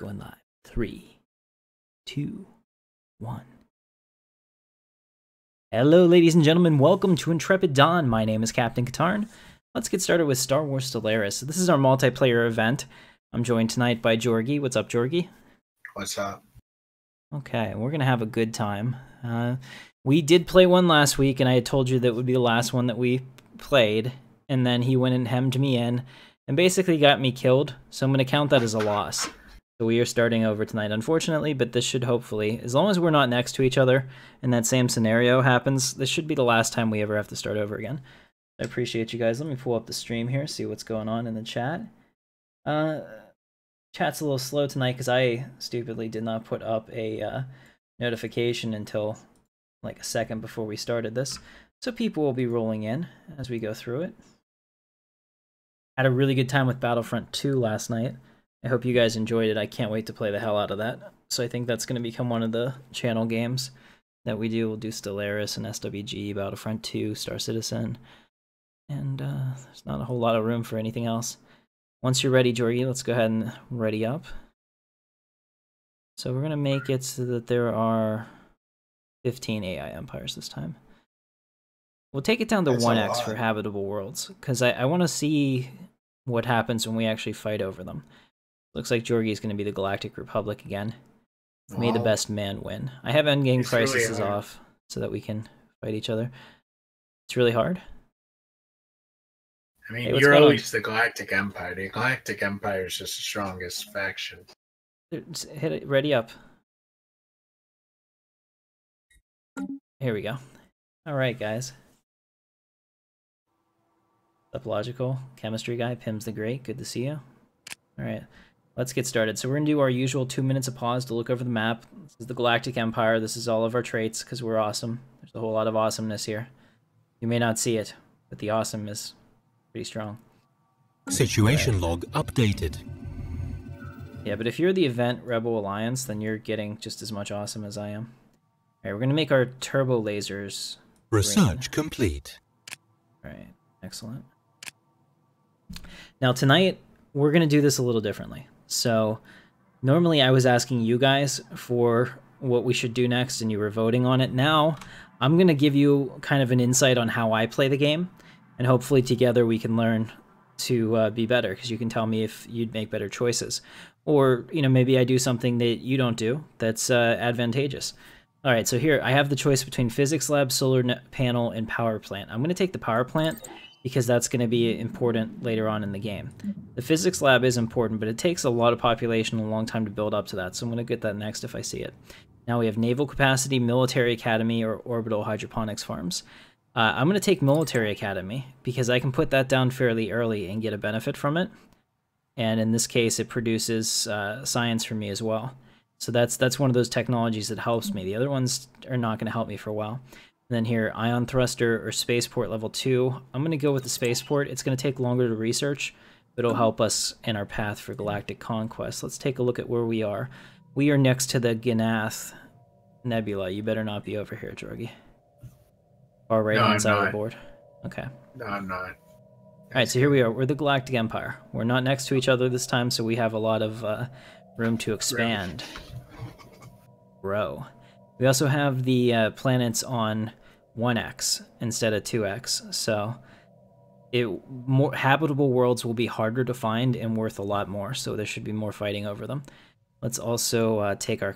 Going live. 3, 2, 1. Hello, ladies and gentlemen. Welcome to Intrepid Dawn. My name is Captain Katarn. Let's get started with Star Wars Stellaris. This is our multiplayer event. I'm joined tonight by Jorgie. What's up, Jorgie? What's up? Okay, we're going to have a good time. We did play one last week, and I had told you that would be the last one that we played, and then he went and hemmed me in and basically got me killed, so I'm going to count that as a loss. So we are starting over tonight, unfortunately, but this should hopefully, as long as we're not next to each other and that same scenario happens, this should be the last time we ever have to start over again. I appreciate you guys. Let me pull up the stream here, see what's going on in the chat. Chat's a little slow tonight because I stupidly did not put up a notification until like a second before we started this. So people will be rolling in as we go through it. Had a really good time with Battlefront 2 last night. I hope you guys enjoyed it. I can't wait to play the hell out of that. So I think that's going to become one of the channel games that we do. We'll do Stellaris and SWG, Battlefront 2, Star Citizen. And there's not a whole lot of room for anything else. Once you're ready, Jorgie, let's go ahead and ready up. So we're going to make it so that there are 15 AI empires this time. We'll take it down to 1x for habitable worlds, because I want to see what happens when we actually fight over them. Looks like Jorgie is going to be the Galactic Republic again. May the best man win. I have endgame crises off so that we can fight each other. It's really hard. I mean, you're always the Galactic Empire. The Galactic Empire is just the strongest faction. Just hit it. Ready up. Here we go. All right, guys. Up logical chemistry guy, Pim's the Great. Good to see you. All right. Let's get started. So we're going to do our usual 2 minutes of pause to look over the map. This is the Galactic Empire. This is all of our traits because we're awesome. There's a whole lot of awesomeness here. You may not see it, but the awesome is pretty strong. Situation log updated. Yeah, but if you're the event Rebel Alliance, then you're getting just as much awesome as I am. All right, we're going to make our turbo lasers Research complete. All right, excellent. Now tonight, we're going to do this a little differently. So normally I was asking you guys for what we should do next and you were voting on it. Now I'm going to give you kind of an insight on how I play the game, and hopefully together we can learn to be better, because you can tell me if you'd make better choices. Or, you know, maybe I do something that you don't do that's advantageous. All right, so here I have the choice between physics lab, solar panel, and power plant. I'm going to take the power plant because that's going to be important later on in the game. The physics lab is important, but it takes a lot of population and a long time to build up to that, so I'm going to get that next if I see it. Now we have naval capacity, military academy, or orbital hydroponics farms. I'm going to take military academy because I can put that down fairly early and get a benefit from it. And in this case, it produces science for me as well. So that's one of those technologies that helps me. The other ones are not going to help me for a while. And then here, ion thruster or spaceport level 2. I'm going to go with the spaceport. It's going to take longer to research, but it'll help us in our path for galactic conquest. Let's take a look at where we are. We are next to the Ganath Nebula. You better not be over here, Jorgie. Far right hand side of the board. Okay. No, I'm not. All right, so here we are. We're the Galactic Empire. We're not next to each other this time, so we have a lot of room to expand. Grow. We also have the planets on 1x instead of 2x, so more habitable worlds will be harder to find and worth a lot more, so there should be more fighting over them. Let's also take our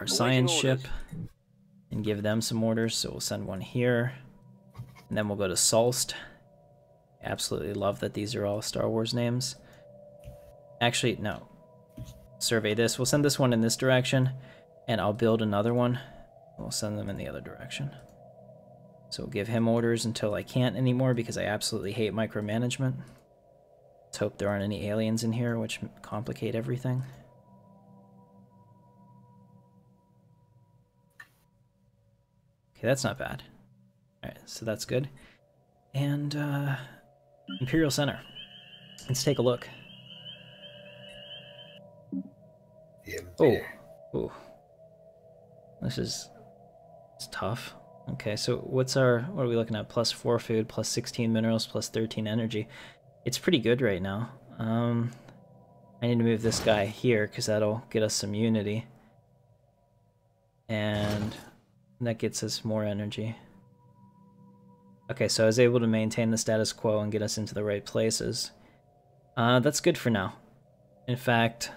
science ship and give them some orders, so we'll send one here, and then we'll go to Solst. Absolutely love that these are all Star Wars names. Actually, no. Survey this. We'll send this one in this direction, and I'll build another one. We'll send them in the other direction. So we'll give him orders until I can't anymore because I absolutely hate micromanagement. Let's hope there aren't any aliens in here, which complicate everything. Okay, that's not bad. Alright, so that's good. And, Imperial Center. Let's take a look. Oh. It's tough. Okay, so what are we looking at? +4 food, +16 minerals, +13 energy. It's pretty good right now. I need to move this guy here because that'll get us some unity. And that gets us more energy. Okay, so I was able to maintain the status quo and get us into the right places. That's good for now. In fact,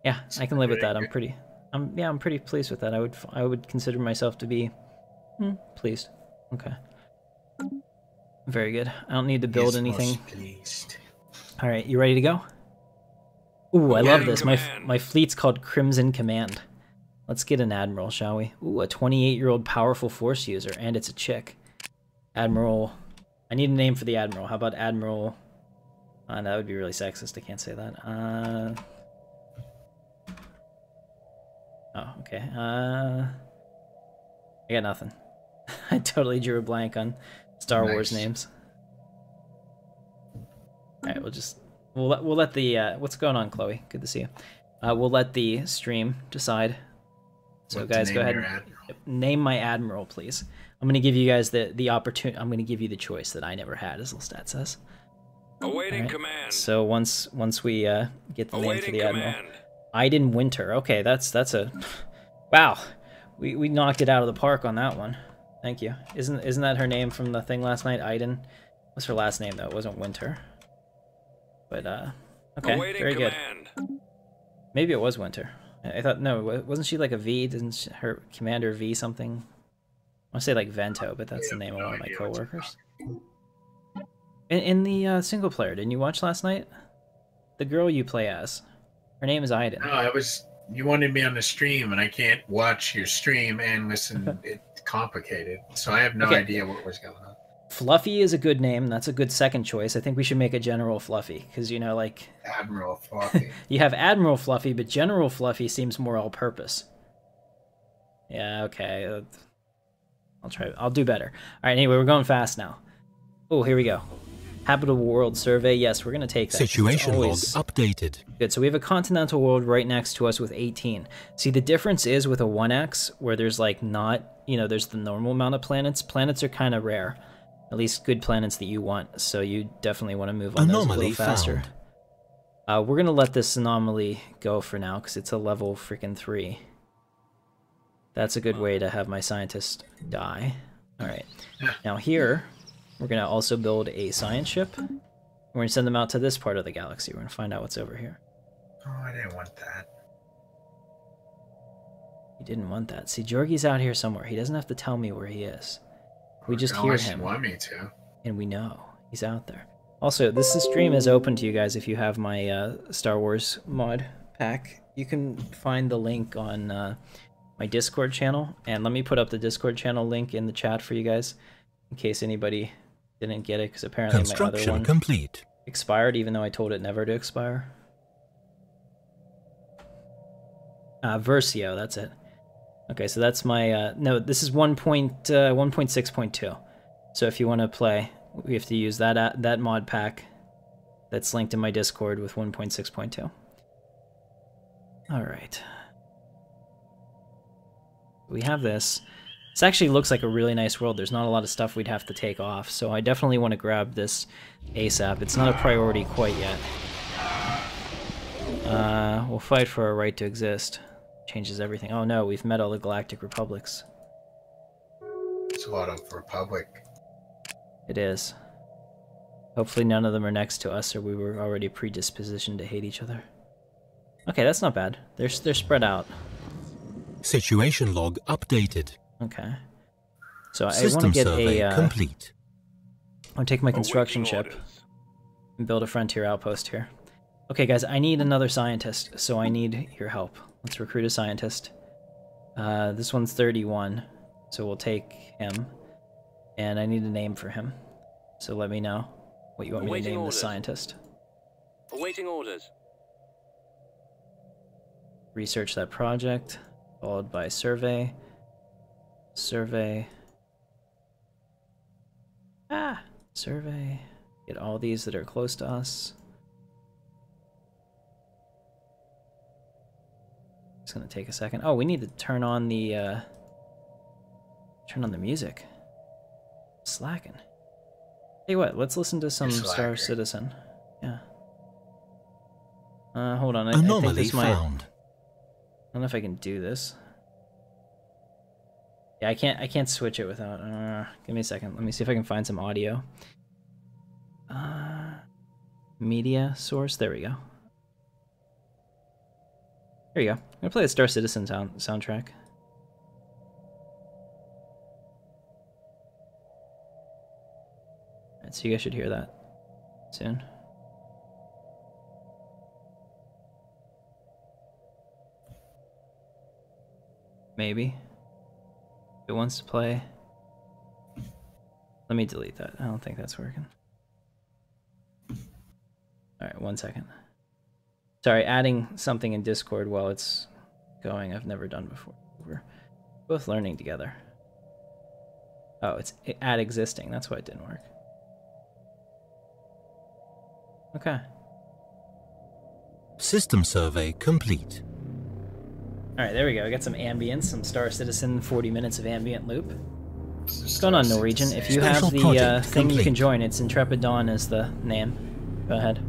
yeah, I can live with that. I'm pretty pleased with that. I would consider myself to be pleased. Okay. Very good. I don't need to build anything. All right, you ready to go? Ooh, I love this. My fleet's called Crimson Command. Let's get an admiral, shall we? Ooh, a 28-year-old powerful force user, and it's a chick. Admiral. I need a name for the admiral. How about Admiral? That would be really sexist. I can't say that. Oh, okay. I got nothing. I totally drew a blank on Star Wars names. All right, we'll let the what's going on, Chloe? Good to see you. We'll let the stream decide. So guys, go ahead and name my admiral, please. I'm gonna give you guys the opportunity. I'm gonna give you the choice that I never had, as Lestat says. Awaiting command. So once we get the name for the admiral, Iden Winter. Okay, that's a wow. We knocked it out of the park on that one. Thank you. Isn't that her name from the thing last night? Iden. What's her last name though? It wasn't Winter. But okay, awaiting very command. good. Maybe it was Winter. I thought, no, wasn't she like a V? Didn't her Commander V something? I want to say like Vento, but that's the name of one of my coworkers. In the single player, didn't you watch last night? The girl you play as, her name is Iden. No, you wanted me on the stream, and I can't watch your stream and listen. It's complicated, so I have no idea what was going on. Fluffy is a good name. That's a good second choice. I think we should make a General Fluffy, because, you know, like... Admiral Fluffy. You have Admiral Fluffy, but General Fluffy seems more all-purpose. Yeah, okay. I'll do better. Alright, anyway, we're going fast now. Oh, here we go. Habitable world survey. Yes, we're going to take that. Situation log updated. Good, so we have a continental world right next to us with 18. See, the difference is with a 1x, where there's, like, not... You know, there's the normal amount of planets. Planets are kind of rare. At least good planets that you want, so you definitely want to move on those a little faster. We're going to let this anomaly go for now, because it's a level freaking 3. That's a good way to have my scientist die. Alright, now here, we're going to also build a science ship. We're going to send them out to this part of the galaxy. We're going to find out what's over here. Oh, I didn't want that. You didn't want that. See, Jorgie's out here somewhere. He doesn't have to tell me where he is. We just hear him, want me to. And we know he's out there. Also, this stream is open to you guys if you have my Star Wars mod pack. You can find the link on my Discord channel, and let me put up the Discord channel link in the chat for you guys, in case anybody didn't get it, because apparently my other one complete. Expired, even though I told it never to expire. Versio, that's it. Okay, so that's my, no, this is 1.6.2. So if you want to play, we have to use that mod pack that's linked in my Discord with 1.6.2. Alright. We have this. This actually looks like a really nice world. There's not a lot of stuff we'd have to take off, so I definitely want to grab this ASAP. It's not a priority quite yet. We'll fight for our right to exist. Changes everything. Oh no, we've met all the Galactic Republics. It's a lot of Republic. It is. Hopefully none of them are next to us, or we were already predispositioned to hate each other. Okay, that's not bad. They're spread out. Situation log updated. Okay. So I System want to get survey complete. I'll take my construction ship and build a frontier outpost here. Okay, guys, I need another scientist, so I need your help. Let's recruit a scientist. This one's 31, so we'll take him. And I need a name for him. So let me know what you want me to name this scientist. Awaiting orders. Research that project, followed by survey. Survey. Survey. Get all these that are close to us. It's gonna take a second. Oh, we need to turn on the music. Slacking. Hey, what? Let's listen to some Star Citizen. Yeah. Hold on. I think Anomaly this might... found. I don't know if I can do this. Yeah, I can't switch it without... give me a second. Let me see if I can find some audio. Media source. There we go. There you go. I'm gonna play the Star Citizen soundtrack. Alright, so you guys should hear that soon. Maybe. If it wants to play. Let me delete that. I don't think that's working. Alright, 1 second. Sorry, adding something in Discord while it's going, I've never done before. We're both learning together. Oh, it's add existing. That's why it didn't work. Okay. System survey complete. Alright, there we go. I got some ambience, some Star Citizen 40 minutes of ambient loop. What's going on, Norwegian? If you have the thing, you can join. It's Intrepid Dawn is the name. Go ahead.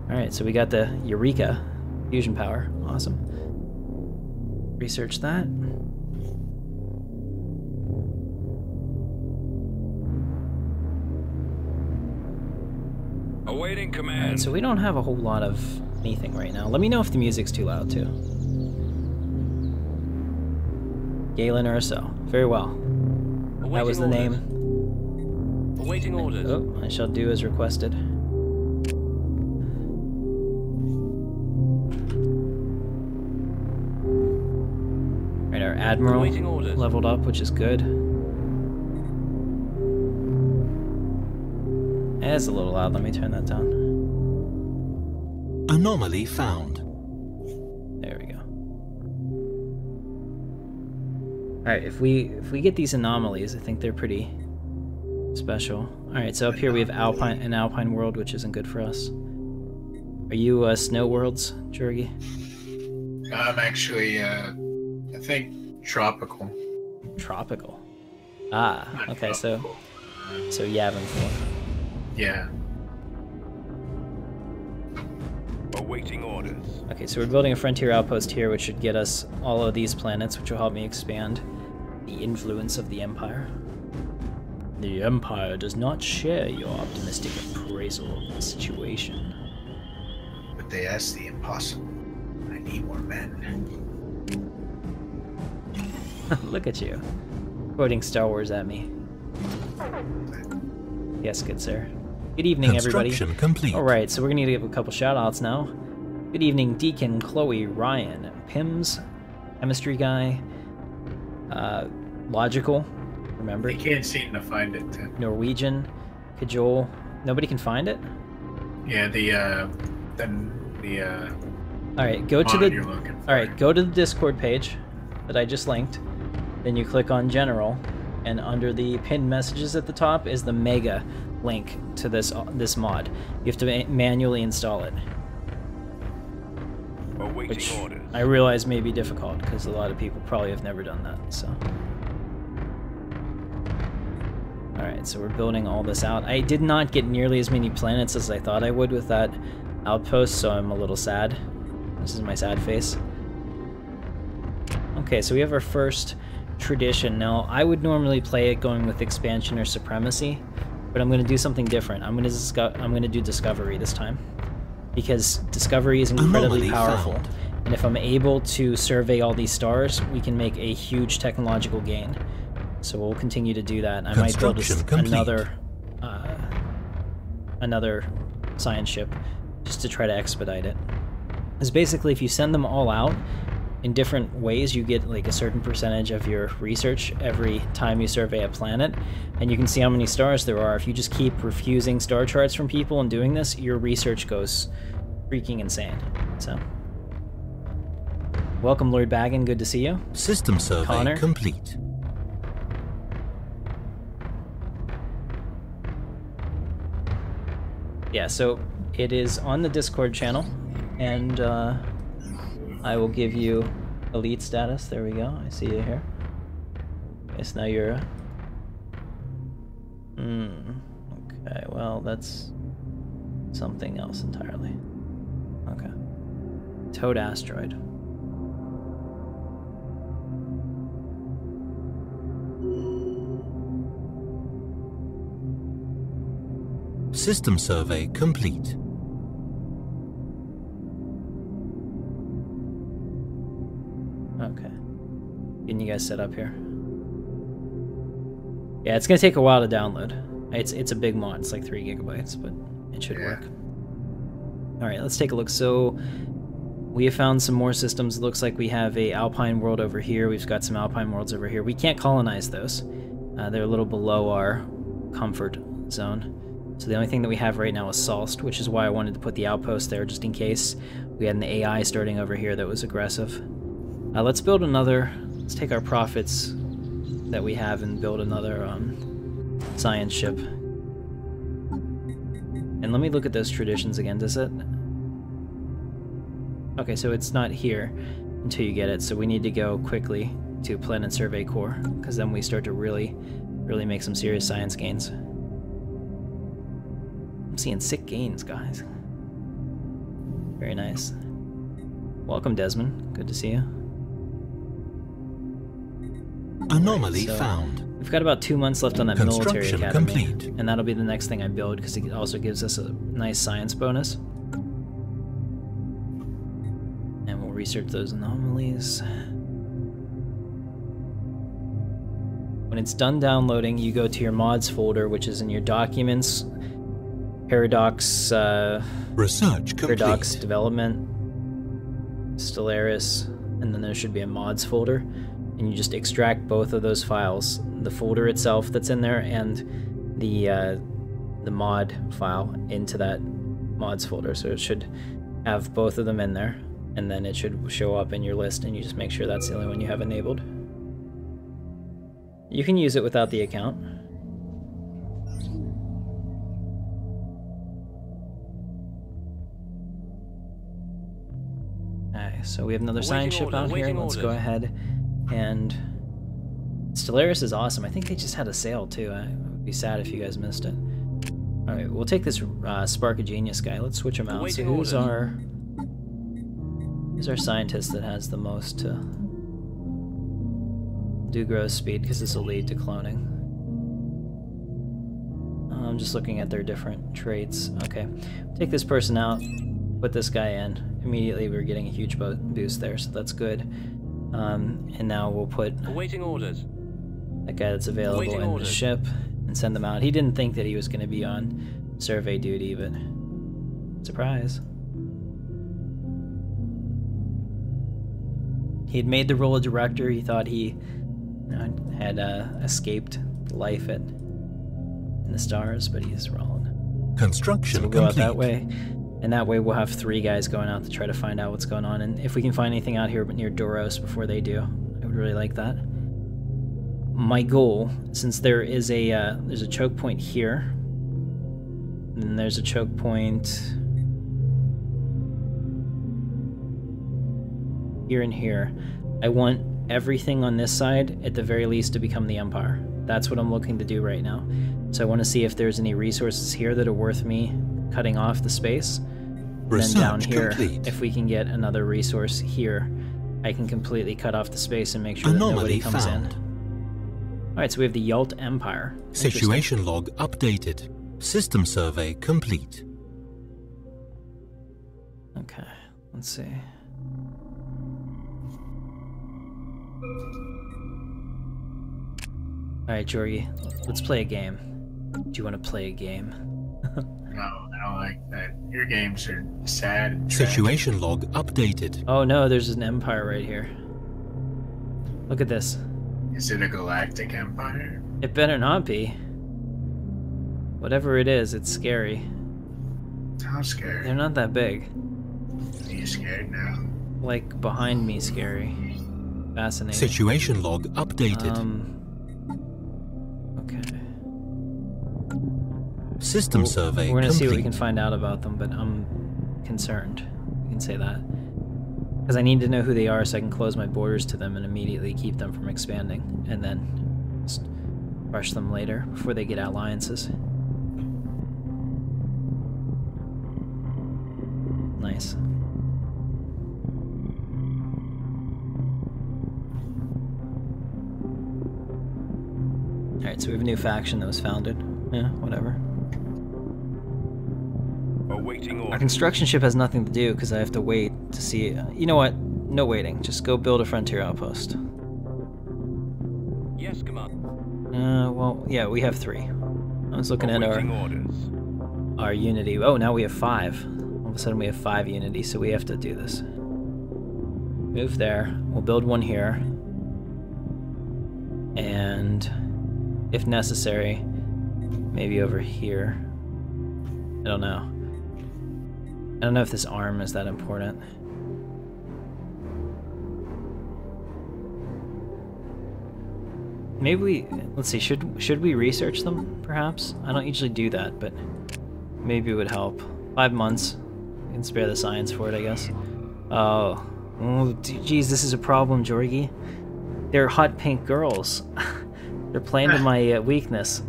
Alright, so we got the Eureka fusion power. Awesome. Research that. Awaiting command. Alright, so we don't have a whole lot of anything right now. Let me know if the music's too loud, too. Galen Urso. Very well. Awaiting That was the orders. name. Awaiting orders. Oh, I shall do as requested. Right, our Admiral Awaiting orders. leveled up, which is good. It's a little loud. Let me turn that down. Anomaly found. There we go. Alright, if we get these anomalies, I think they're pretty special. Alright, so up here we have an Alpine world, which isn't good for us. Are you Snow Worlds, Jorgi? I'm actually, I think tropical. Tropical. Ah, Not okay, tropical. so Yavin 4. Yeah. Awaiting orders. Okay, so we're building a frontier outpost here, which should get us all of these planets, which will help me expand the influence of the Empire. The Empire does not share your optimistic appraisal of the situation. But they asked the impossible. I need more men. Look at you, quoting Star Wars at me. Yes, good sir. Good evening, everybody. Construction complete. Alright, so we're going to give a couple shout-outs now. Good evening, Deacon, Chloe, Ryan, Pims, Chemistry Guy, Logical, remember? They can't seem to find it. Norwegian, Cajole. Nobody can find it? Yeah, Alright, go to mod the... you're looking for. Alright, go to the Discord page that I just linked. Then you click on General, and under the pinned messages at the top is the mega link to this mod. You have to manually install it. Awaiting Which orders. I realize may be difficult, because a lot of people probably have never done that, so... Alright, so we're building all this out. I did not get nearly as many planets as I thought I would with that outpost, so I'm a little sad. This is my sad face. Okay, so we have our first tradition. Now, I would normally play it going with expansion or supremacy, but I'm going to do something different. I'm going to do discovery this time, because discovery is incredibly Anomaly powerful. found. And if I'm able to survey all these stars, we can make a huge technological gain. So we'll continue to do that. I might build Construction complete. another science ship just to try to expedite it. Because basically, if you send them all out in different ways, you get like a certain percentage of your research every time you survey a planet, and you can see how many stars there are. If you just keep refusing star charts from people and doing this, your research goes freaking insane. So, welcome, Lord Baggin. Good to see you. System survey Connor. complete. Yeah, so it is on the Discord channel, and I will give you elite status. There we go. I see you here. Okay, so now you're... Okay, well, that's something else entirely. Okay. Toad asteroid. System survey complete. Okay. Getting you guys set up here. Yeah, it's gonna take a while to download. It's a big mod. It's like 3 gigabytes, but it should work. All right, let's take a look. So we have found some more systems. It looks like we have a Alpine world over here. We've got some Alpine worlds over here. We can't colonize those. They're a little below our comfort zone. So the only thing that we have right now is Salst, which is why I wanted to put the outpost there just in case we had an AI starting over here that was aggressive. Let's build another. Let's take our profits that we have and build another science ship. And let me look at those traditions again. Does it? Okay, so it's not here until you get it. So we need to go quickly to Planet Survey Corps, because then we start to really make some serious science gains. I'm seeing sick gains, guys. Very nice. Welcome, Desmond. Good to see you. Anomaly found. We've got about 2 months left on that military Construction academy, complete. and that'll be the next thing I build because it also gives us a nice science bonus. And we'll research those anomalies. When it's done downloading, you go to your mods folder, which is in your documents, Paradox, Research complete. Paradox development, Stellaris, and then there should be a mods folder. And you just extract both of those files, the folder itself that's in there and the mod file into that mods folder. So it should have both of them in there, and then it should show up in your list, and you just make sure that's the only one you have enabled. You can use it without the account. Okay, so we have another science ship out here. Let's go ahead. And Stellaris is awesome. I think they just had a sale too. I would be sad if you guys missed it. Alright, we'll take this Spark of Genius guy. Let's switch him out. So who's our scientist that has the most do growth speed, because this will lead to cloning. I'm just looking at their different traits. Okay, take this person out, put this guy in. Immediately we're getting a huge boost there, so that's good. And now we'll put Awaiting orders. that guy that's available in the ship and send them out. He didn't think that he was going to be on survey duty, but surprise. He had made the role of director. He thought he had escaped life in the stars, but he's wrong. Construction So we'll go out complete. that way. And that way we'll have 3 guys going out to try to find out what's going on. And if we can find anything out here near Doros before they do, I would really like that. My goal, since there is there's a choke point here, and then there's a choke point here and here, I want everything on this side, at the very least, to become the Empire. That's what I'm looking to do right now. So I want to see if there's any resources here that are worth me cutting off the space. And then down here, if we can get another resource here, I can completely cut off the space and make sure that nobody comes in. Alright, so we have the Yalt Empire. Situation log updated. System survey complete. Okay, let's see. Alright, Jorgie, let's play a game. Do you want to play a game? No, I don't like that. Your games are sad and tragic. Situation log updated. Oh no, there's an empire right here. Look at this. Is it a galactic empire? It better not be. Whatever it is, it's scary. How scary? They're not that big. Are you scared now? Like, behind me scary. Fascinating. Situation log updated. Okay. System survey We're gonna complete. see what we can find out about them, but I'm concerned. We can say that. Because I need to know who they are so I can close my borders to them and immediately keep them from expanding. And then just crush them later before they get alliances. Nice. Alright, so we have a new faction that was founded. Yeah, whatever. Awaiting Our orders. construction ship has nothing to do because I have to wait to see... you know what? No waiting. Just go build a frontier outpost. Yes, command. Well, yeah, we have 3. I was looking at Awaiting orders. our unity. Oh, now we have 5. All of a sudden we have 5 unity, so we have to do this. Move there. We'll build one here. And if necessary, maybe over here. I don't know. I don't know if this arm is that important. Maybe we, let's see, should we research them, perhaps? I don't usually do that, but maybe it would help. 5 months. We can spare the science for it, I guess. Oh, geez, this is a problem, Jorgi. They're hot pink girls. They're playing to my weakness.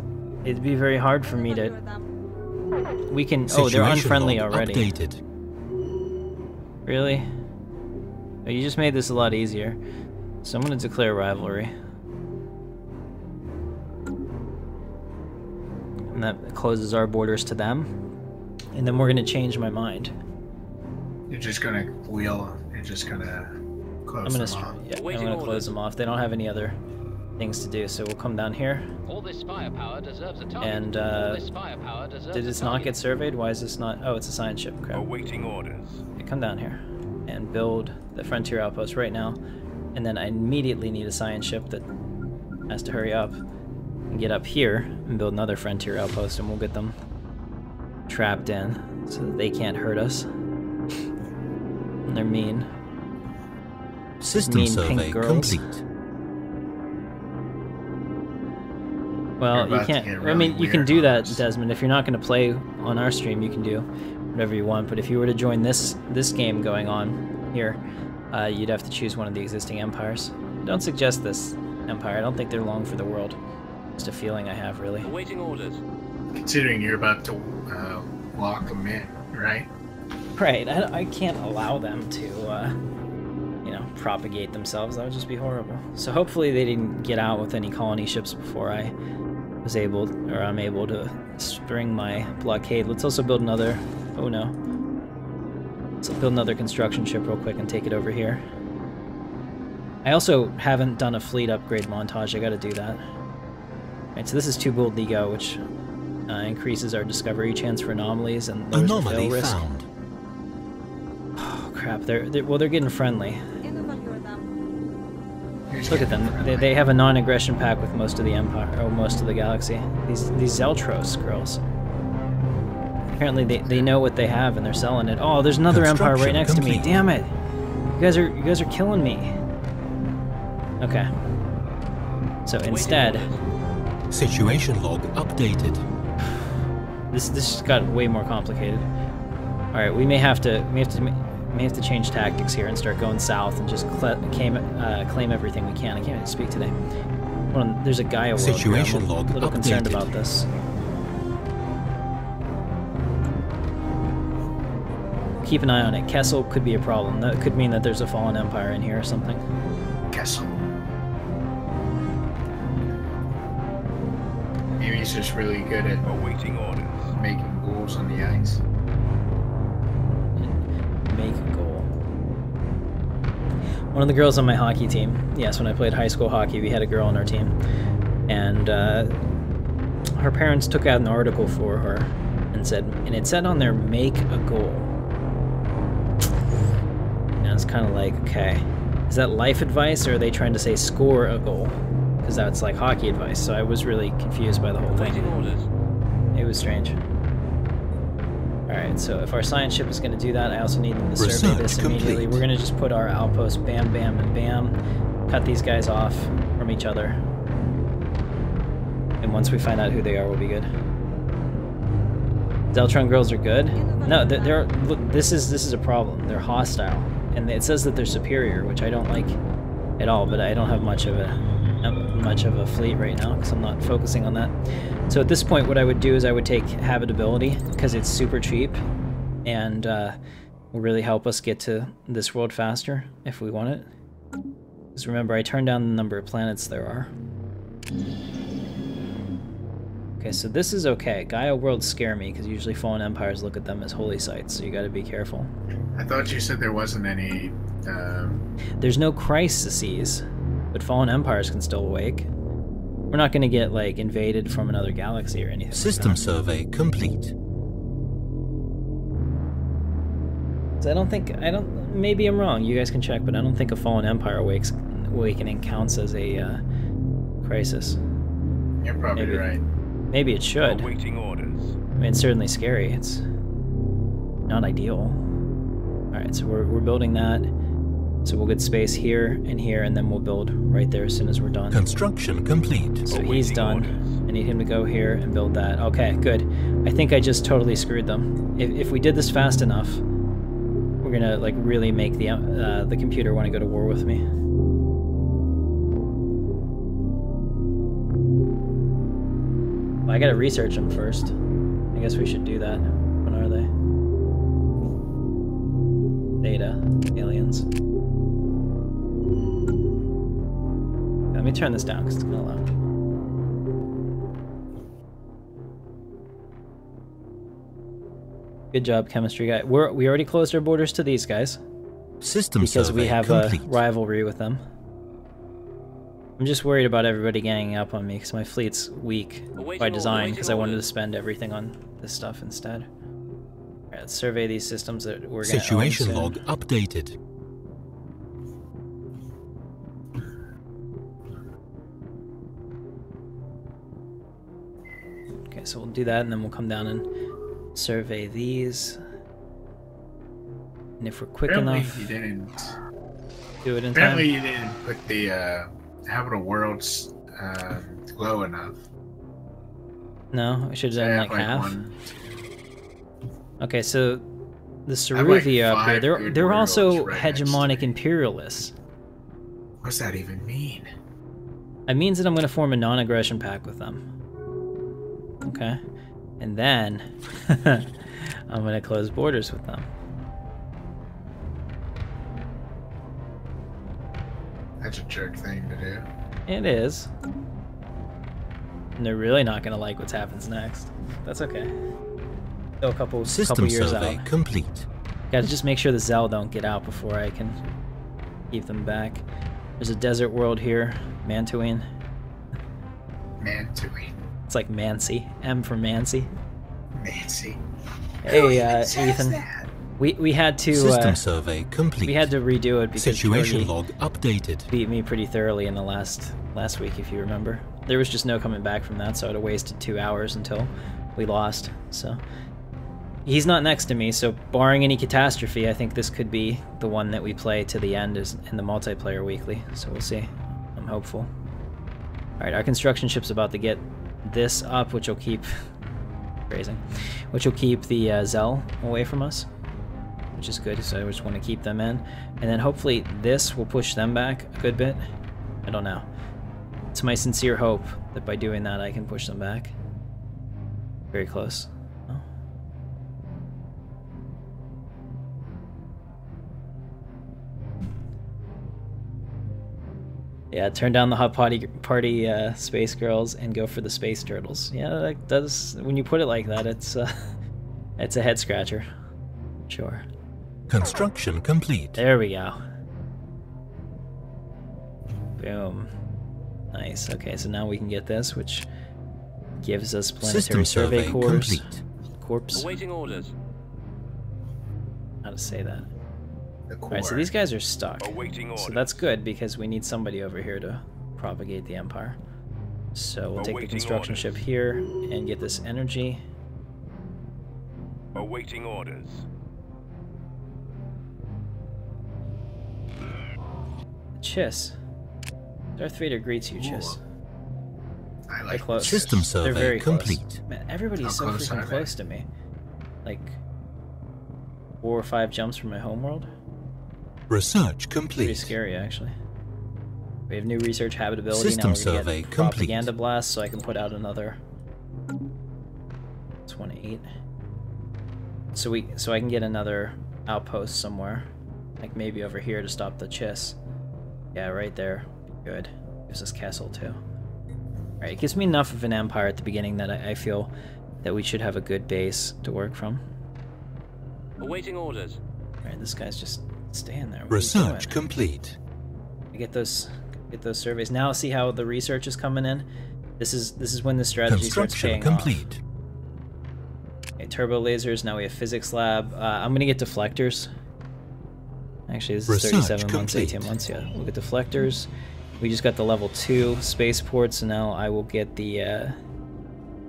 It'd be very hard for me to... We can... Oh, they're unfriendly already. Updated. Really? Oh, you just made this a lot easier. So I'm going to declare rivalry. And that closes our borders to them. And then we're going to change my mind. You're just gonna wheel. You're just gonna close them off. Yeah, I'm going to close them off. They don't have any other things to do, so we'll come down here. All this firepower deserves a target. And, All this firepower deserves did this not get surveyed? Why is this not... Oh, it's a science ship. Crap. Awaiting orders. Okay, come down here and build the frontier outpost right now. And then I immediately need a science ship that has to hurry up and get up here and build another frontier outpost, and we'll get them trapped in so that they can't hurt us. And they're mean. System Mean survey pink girls. complete. Well, you about to can't. get I really mean, you can weird do on that, us. Desmond. If you're not going to play on our stream, you can do whatever you want. But if you were to join this game going on here, you'd have to choose one of the existing empires. Don't suggest this empire. I don't think they're long for the world. Just a feeling I have, really. Awaiting orders. Considering you're about to lock them in, right? Right. I can't allow them to, you know, propagate themselves. That would just be horrible. So hopefully they didn't get out with any colony ships before I was able, or I'm able to spring my blockade. Let's also build another. Oh no. Let's build another construction ship real quick and take it over here. I also haven't done a fleet upgrade montage. I got to do that. Right. So this is 2 bold ego, which increases our discovery chance for anomalies and lowers the fail Anomaly risk. found. Oh crap! They're getting friendly. You're just Look at getting them. friendly. They have a non-aggression pact with most of the empire, or most of the galaxy. These Zeltros girls. Apparently they know what they have and they're selling it. Oh, there's another empire right next to me. Construction Damn it! You guys are killing me. Okay. So instead, Situation log updated. this just got way more complicated. All right, we may have to change tactics here and start going south and just claim everything we can. I can't even speak today. Hold on, there's a Gaia world. Situation here. I'm log a little concerned updated. about this. Keep an eye on it. Kessel could be a problem. That could mean that there's a fallen empire in here or something. Guess. Maybe he's just really good at Awaiting orders. making goals on the ice. And make a goal. One of the girls on my hockey team. Yes, when I played high school hockey, we had a girl on our team, and her parents took out an article for her and it said on there, "Make a goal." And it's kind of like, okay, is that life advice, or are they trying to say score a goal? Because that's like hockey advice. So I was really confused by the whole thing. Awaiting orders. It was strange. Alright, so if our science ship is going to do that, I also need them to survey Research this immediately. complete. We're going to just put our outpost bam, bam, and bam. Cut these guys off from each other. And once we find out who they are, we'll be good. Zeltron girls are good? No, look, this is a problem. They're hostile. And it says that they're superior, which I don't like at all, but I don't have much of a fleet right now because I'm not focusing on that. So at this point, what I would do is I would take habitability because it's super cheap and will really help us get to this world faster if we want it. Because remember, I turned down the number of planets there are. Okay, so this is okay. Gaia worlds scare me because usually fallen empires look at them as holy sites, so you got to be careful. I thought you said there wasn't any. There's no crises, but fallen empires can still awake. We're not going to get like invaded from another galaxy or anything. System survey complete. So I don't. Maybe I'm wrong. You guys can check, but I don't think a fallen empire awakening counts as a crisis. You're probably right. Maybe it should. Awaiting orders. I mean, it's certainly scary. It's not ideal. All right, so we're building that. So we'll get space here, and then we'll build right there as soon as we're done. Construction complete. So he's done. I need him to go here and build that. Okay, good. I think I just totally screwed them. If we did this fast enough, we're gonna like really make the computer want to go to war with me. Well, I gotta research them first. I guess we should do that. What are they? Data. Aliens. Let me turn this down because it's kind of loud. Good job, chemistry guy. We already closed our borders to these guys. System because survey we have complete. a rivalry with them. I'm just worried about everybody ganging up on me because my fleet's weak by design because I wanted to spend everything on this stuff instead. Alright, let's survey these systems that we're going to Situation log updated. Okay, so we'll do that and then we'll come down and survey these. And if we're quick enough, You didn't. do it in Apparently, time. you didn't put the habitable worlds low enough. No, I should have So I done have, like half. one- Okay, so the have, like, Ceruvia up here, 5 good they're worlds also right next to hegemonic me. imperialists. What's that even mean? It means that I'm going to form a non-aggression pact with them. Okay? And then I'm going to close borders with them. That's a jerk thing to do. It is. And they're really not going to like what happens next. That's okay. Still a couple System years survey out. complete. Gotta just make sure the Zell don't get out before I can keep them back. There's a desert world here. Mantuine. Mantuine. It's like Mancy. M for Mancy. Nancy. Hey, Ethan. We had to System survey complete. we had to redo it because Situation Cody log updated. beat me pretty thoroughly in the last week, if you remember. There was just no coming back from that, so I'd have wasted 2 hours until we lost. So he's not next to me, so barring any catastrophe, I think this could be the one that we play to the end is in the multiplayer weekly. So we'll see. I'm hopeful. All right, our construction ship's about to get this up, which will keep phrasing, which will keep the Zell away from us, which is good. So I just want to keep them in, and then hopefully this will push them back a good bit. I don't know. It's my sincere hope that by doing that I can push them back. Very close. Oh. Yeah, turn down the hot party space girls and go for the space turtles. Yeah, that does. When you put it like that, it's a head scratcher. Sure. Construction complete. There we go. Boom. Nice. Okay, so now we can get this, which gives us planetary System survey survey cores. complete. Corpse. Awaiting orders. How to say that? The core. Alright, so these guys are stuck. Awaiting orders. So that's good because we need somebody over here to propagate the empire. So we'll take the Awaiting construction orders. ship here and get this energy. Awaiting orders. Chiss. Darth Vader greets you, Chiss. I They're like close. System They're survey very complete. close. Man, everybody's How so close freaking are they? close to me. Like 4 or 5 jumps from my homeworld. Research Pretty complete. scary, actually. We have new research habitability. System now we're gonna survey get complete. propaganda blast, so I can put out another 28. So I can get another outpost somewhere, like maybe over here to stop the Chiss. Yeah, right there. Good. Gives us Castle too. Alright, it gives me enough of an empire at the beginning that I feel that we should have a good base to work from. Awaiting orders. Alright, this guy's just staying there. What Research complete. I get those surveys. Now see how the research is coming in? This is when the strategy starts paying complete. off. Okay, turbo lasers, now we have physics lab. I'm gonna get deflectors. Actually, this is 37 months, 18 months, yeah. We'll get deflectors. We just got the level 2 spaceport, so now I will get the air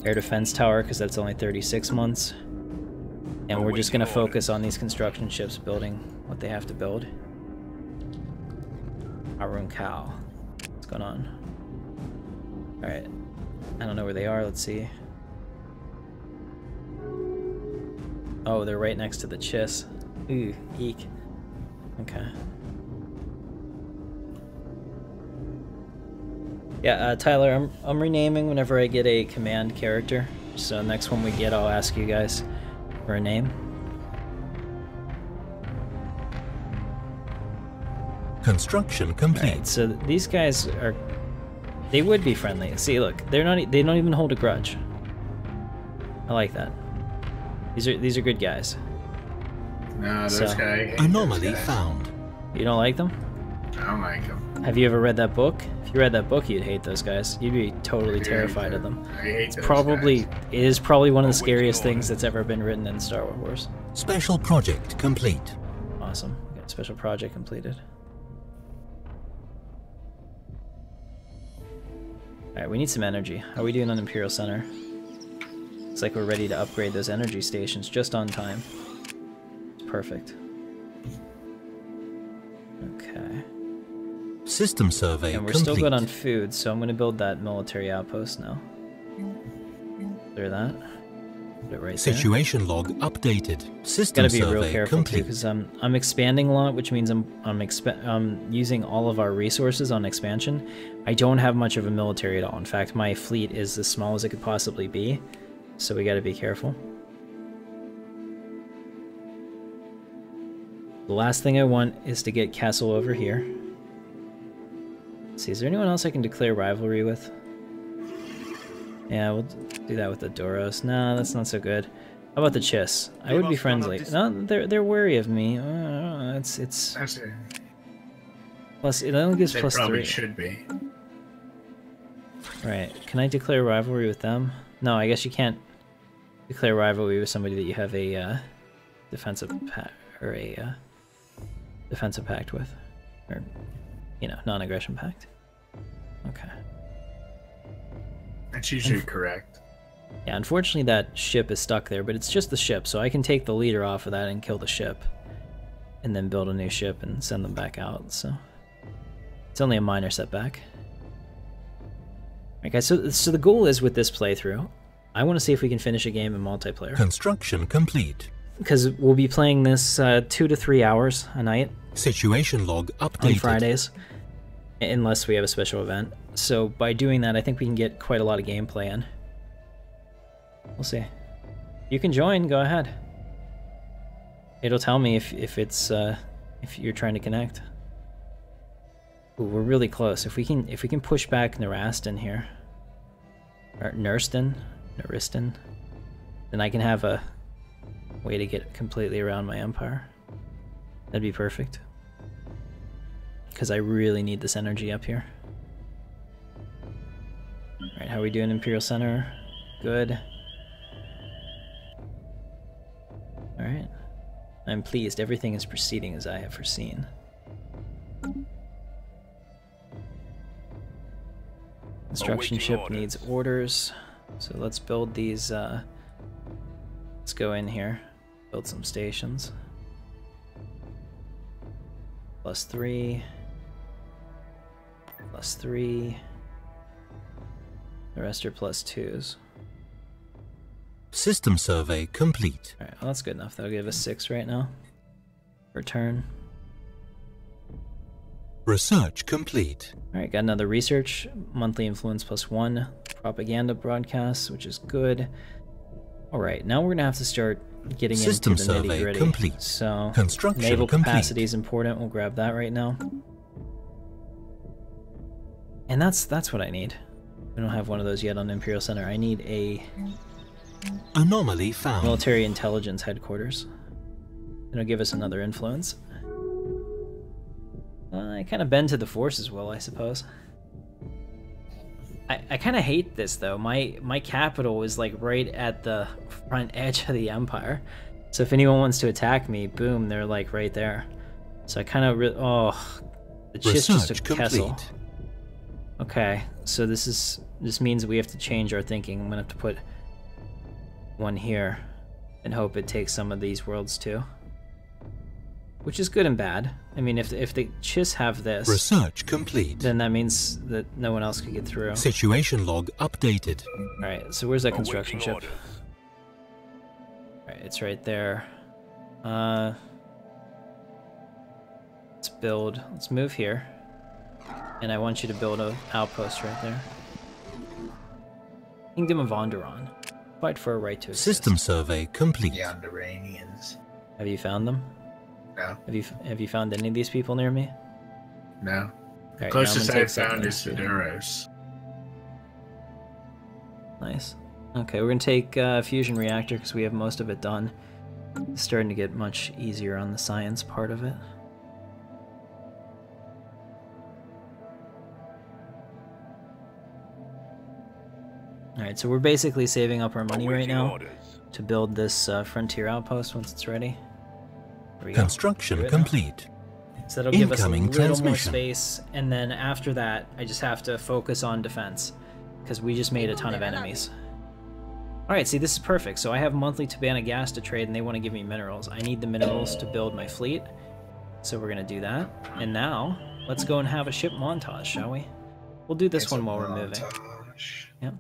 defense tower, because that's only 36 months. And we're just going to focus on these construction ships building what they have to build. Arun Cow. What's going on? Alright. I don't know where they are, let's see. Oh, they're right next to the Chiss. Ooh, eek. Okay. Yeah, Tyler, I'm renaming whenever I get a command character. So next one we get, I'll ask you guys for a name. Construction complete. Right, so these guys are, they would be friendly. See, look, they don't even hold a grudge. I like that. These are good guys. No, those guys. Anomaly found. You don't like them? I don't like them. Have you ever read that book? If you read that book, you'd hate those guys. You'd be totally terrified of them. I hate those Probably guys. it is probably one of the scariest things that's ever been written in Star Wars. Special project complete. Awesome. Okay, special project completed. Alright, we need some energy. How are we doing on Imperial Center? It's like we're ready to upgrade those energy stations just on time. It's perfect. Okay. System survey And we're complete. still good on food, so I'm going to build that military outpost now. Clear that. Put it right there. Situation log updated. System Gotta be survey real careful too, complete. because I'm expanding a lot, which means I'm using all of our resources on expansion. I don't have much of a military at all. In fact, my fleet is as small as it could possibly be, so we gotta be careful. The last thing I want is to get Castle over here. Let's see, is there anyone else I can declare rivalry with? Yeah, we'll do that with the Doros. No, that's not so good. How about the Chiss? I would be friendly. No, they're wary of me. It's That's it. plus. It only gives They plus probably 3. should be. Right? Can I declare rivalry with them? No, I guess you can't declare rivalry with somebody that you have a defensive pact or a defensive pact with, or non-aggression pact. Okay. That's usually correct. Yeah, unfortunately that ship is stuck there, but it's just the ship, so I can take the leader off of that and kill the ship. And then build a new ship and send them back out, so... It's only a minor setback. Okay, so the goal is with this playthrough, I want to see if we can finish a game in multiplayer. Construction complete. Because we'll be playing this 2 to 3 hours a night Situation log updated. on Fridays, unless we have a special event. So by doing that, I think we can get quite a lot of gameplay in. We'll see. You can join. Go ahead. It'll tell me if it's if you're trying to connect. Ooh, we're really close. If we can push back Narastin here, or Nurston, then I can have a way to get completely around my empire. That'd be perfect. Because I really need this energy up here. Alright, how are we doing, Imperial Center? Good. Alright. I'm pleased. Everything is proceeding as I have foreseen. Construction Awaiting ship orders. needs orders. So let's build these, let's go in here. Build some stations. +3. +3. The rest are +2s. System survey complete. Alright, well that's good enough. That'll give us 6 right now. Per turn. Research complete. Alright, got another research. Monthly influence +1. Propaganda broadcasts, which is good. Alright, now we're gonna have to start getting System into the survey nitty-gritty. complete. So, Construction naval complete. capacity is important. We'll grab that right now. And that's what I need. We don't have one of those yet on Imperial Center. I need a Anomaly found. military intelligence headquarters. It'll give us another influence. I kind of bend to the Force's will, I suppose. I kind of hate this, though. My capital is, like, right at the front edge of the Empire. So if anyone wants to attack me, boom, they're, like, right there. So I kind of... the Chiss just took Kessel. Okay, so this means we have to change our thinking. I'm going to have to put one here and hope it takes some of these worlds, too. Which is good and bad. I mean, if the Chiss have this, Research complete. then that means that no one else could get through. Situation log updated. Alright, so where's that construction Awaiting ship? orders. Alright, it's right there. Let's build. Let's move here. And I want you to build an outpost right there. Kingdom of Onderon. Fight for a right to exist. System survey complete. The Underanians. Have you found them? No. Have you found any of these people near me? No. Alright, now Closest I'm gonna I've take something found is else. Stellaris. Nice. Okay, we're gonna take fusion reactor because we have most of it done. It's starting to get much easier on the science part of it. Alright, so we're basically saving up our money right Awaiting now orders. to build this frontier outpost once it's ready. There we go. Construction Do it now. complete. So that'll give us a Incoming little more transmission. space, and then after that, I just have to focus on defense, because we just made a ton of enemies. Alright, see, this is perfect. So I have monthly Tabana gas to trade, and they want to give me minerals. I need the minerals to build my fleet, so we're going to do that. And now, let's go and have a ship montage, shall we? We'll do this It's one a while we're moving. montage. Yep.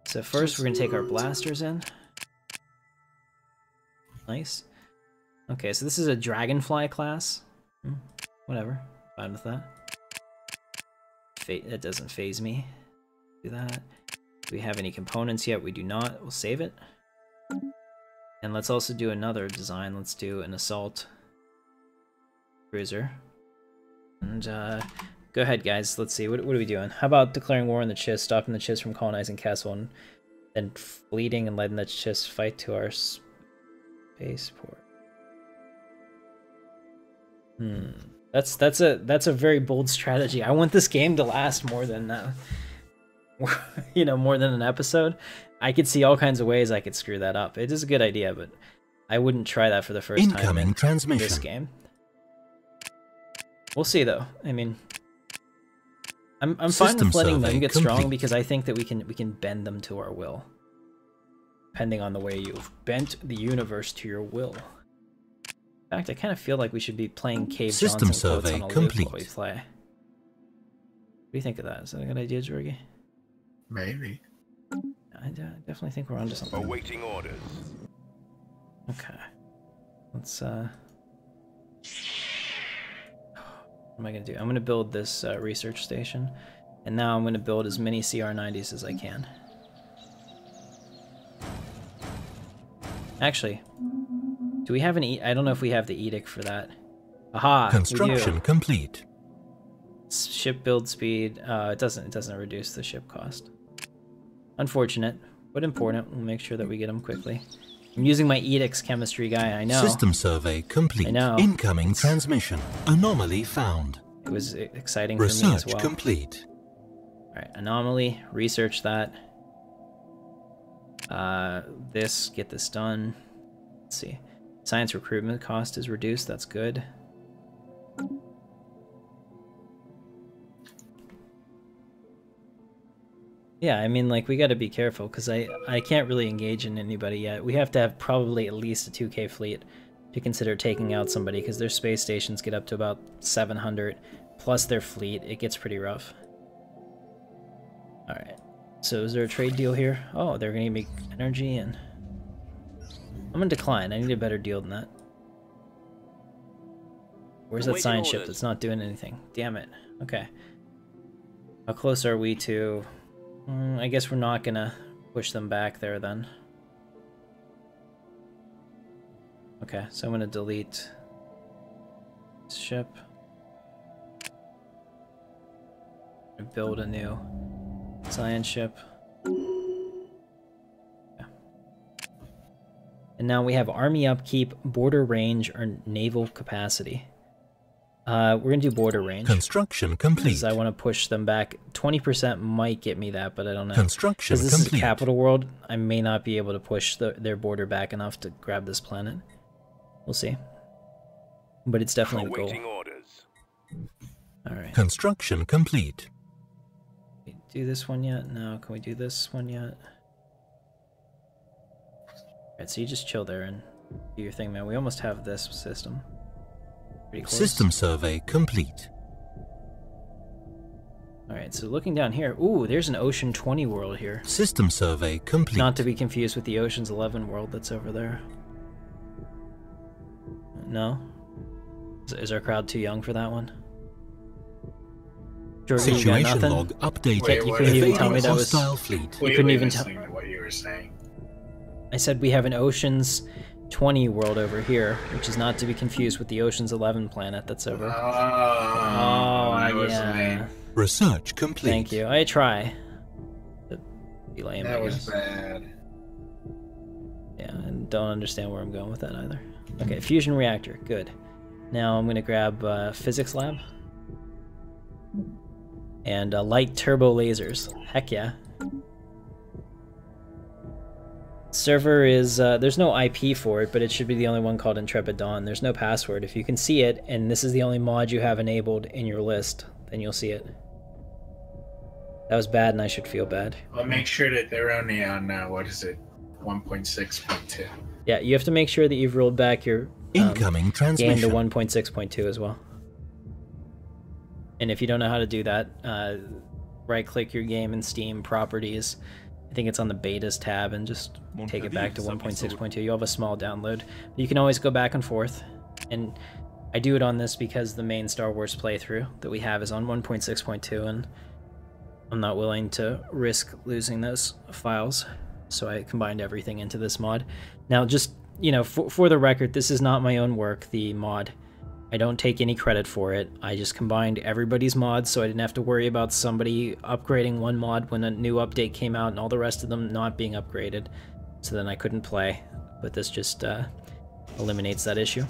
So first, we're going to take our blasters in. Nice. Okay, so this is a Dragonfly class. Whatever. Fine with that. That doesn't phase me. Do that. Do we have any components yet? We do not. We'll save it. And let's also do another design. Let's do an assault cruiser. And go ahead, guys. Let's see. What are we doing? How about declaring war on the Chiss, stopping the Chiss from colonizing Castle, and then fleeting and letting the Chiss fight to our spaceport? That's a very bold strategy. I want this game to last more than more than an episode. I could see all kinds of ways I could screw that up. It is a good idea, but I wouldn't try that for the first time Incoming in transmission. this game. We'll see, though. I mean, I'm fine System with letting them survey get strong complete. because I think that we can bend them to our will, depending on the way you've bent the universe to your will. In fact, I kind of feel like we should be playing Cave System Johnson quotes survey on a loop complete. while we play. What do you think of that? Is that a good idea, Jorgie? Maybe. I definitely think we're onto something. Awaiting orders. Okay. Let's, what am I going to do? I'm going to build this research station, and now I'm going to build as many CR90s as I can. Actually, do we have an I don't know if we have the edict for that. Aha! Construction We do. complete. Ship build speed. It doesn't reduce the ship cost. Unfortunate, but important. We'll make sure that we get them quickly. I'm using my edicts chemistry guy. I know. System survey complete. I know. Incoming transmission. Anomaly found. It was exciting for me as Research well. complete. All right, anomaly. Research that. Get this done. Let's see. Science recruitment cost is reduced. That's good. Yeah, I mean, like, we got to be careful because I can't really engage in anybody yet. We have to have probably at least a 2K fleet to consider taking out somebody because their space stations get up to about 700 plus their fleet. It gets pretty rough. All right. So is there a trade deal here? Oh, they're going to make energy and I'm going to decline. I need a better deal than that. Where's that Awaiting science ship orders. that's not doing anything? Damn it. Okay. How close are we to... I guess we're not gonna push them back there then. Okay, so I'm gonna delete this ship. Build a new Science ship. Yeah. And now we have army upkeep, border range, or naval capacity. We're gonna do border range. Construction complete. Because I want to push them back. 20% might get me that, but I don't know. Construction Because this complete. is a capital world, I may not be able to push their border back enough to grab this planet. We'll see. But it's definitely the Awaiting goal. orders. Alright. Construction complete. Can we do this one yet? No. Can we do this one yet? Alright, so you just chill there and do your thing, man. We almost have this system. Pretty close. System survey complete. Alright, so looking down here. Ooh, there's an Ocean 20 world here. System survey complete. Not to be confused with the Ocean's 11 world that's over there. No? Is our crowd too young for that one? Jordan, you got Situation nothing? log updated. Wait, you couldn't even tell me that was... Hostile fleet. Wait, couldn't even tell- listening to what you were saying. I said we have an Ocean's 20 world over here, which is not to be confused with the Ocean's 11 planet that's over. I was lame. Research complete. Thank you. I try to be lame, That I was guess. bad. Yeah, and don't understand where I'm going with that either. Okay, fusion reactor. Good. Now I'm going to grab physics lab. And light turbo lasers. Heck yeah. Server is, there's no IP for it, but it should be the only one called Intrepid Dawn. There's no password. If you can see it, and this is the only mod you have enabled in your list, then you'll see it. That was bad, and I should feel bad. I'll make sure that they're only on, what is it, 1.6.2. Yeah, you have to make sure that you've rolled back your Incoming game transmission. to 1.6.2 as well. And if you don't know how to do that, right-click your game in Steam Properties. I think it's on the Betas tab, and just take it back to 1.6.2. You'll have a small download. You can always go back and forth. And I do it on this because the main Star Wars playthrough that we have is on 1.6.2, and I'm not willing to risk losing those files. So I combined everything into this mod. Now, just, you know, for the record, this is not my own work, the mod. I don't take any credit for it. I just combined everybody's mods, so I didn't have to worry about somebody upgrading one mod when a new update came out and all the rest of them not being upgraded. So then I couldn't play. But this just eliminates that issue.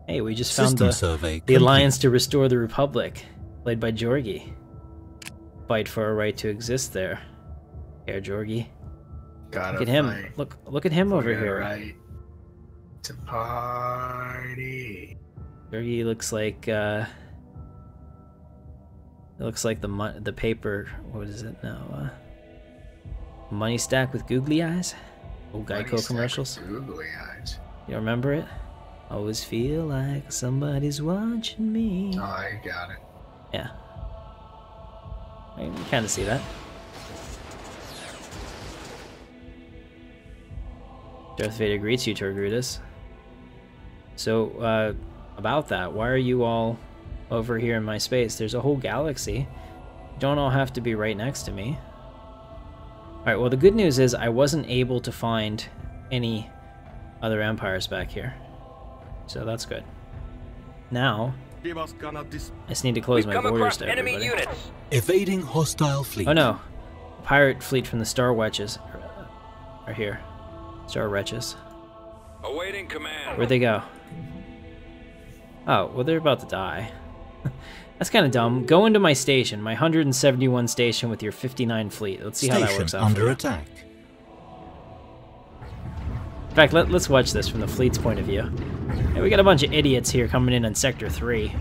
Hey, we just found the Alliance to Restore the Republic, played by Jorgi. Fight for a right to exist there. Here, Jorgi. Gotta Look at him. fight Look at him for over the here. right to party. Jorgi looks like it looks like the paper. What is it now? Money Stack with googly eyes. Old Money Geico Stack commercials. with Googly eyes. You remember it? Always feel like somebody's watching me. Oh, I got it. Yeah. I mean, you kind of see that. Darth Vader greets you, Torgrutus. So, about that, why are you all over here in my space? There's a whole galaxy. You don't all have to be right next to me. Alright, well, the good news is I wasn't able to find any other empires back here. So that's good. Now, I just need to close my borders to everybody. Enemy units. Evading hostile fleet. Oh no, pirate fleet from the Star Wretches are here. Star Wretches. Awaiting command. Where'd they go? Oh, well, they're about to die. That's kind of dumb. Go into my station, my 171 station with your 59 fleet. Let's see how that works out. Under attack. In fact, let's watch this from the fleet's point of view. Hey, we got a bunch of idiots here coming in on Sector 3.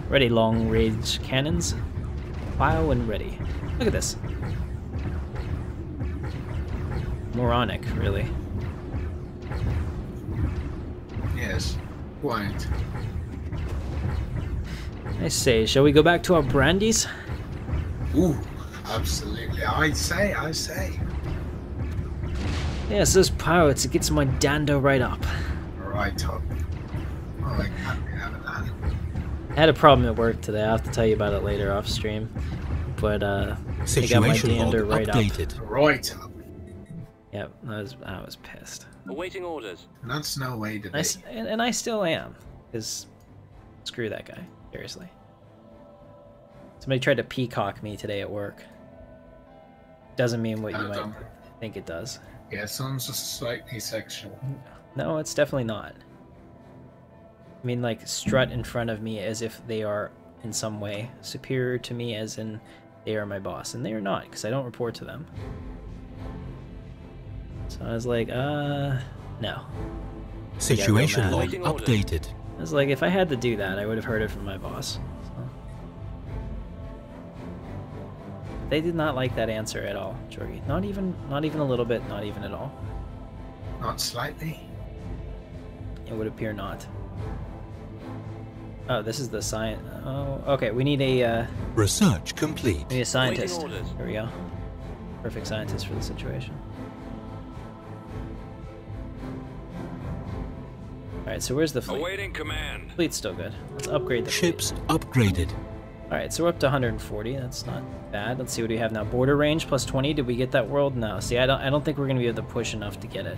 Ready, long-range cannons. Fire when ready. Look at this. Moronic, really. Yes. Quite. I say, shall we go back to our brandies? Ooh, absolutely. I say. Yes, those pirates, it gets my dando right up. Right up. Oh, I can't be out of that. I had a problem at work today. I'll have to tell you about it later off stream. But, they got my Situation log dander right updated. Right up. Yep, I was pissed. Awaiting orders. That's no way to be. And I still am. Because, screw that guy. Seriously. Somebody tried to peacock me today at work. Doesn't mean what you might Um, think it does. Yeah, sounds just slightly sexual. No, it's definitely not. I mean, like, strut in front of me as if they are in some way superior to me, as in they are my boss. And they are not, because I don't report to them. So I was like, no. Situation log Waiting orders. updated. I was like, if I had to do that, I would have heard it from my boss. So. They did not like that answer at all, Jorgie. Not even a little bit, not even at all. Not slightly. It would appear not. Oh, this is the science. Oh, okay. We need a Research complete. we need a scientist. Waiting orders. Here we go. Perfect scientist for the situation. All right. So where's the fleet? Awaiting command. Fleet's still good. Let's upgrade the fleet. Ships upgraded. All right. So we're up to 140. That's not bad. Let's see what we have now. Border range plus 20. Did we get that world? No. See, I don't think we're gonna be able to push enough to get it.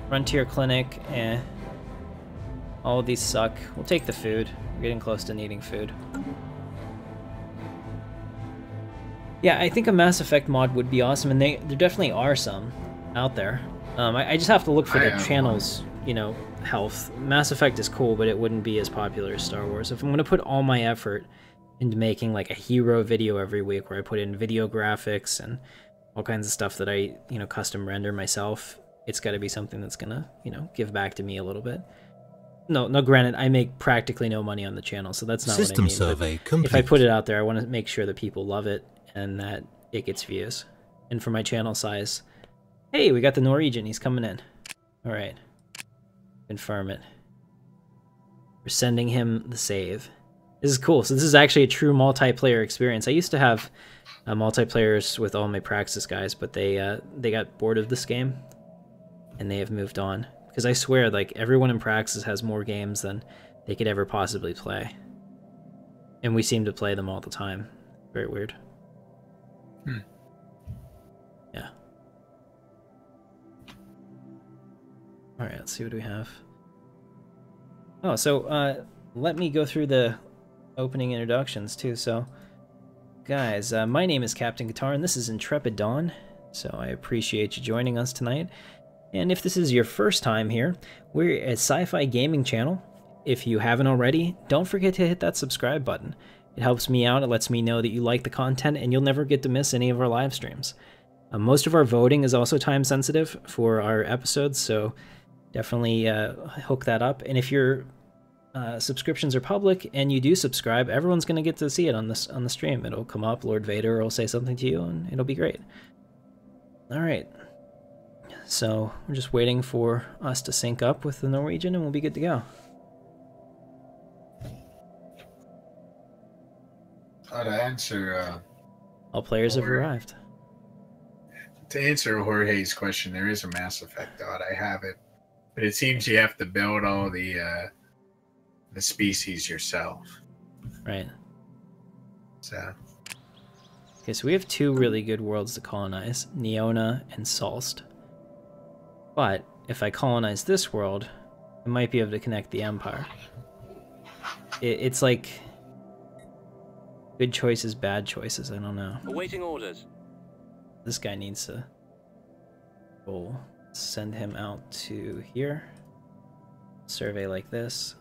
Frontier Clinic, eh. All of these suck. We'll take the food. We're getting close to needing food. Yeah, I think a Mass Effect mod would be awesome, and there definitely are some out there. I just have to look for the channel's, you know, health. Mass Effect is cool, but it wouldn't be as popular as Star Wars. If I'm going to put all my effort into making like a hero video every week where I put in video graphics and all kinds of stuff that I, you know, custom render myself, it's got to be something that's going to, you know, give back to me a little bit. No, granted, I make practically no money on the channel, so that's not System what I mean. survey complete. If I put it out there, I want to make sure that people love it and that it gets views. And for my channel size, hey, we got the Norwegian. He's coming in. All right. Confirm it. We're sending him the save. This is cool. So this is actually a true multiplayer experience. I used to have multiplayers with all my Praxus guys, but they got bored of this game, and they have moved on. Because I swear, like, everyone in Praxis has more games than they could ever possibly play. And we seem to play them all the time. Very weird. Yeah. Alright, let's see what we have. Oh, so, let me go through the opening introductions, too. So, guys, my name is Captain Katarn. This is Intrepid Dawn. So I appreciate you joining us tonight. And if this is your first time here, we're a sci-fi gaming channel. If you haven't already, don't forget to hit that subscribe button. It helps me out, it lets me know that you like the content, and you'll never get to miss any of our live streams. Most of our voting is also time sensitive for our episodes, so definitely hook that up. And if your subscriptions are public and you do subscribe, everyone's going to get to see it on the stream. It'll come up, Lord Vader will say something to you, and it'll be great. Alright. So, we're just waiting for us to sync up with the Norwegian and we'll be good to go. To answer... All players have arrived. To answer Jorge's question, there is a Mass Effect dot. I have it. But it seems you have to build all the species yourself. Right. So... Okay, so we have two really good worlds to colonize, Neona and Salst. But if I colonize this world, I might be able to connect the Empire. It's like good choices, bad choices. I don't know. Awaiting orders. This guy needs to. We'll send him out to here. Survey like this.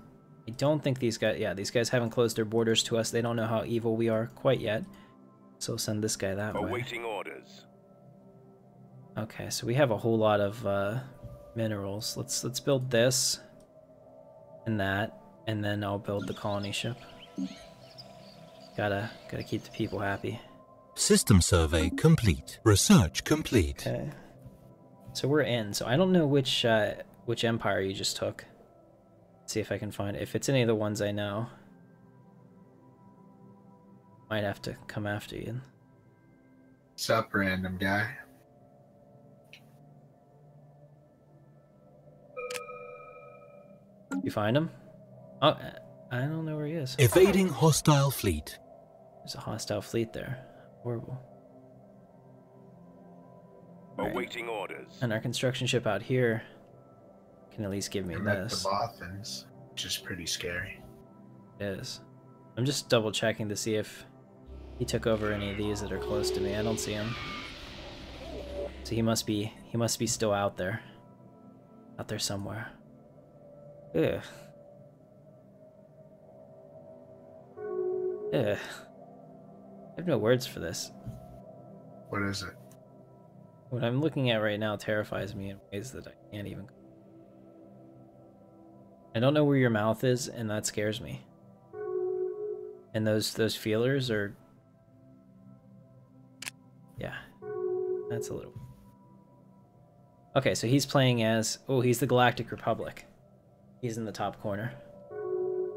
I don't think these guys. Yeah, these guys haven't closed their borders to us. They don't know how evil we are quite yet. So we'll send this guy that way. Awaiting orders. Okay, so we have a whole lot of minerals. Let's build this and that, and then I'll build the colony ship. Gotta keep the people happy. System survey complete. Research complete. Okay. So we're in. So I don't know which empire you just took. Let's see if I can find it. If it's any of the ones I know, might have to come after you. What's up, random guy? You find him? Oh, I don't know where he is. Evading hostile fleet. There's a hostile fleet there. Horrible. Awaiting orders. And our construction ship out here can at least give me I met the this. Bothans, which is pretty scary. It is. I'm just double checking to see if he took over any of these that are close to me. I don't see him. So he must be still out there. Out there somewhere. Ugh. Ugh. I have no words for this. What is it? What I'm looking at right now terrifies me in ways that I can't even. I don't know where your mouth is, and that scares me. And those feelers are... Yeah. That's a little... Okay, so he's playing as... Oh, he's the Galactic Republic. He's in the top corner.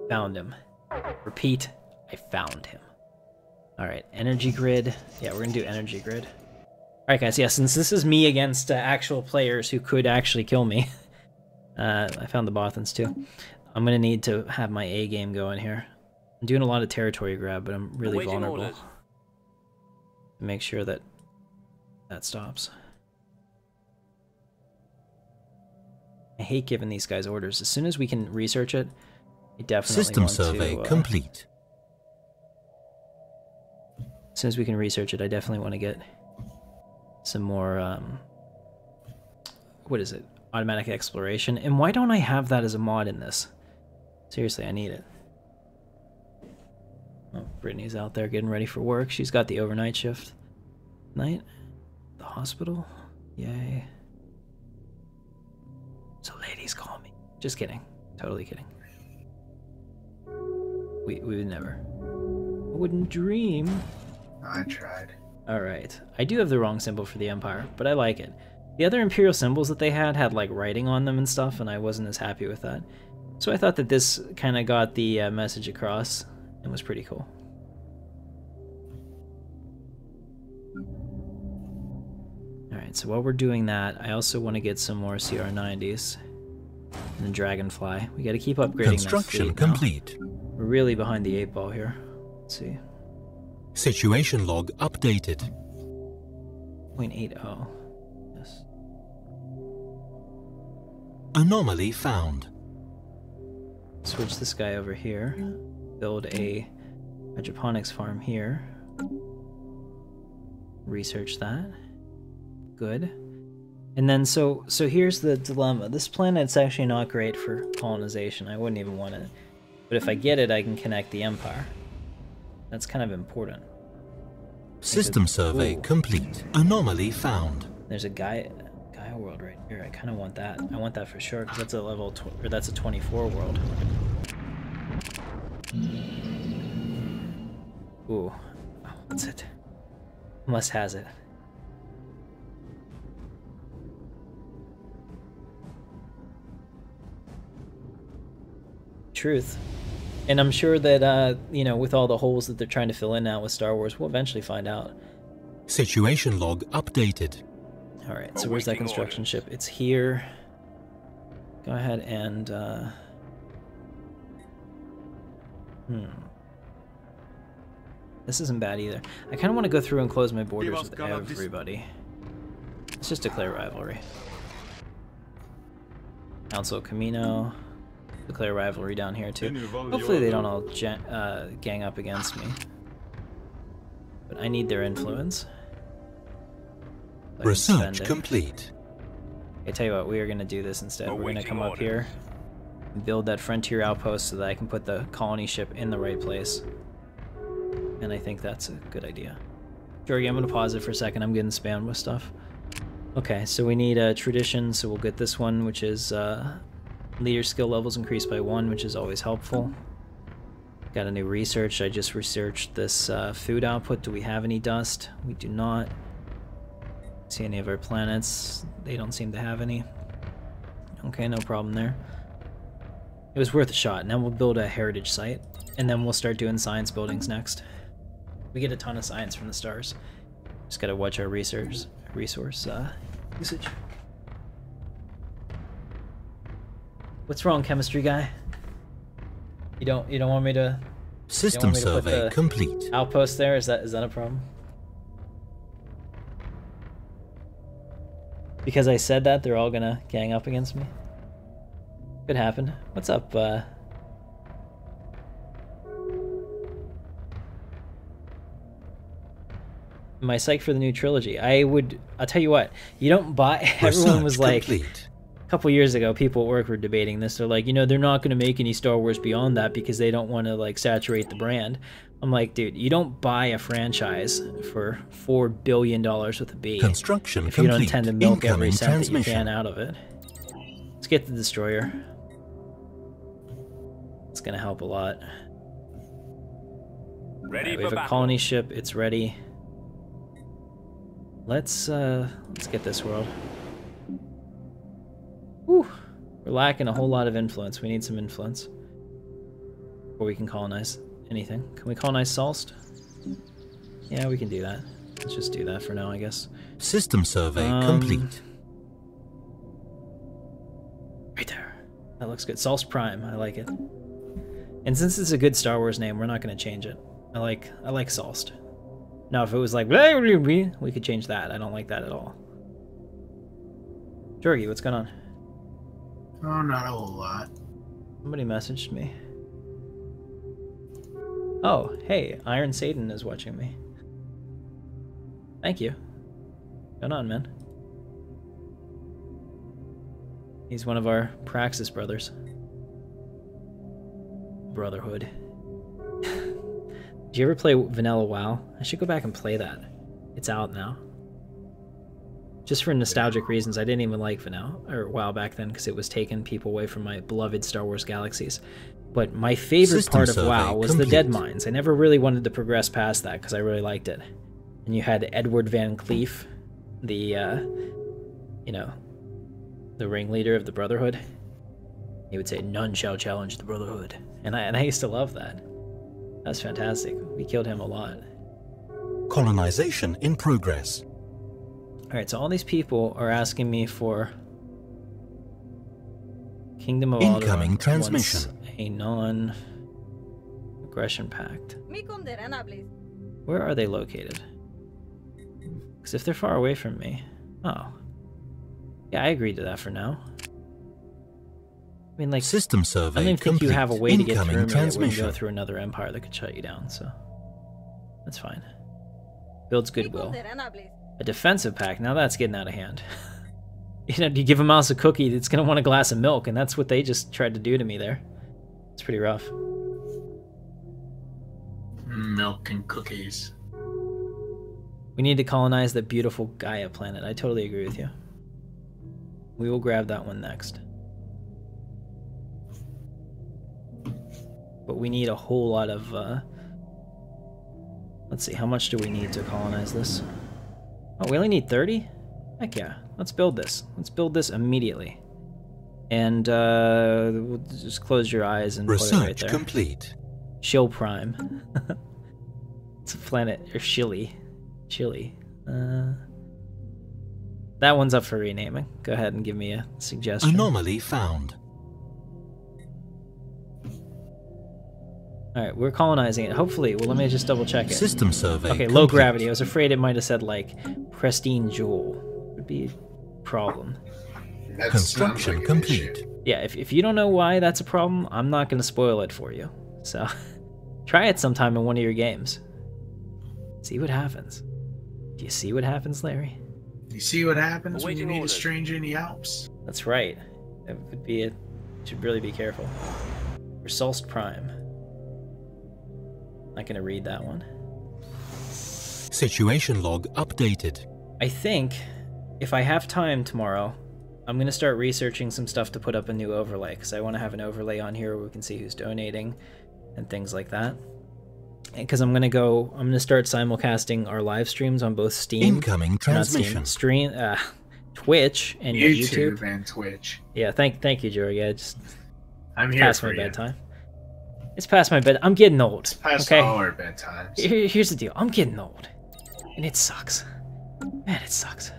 Found him. Repeat, I found him. Alright, energy grid. Yeah, we're gonna do energy grid. Alright guys, yeah, since this is me against actual players who could actually kill me. I found the Bothans too. I'm gonna need to have my A game going here. I'm doing a lot of territory grab, but I'm really vulnerable. Orders. Make sure that that stops. I hate giving these guys orders. As soon as we can research it, I definitely System want survey to, complete. As soon as we can research it, I definitely want to get some more, what is it? Automatic exploration. And why don't I have that as a mod in this? Seriously, I need it. Oh, Brittany's out there getting ready for work. She's got the overnight shift. Night? The hospital? Yay. So ladies call me. Just kidding. Totally kidding. We would never. I wouldn't dream. I tried. Alright. I do have the wrong symbol for the Empire, but I like it. The other Imperial symbols that they had like writing on them and stuff, and I wasn't as happy with that. So I thought that this kind of got the message across and was pretty cool. Alright, so while we're doing that, I also want to get some more CR90s. And then Dragonfly. We got to keep upgrading Construction that fleet now. complete. We're really behind the 8 ball here. Let's see. Situation log updated. 0.80. Yes. Anomaly found. Switch this guy over here. Build a hydroponics farm here. Research that. Good. And then so here's the dilemma. This planet's actually not great for colonization. I wouldn't even want it. But if I get it, I can connect the Empire. That's kind of important. System survey complete. Anomaly found. There's a Gaia world right here. I kind of want that. I want that for sure because that's a level or that's a 24 world. Ooh, what's it? Must has it. Truth. And I'm sure that, you know, with all the holes that they're trying to fill in now with Star Wars, we'll eventually find out. Situation log updated. Alright, so where's that construction ship? It's here. Go ahead and, This isn't bad either. I kind of want to go through and close my borders with everybody. Let's just declare rivalry. Council of Camino. Declare rivalry down here too. Hopefully they don't all gang up against me. But I need their influence. Research complete. I tell you what, we are going to do this instead. We're going to come up here and build that frontier outpost so that I can put the colony ship in the right place. And I think that's a good idea. Jorgie, I'm going to pause it for a second. I'm getting spammed with stuff. Okay, so we need a tradition, so we'll get this one, which is leader skill levels increased by 1, which is always helpful. Got a new research. I just researched this food output. Do we have any dust? We do not. See any of our planets? They don't seem to have any. Okay, no problem there. It was worth a shot. Now we'll build a heritage site, and then we'll start doing science buildings next. We get a ton of science from the stars. Just gotta watch our resource usage. What's wrong, chemistry guy? You don't want me to? System survey complete. Outpost there? Is that a problem? Because I said that, they're all gonna gang up against me? Could happen. What's up, Am I psyched for the new trilogy? I'll tell you what, you don't buy, everyone was like, complete. a couple years ago, people at work were debating this. They're like, you know, they're not going to make any Star Wars beyond that because they don't want to, like, saturate the brand. I'm like, dude, you don't buy a franchise for $4 billion with a B Construction if you complete. don't intend to milk every Incoming cent that you transmission. can out of it. Let's get the destroyer. It's going to help a lot. Ready We for have a battle. colony ship. It's ready. Let's get this world. Whew. We're lacking a whole lot of influence. We need some influence before we can colonize anything. Can we colonize Solst? Yeah, we can do that. Let's just do that for now, I guess. System survey complete. Right there. That looks good. Solst Prime. I like it. And since it's a good Star Wars name, we're not going to change it. I like Solst. Now, if it was like, we could change that. I don't like that at all. Jorgie, what's going on? Oh, not a whole lot. Somebody messaged me. Oh, hey, Iron Satan is watching me. Thank you. What's going on, man? He's one of our Praxus brothers. Brotherhood. Did you ever play Vanilla WoW? I should go back and play that. It's out now. Just for nostalgic reasons, I didn't even like Vanilla or WoW back then because it was taking people away from my beloved Star Wars galaxies. But my favorite System part of survey WoW was complete. the Dead Mines. I never really wanted to progress past that because I really liked it. And you had Edward Van Cleef, the, you know, the ringleader of the Brotherhood. He would say, "None shall challenge the Brotherhood," and I used to love that. That's fantastic. We killed him a lot. Colonization in progress. All right, so all these people are asking me for Kingdom of Incoming Alderaan transmission. wants a non-aggression pact. Mi condena, please. Where are they located? Because if they're far away from me, oh, yeah, I agreed to that for now. I mean, like, System I survey don't even think complete. you have a way to get through me Incoming that wouldn't transmission. go through another empire that could shut you down, so that's fine. Builds Mi goodwill. condena, please. A defensive pack, now that's getting out of hand. You know, you give a mouse a cookie, it's gonna want a glass of milk, and that's what they just tried to do to me there. It's pretty rough. Milk and cookies. We need to colonize the beautiful Gaia planet. I totally agree with you. We will grab that one next. But we need a whole lot of, let's see, how much do we need to colonize this? Oh, we only need 30? Heck yeah. Let's build this. Let's build this immediately. And, we'll just close your eyes and put it right Research there. complete. Shill Prime. It's a planet, or Chile. Chile. That one's up for renaming. Go ahead and give me a suggestion. Anomaly found. Alright, we're colonizing it. Hopefully, well, let me just double check it. System survey Okay, complete. low gravity. I was afraid it might have said, like, pristine jewel. Would be a problem. That Construction sounds like an issue. complete. Yeah, if you don't know why that's a problem, I'm not going to spoil it for you. So, try it sometime in one of your games. See what happens. Do you see what happens, Larry? You see what happens when you Awaiting meet a orders. stranger in the Alps? That's right. It would be a... Should really be careful. Resolst Prime. Not going to read that one. Situation log updated. I think if I have time tomorrow, I'm going to start researching some stuff to put up a new overlay, because I want to have an overlay on here where we can see who's donating and things like that. Because I'm going to start simulcasting our live streams on both Steam, Incoming not Steam, transmission. Twitch and YouTube. and Twitch. Yeah, thank you, Jory. I just I'm here past for my you. bedtime. It's past my bed. I'm getting old. Past okay. all our bedtimes. Here's the deal. I'm getting old, and it sucks. Man, it sucks.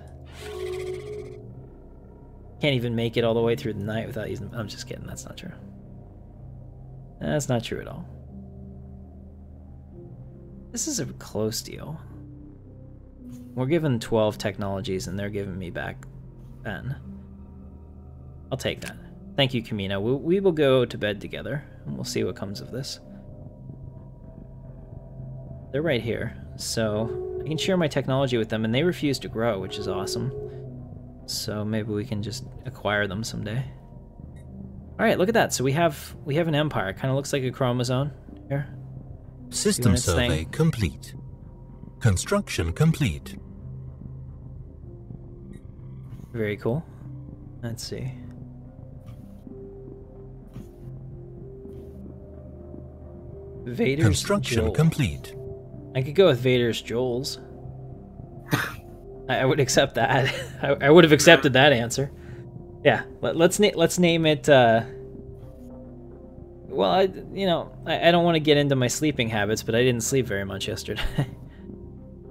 Can't even make it all the way through the night without using... I'm just kidding. That's not true. That's not true at all. This is a close deal. We're given 12 technologies, and they're giving me back 10. I'll take that. Thank you, Camino. We will go to bed together, and we'll see what comes of this. They're right here, so I can share my technology with them, and they refuse to grow, which is awesome. So maybe we can just acquire them someday. All right, look at that. So we have an empire. Kind of looks like a chromosome here. System survey complete. Construction complete. Very cool. Let's see. Vader's Construction Joel. complete. I could go with Vader's Joel's. I would accept that. I would have accepted that answer. Yeah, let's name it. Well, I don't want to get into my sleeping habits, but I didn't sleep very much yesterday.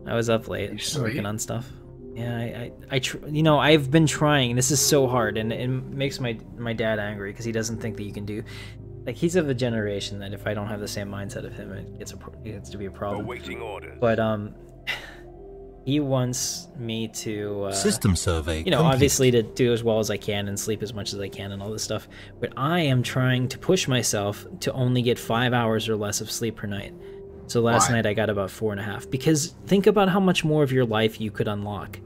I was up late working on stuff. Yeah, I've been trying. This is so hard, and it makes my dad angry because he doesn't think that you can do. Like, he's of a generation that if I don't have the same mindset of him, it gets to be a problem. Awaiting orders. But he wants me to System survey complete. Obviously to do as well as I can and sleep as much as I can and all this stuff. But I am trying to push myself to only get 5 hours or less of sleep per night. So last night I got about 4.5. Because think about how much more of your life you could unlock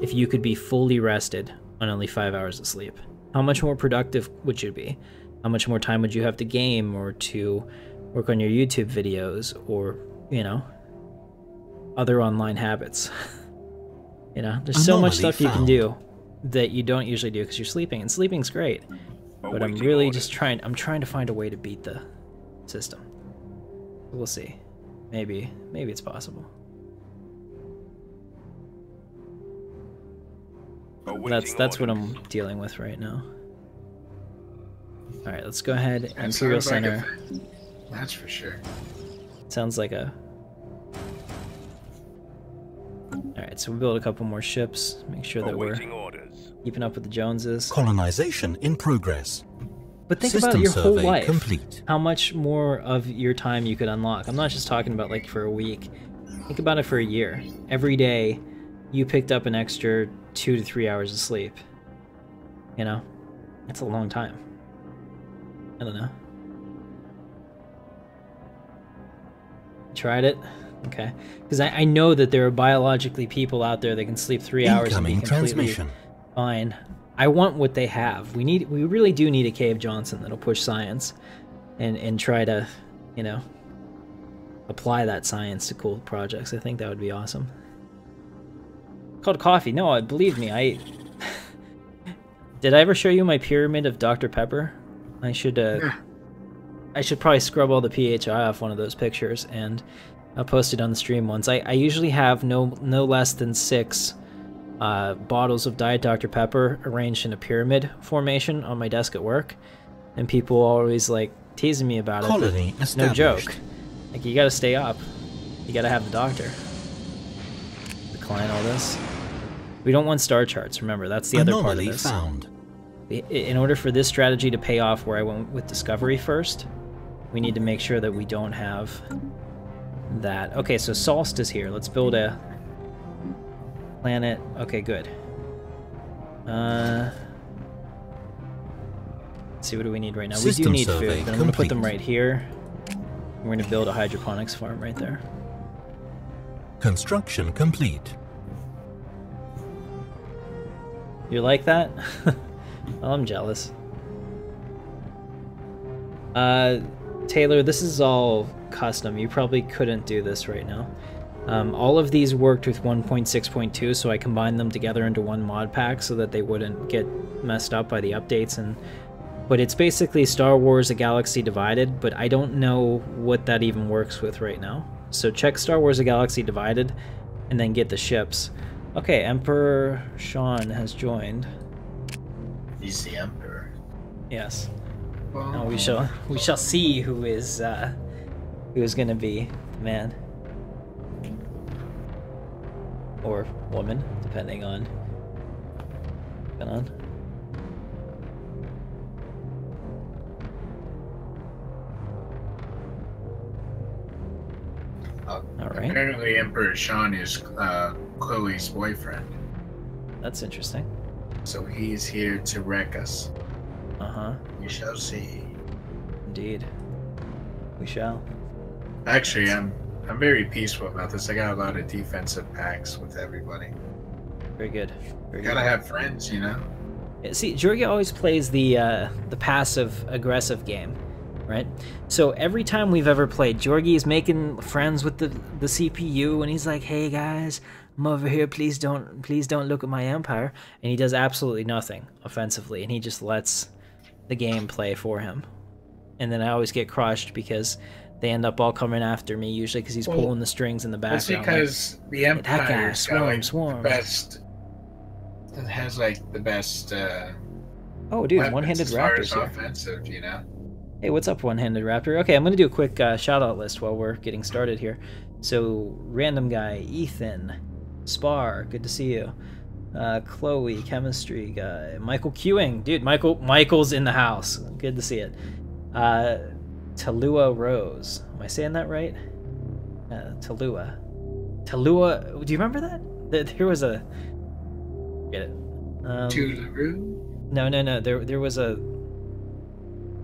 if you could be fully rested on only 5 hours of sleep. How much more productive would you be? How much more time would you have to game or to work on your YouTube videos or, other online habits? There's so much stuff you can do that you don't usually do because you're sleeping, and sleeping's great. But I'm really just trying to find a way to beat the system. We'll see. Maybe it's possible. That's what I'm dealing with right now. All right, let's go ahead. Imperial Center. That's for sure. Sounds like a... Alright, so we build a couple more ships. Make sure that we're keeping up with the Joneses. Colonization in progress. But think about your whole life. Complete. How much more of your time you could unlock. I'm not just talking about like for a week. Think about it for a year. Every day, you picked up an extra 2 to 3 hours of sleep. That's a long time. I don't know. Tried it? Okay. Because I know that there are biologically people out there that can sleep 3 hours and be completely fine. I want what they have. We really do need a Cave Johnson that'll push science and try to, apply that science to cool projects. I think that would be awesome. Called coffee. No, believe me, Did I ever show you my pyramid of Dr. Pepper? I should probably scrub all the PHI off one of those pictures, and I'll post it on the stream once. I usually have no less than 6 bottles of Diet Dr. Pepper arranged in a pyramid formation on my desk at work, and people always like teasing me about it. It's no joke. Like, you gotta stay up. You gotta have the doctor. Decline all this. We don't want star charts, remember, that's the other part of this. Found. In order for this strategy to pay off where I went with Discovery first, we need to make sure that we don't have that. Okay, so Solstice here. Let's build a planet. Okay, good. Let's see, what do we need right now? We do need food, but I'm going to put them right here. We're going to build a hydroponics farm right there. Construction complete. You like that? Oh, I'm jealous. Taylor, this is all custom. You probably couldn't do this right now. All of these worked with 1.6.2, so I combined them together into one mod pack so that they wouldn't get messed up by the updates. But it's basically Star Wars: A Galaxy Divided, but I don't know what that even works with right now. So check Star Wars: A Galaxy Divided, and then get the ships. Okay, Emperor Sean has joined. He's the Emperor. Yes. Now we shall see who is going to be the man or woman, depending on what's going on. All right. Apparently, Emperor Sean is Chloe's boyfriend. That's interesting. So he's here to wreck us. Uh-huh. We shall see. Indeed. We shall. Actually, I'm I'm very peaceful about this. I got a lot of defensive packs with everybody. Very good. Very Gotta good. have friends, you know? Yeah, see, Georgia always plays the passive aggressive game, right? So every time we've ever played, Georgie is making friends with the CPU, and he's like, "Hey guys, I'm over here. Please don't look at my empire." And he does absolutely nothing offensively, and he just lets the game play for him. And then I always get crushed because they end up all coming after me, usually because he's pulling the strings in the That's background. because the Empire swarm. the best. It has like the best. Oh, dude, weapons one-handed as far raptors as here. offensive, you know. Hey, what's up, one-handed raptor? Okay, I'm gonna do a quick shout-out list while we're getting started here. So, random guy, Ethan, Spar, good to see you. Chloe, chemistry guy, Michael Queuing, dude, Michael's in the house. Good to see it. Talua Rose, am I saying that right? Talua, do you remember that? There was a. Get it. Tularoo? No. There was a.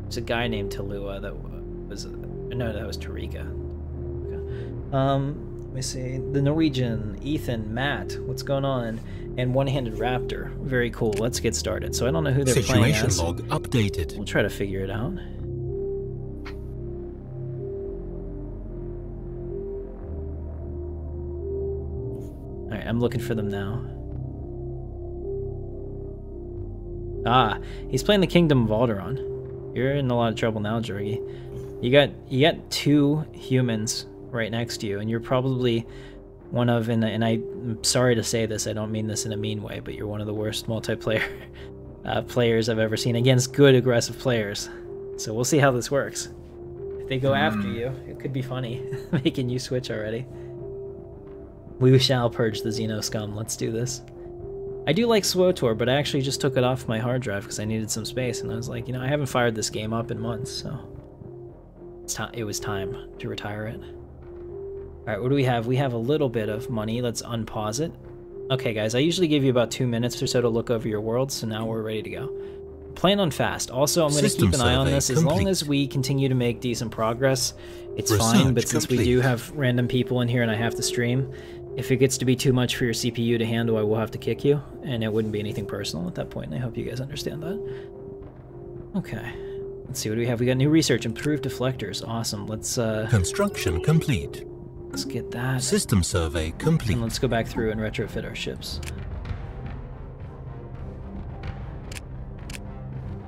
There's a guy named Talua that was. No, that was Tarika. Okay. Let me see. The Norwegian, Ethan, Matt, what's going on? And one-handed raptor. Very cool. Let's get started. So I don't know who they're playing as. Situation log updated. We'll try to figure it out. All right, I'm looking for them now. Ah, he's playing the Kingdom of Alderaan. You're in a lot of trouble now, Jorgie. You got two humans right next to you, and you're probably one of, and I'm sorry to say this, I don't mean this in a mean way, but you're one of the worst multiplayer players I've ever seen against good aggressive players. So we'll see how this works. If they go after you, it could be funny, making you switch already. We shall purge the Xeno scum. Let's do this. I do like SWOTOR, but I actually just took it off my hard drive because I needed some space, and I was like, you know, I haven't fired this game up in months, so it was time to retire it. Alright, what do we have? We have a little bit of money. Let's unpause it. Okay, guys, I usually give you about 2 minutes or so to look over your world, so now we're ready to go. Plan on fast. Also, I'm going to keep an eye on this. As long as we continue to make decent progress, it's fine, but since we do have random people in here and I have to stream, if it gets to be too much for your CPU to handle, I will have to kick you, and it wouldn't be anything personal at that point, and I hope you guys understand that. Okay. Let's see, what do we have? We got new research, improved deflectors. Awesome. Let's, Construction complete. let's get that. System survey complete. And let's go back through and retrofit our ships.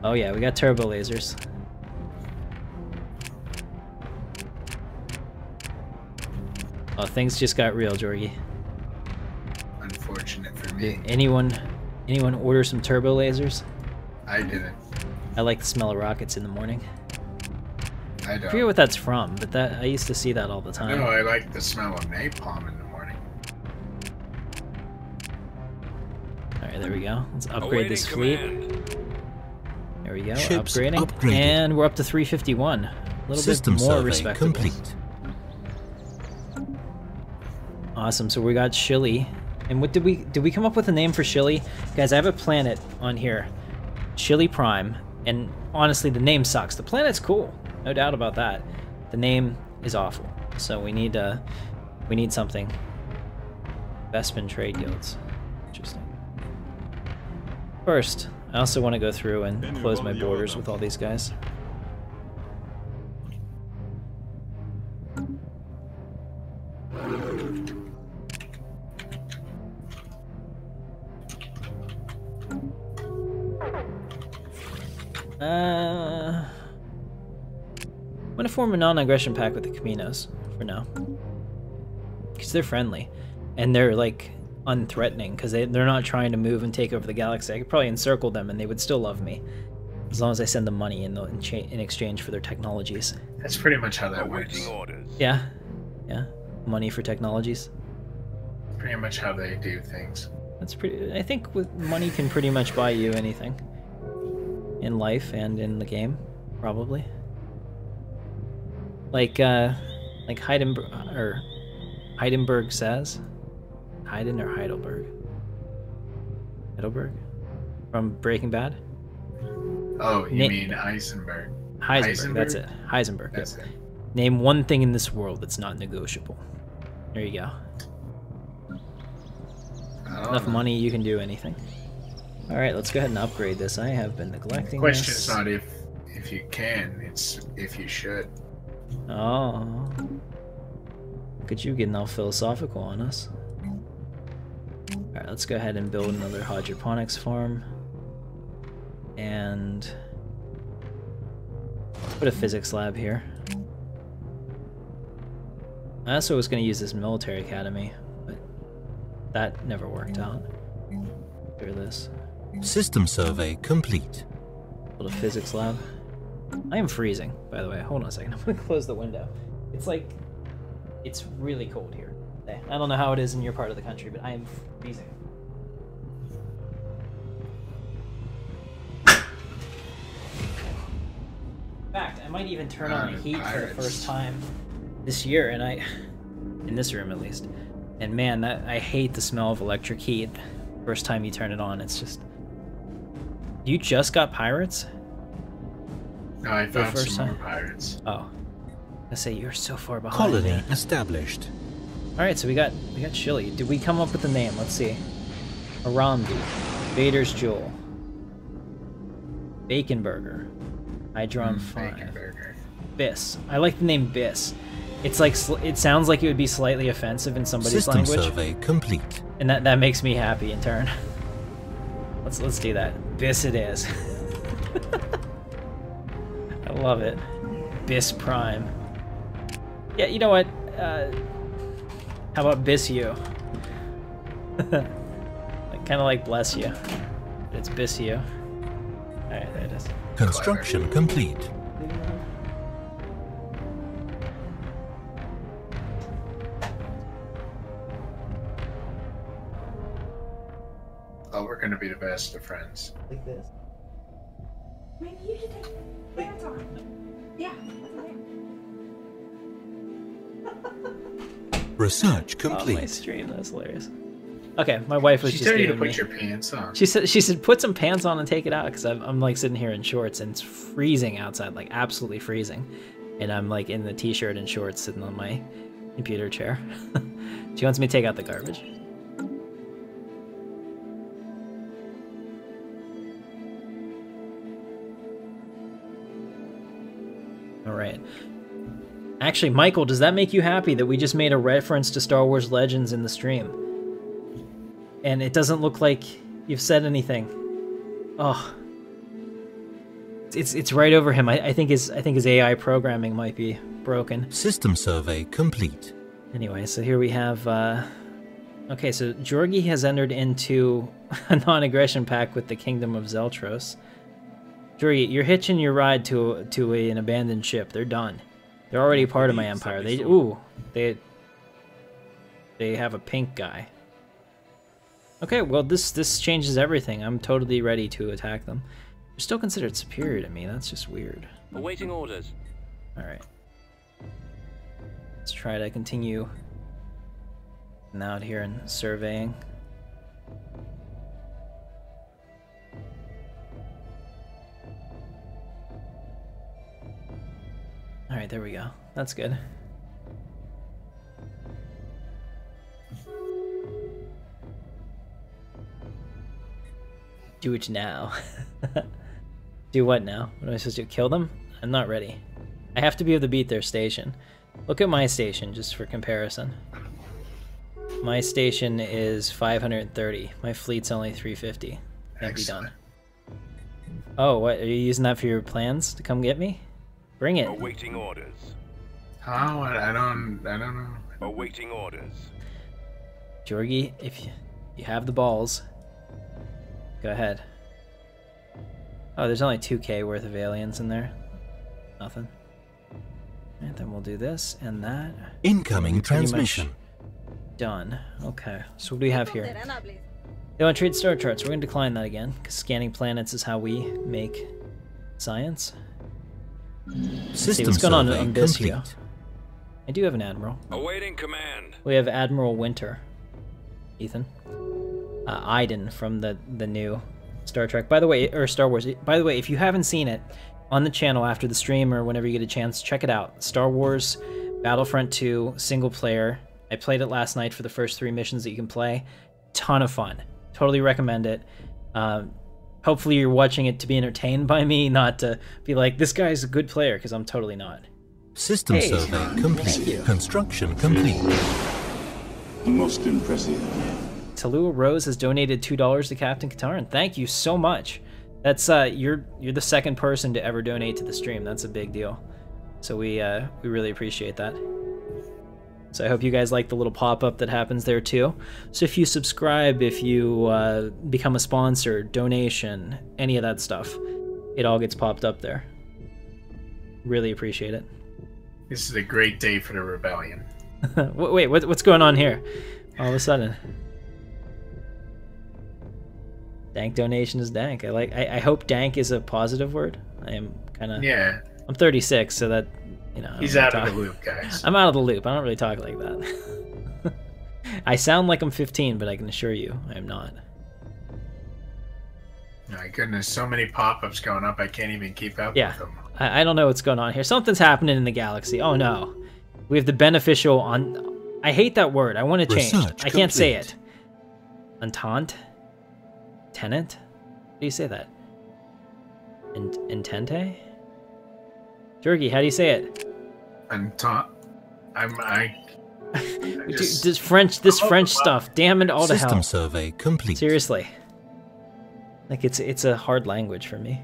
Oh yeah, we got turbo lasers. Oh, things just got real, Jorgie. Unfortunate for me. Did anyone order some turbo lasers? I didn't. I like the smell of rockets in the morning. I I don't. forget what that's from, but I used to see that all the time. No, I like the smell of napalm in the morning. Alright, there we go. Let's upgrade this fleet. There we go, Ships upgrading. upgraded. And we're up to 351. A little System bit more survey respectable. complete. Awesome, so we got Shilly. And what did we come up with a name for Shilly? Guys, I have a planet on here. Shilly Prime. And honestly, the name sucks. The planet's cool. No doubt about that. The name is awful. So we need something. Bespin trade guilds. Interesting. First, I also want to go through and close my borders with all these guys. I'm gonna form a non-aggression pact with the Caminos for now, because they're friendly and they're like unthreatening, because they're not trying to move and take over the galaxy. I could probably encircle them and they would still love me, as long as I send them money in exchange for their technologies. That's pretty much how that works. Awaiting orders. Yeah, money for technologies. Pretty much how they do things. That's pretty. I think with money can pretty much buy you anything in life and in the game, probably. Like Heidenberg says. Heiden or Heidelberg? Heidelberg? From Breaking Bad? Oh, you mean Heisenberg? Heisenberg, that's it. Heisenberg. That's it. Name one thing in this world that's not negotiable. There you go. Enough money, you can do anything. Alright, let's go ahead and upgrade this. I have been neglecting The question this. is not if you can, it's if you should. Oh. Look at you getting all philosophical on us. Alright, let's go ahead and build another hydroponics farm. And put a physics lab here. I also was going to use this military academy, but that never worked out. Clear this. System survey complete. Build a physics lab. I am freezing, by the way. Hold on a second. I'm going to close the window. It's like, it's really cold here today. I don't know how it is in your part of the country, but I am freezing. In fact, I might even turn on the heat for the first time this year, and in this room at least. And man, I hate the smell of electric heat. First time you turn it on, it's just... You just got pirates? No, I found first some time? more pirates. Oh. I say you're so far behind. Colony me. established. Alright, so we got Chili. Did we come up with a name? Let's see. Arambi. Vader's Jewel. Bacon Burger. Hydron 5. Bacon burger. Biss. I like the name Biss. It's like it sounds like it would be slightly offensive in somebody's System language. survey complete. And that makes me happy in turn. Let's do that. Biss it is. I love it. Biss Prime. Yeah, you know what? How about Biss you? Kind of like Bless you. But it's Biss you. Alright, there it is. Construction complete. Oh, we're gonna be the best of friends. Like this. Maybe you should take pants on. Yeah, that's okay. Research Oh, my complete. stream, that's hilarious. Okay, my wife was She just told you to giving me... put your pants on. She said put some pants on and take it out because I'm like sitting here in shorts and it's freezing outside, like absolutely freezing, and I'm like in the t-shirt and shorts sitting on my computer chair. She wants me to take out the garbage. All right. Actually, Michael, does that make you happy that we just made a reference to Star Wars Legends in the stream? And it doesn't look like you've said anything. Oh, it's right over him. I think his AI programming might be broken. System survey complete. Anyway, so here we have. Okay, so Georgi has entered into a non-aggression pact with the Kingdom of Zeltros. Georgi, you're hitching your ride to an abandoned ship. They're done. They're already part of my empire. They have a pink guy. Okay, well this changes everything. I'm totally ready to attack them. They're still considered superior to me. That's just weird. Awaiting orders. All right. Let's try to continue out here and surveying. All right, there we go. That's good. Do it now. Do what now? What am I supposed to do? Kill them? I'm not ready. I have to be able to beat their station. Look at my station, just for comparison. My station is 530. My fleet's only 350. Can't be done. Oh, what? Are you using that for your plans to come get me? Bring it. Awaiting orders. Oh, I don't know. Awaiting orders. Georgi, if you have the balls, go ahead. Oh, there's only 2k worth of aliens in there. Nothing. And then we'll do this and that. Incoming transmission. Done. Okay, so what do we have here? They want to trade star charts. We're going to decline that again, because scanning planets is how we make science. System what's going on survey Bisio. complete. I do have an admiral. Awaiting command. We have Admiral Winter. Ethan. Iden from the new Star Trek. By the way, or Star Wars. By the way, if you haven't seen it, on the channel after the stream or whenever you get a chance, check it out. Star Wars Battlefront 2 single player. I played it last night for the first 3 missions that you can play. Ton of fun. Totally recommend it. Hopefully you're watching it to be entertained by me, not to be like, this guy's a good player, because I'm totally not. System survey complete. Construction complete. Most impressive. Talua Rose has donated $2 to Captain Katarn. Thank you so much. That's you're the second person to ever donate to the stream. That's a big deal. So we really appreciate that. So I hope you guys like the little pop-up that happens there too. So if you subscribe, if you become a sponsor, donation, any of that stuff, it all gets popped up there. Really appreciate it. This is a great day for the rebellion. Wait, what's going on here? All of a sudden. Dank donation is dank. I hope dank is a positive word. I am kind of... Yeah. I'm 36, so that, you know... He's out of the loop, guys. I'm out of the loop. I don't really talk like that. I sound like I'm 15, but I can assure you, I am not. My goodness, so many pop-ups going up, I can't even keep up with them. I don't know what's going on here. Something's happening in the galaxy. Oh no. We have the beneficial on... I hate that word. I want to change. I can't say it. Entente? Tenant? How do you say that? Entente? Jerky, how do you say it? Entente. Dude, this French stuff. Damn it all to hell. System survey complete. Seriously. Like it's a hard language for me.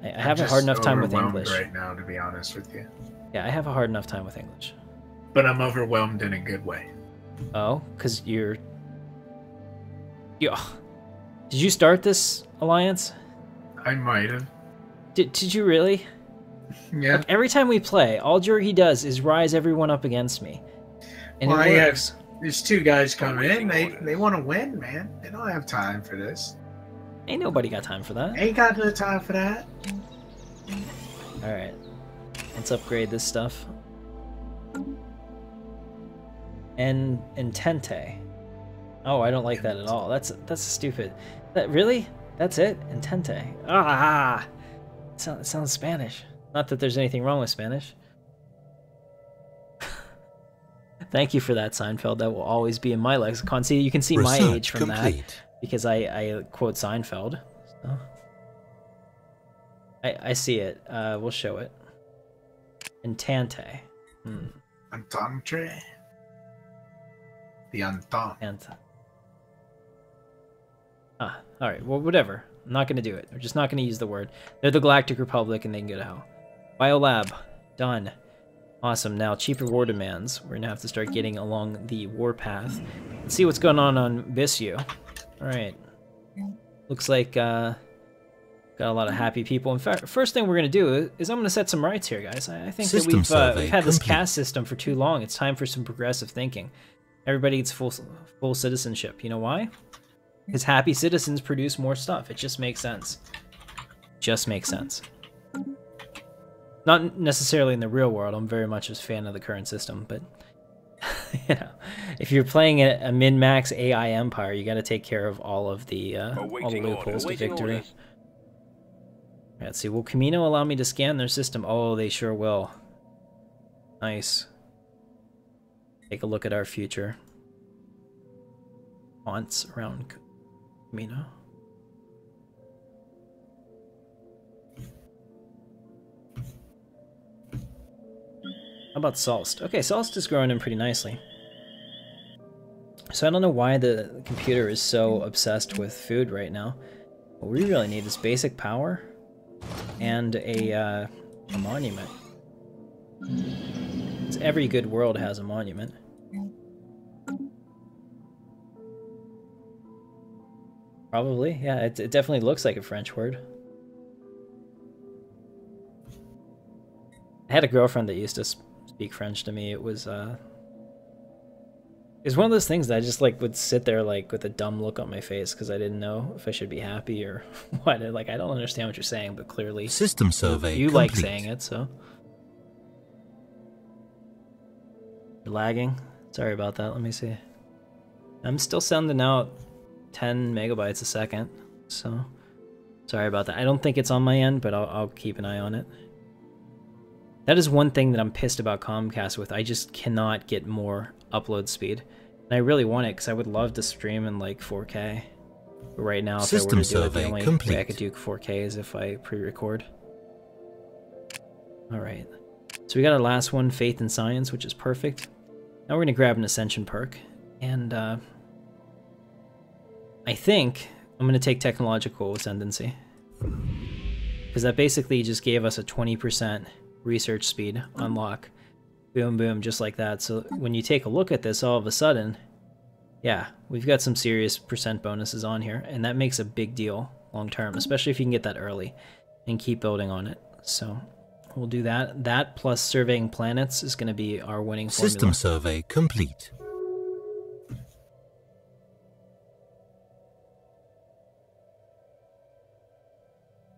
I have a hard enough time with English right now, to be honest with you. Yeah, I have a hard enough time with English. But I'm overwhelmed in a good way. Oh, because you're... Yeah. Did you start this alliance? I might have. Did you really? Yeah. Like, every time we play, all Jerky does is rise everyone up against me. And well, it works. These 2 guys come in, they want to win, man. They don't have time for this. Ain't nobody got time for that. Ain't got no time for that. Alright. Let's upgrade this stuff. Entente. Oh, I don't like that at all. That's stupid. That really? That's it? Entente. Ah! It sounds Spanish. Not that there's anything wrong with Spanish. Thank you for that, Seinfeld. That will always be in my lexicon. See, you can see my age from that. Because I quote Seinfeld. So. I see it. We'll show it. Entente. Entente. The Entente. Ah, alright. Well, whatever. I'm not going to do it. We're just not going to use the word. They're the Galactic Republic and they can go to hell. Biolab. Done. Awesome. Now, cheaper war demands. We're going to have to start getting along the warpath. Let's see what's going on Bissu. Alright. Looks like got a lot of happy people. In fact, first thing we're going to do is I'm going to set some rights here, guys. I think that we've had this caste system for too long. It's time for some progressive thinking. Everybody gets full citizenship. You know why? Because happy citizens produce more stuff. It just makes sense. Just makes sense. Not necessarily in the real world. I'm very much a fan of the current system, but you know, if you're playing a min-max AI empire, you got to take care of all the loopholes to victory. Let's see. Will Camino allow me to scan their system? Oh, they sure will. Nice. Take a look at our future haunts around Camino. How about Solst? Okay, Solst is growing in pretty nicely. So I don't know why the computer is so obsessed with food right now. What we really need is basic power and a monument. 'Cause every good world has a monument. Probably, yeah, it definitely looks like a French word. I had a girlfriend that used to speak French to me. It was one of those things that I just like would sit there like with a dumb look on my face because I didn't know if I should be happy or what. Like, I don't understand what you're saying, but clearly system survey you complete. Like saying it, so you're lagging. Sorry about that. Let me see. I'm still sending out 10 megabytes a second, so Sorry about that. I don't think it's on my end, but I'll keep an eye on it. That is one thing that I'm pissed about Comcast with. I just cannot get more upload speed. And I really want it because I would love to stream in like 4K. But right now, if I were to do it, the only way I could do 4K is if I pre-record. Alright. So we got our last one, Faith and Science, which is perfect. Now we're going to grab an Ascension perk. And I think I'm going to take Technological Ascendancy. Because that basically just gave us a 20% research speed unlock. Boom, boom, just like that. So when you take a look at this, all of a sudden, yeah, we've got some serious percent bonuses on here. And that makes a big deal long term, especially if you can get that early and keep building on it. So we'll do that. That plus surveying planets is going to be our winning formula. System survey complete.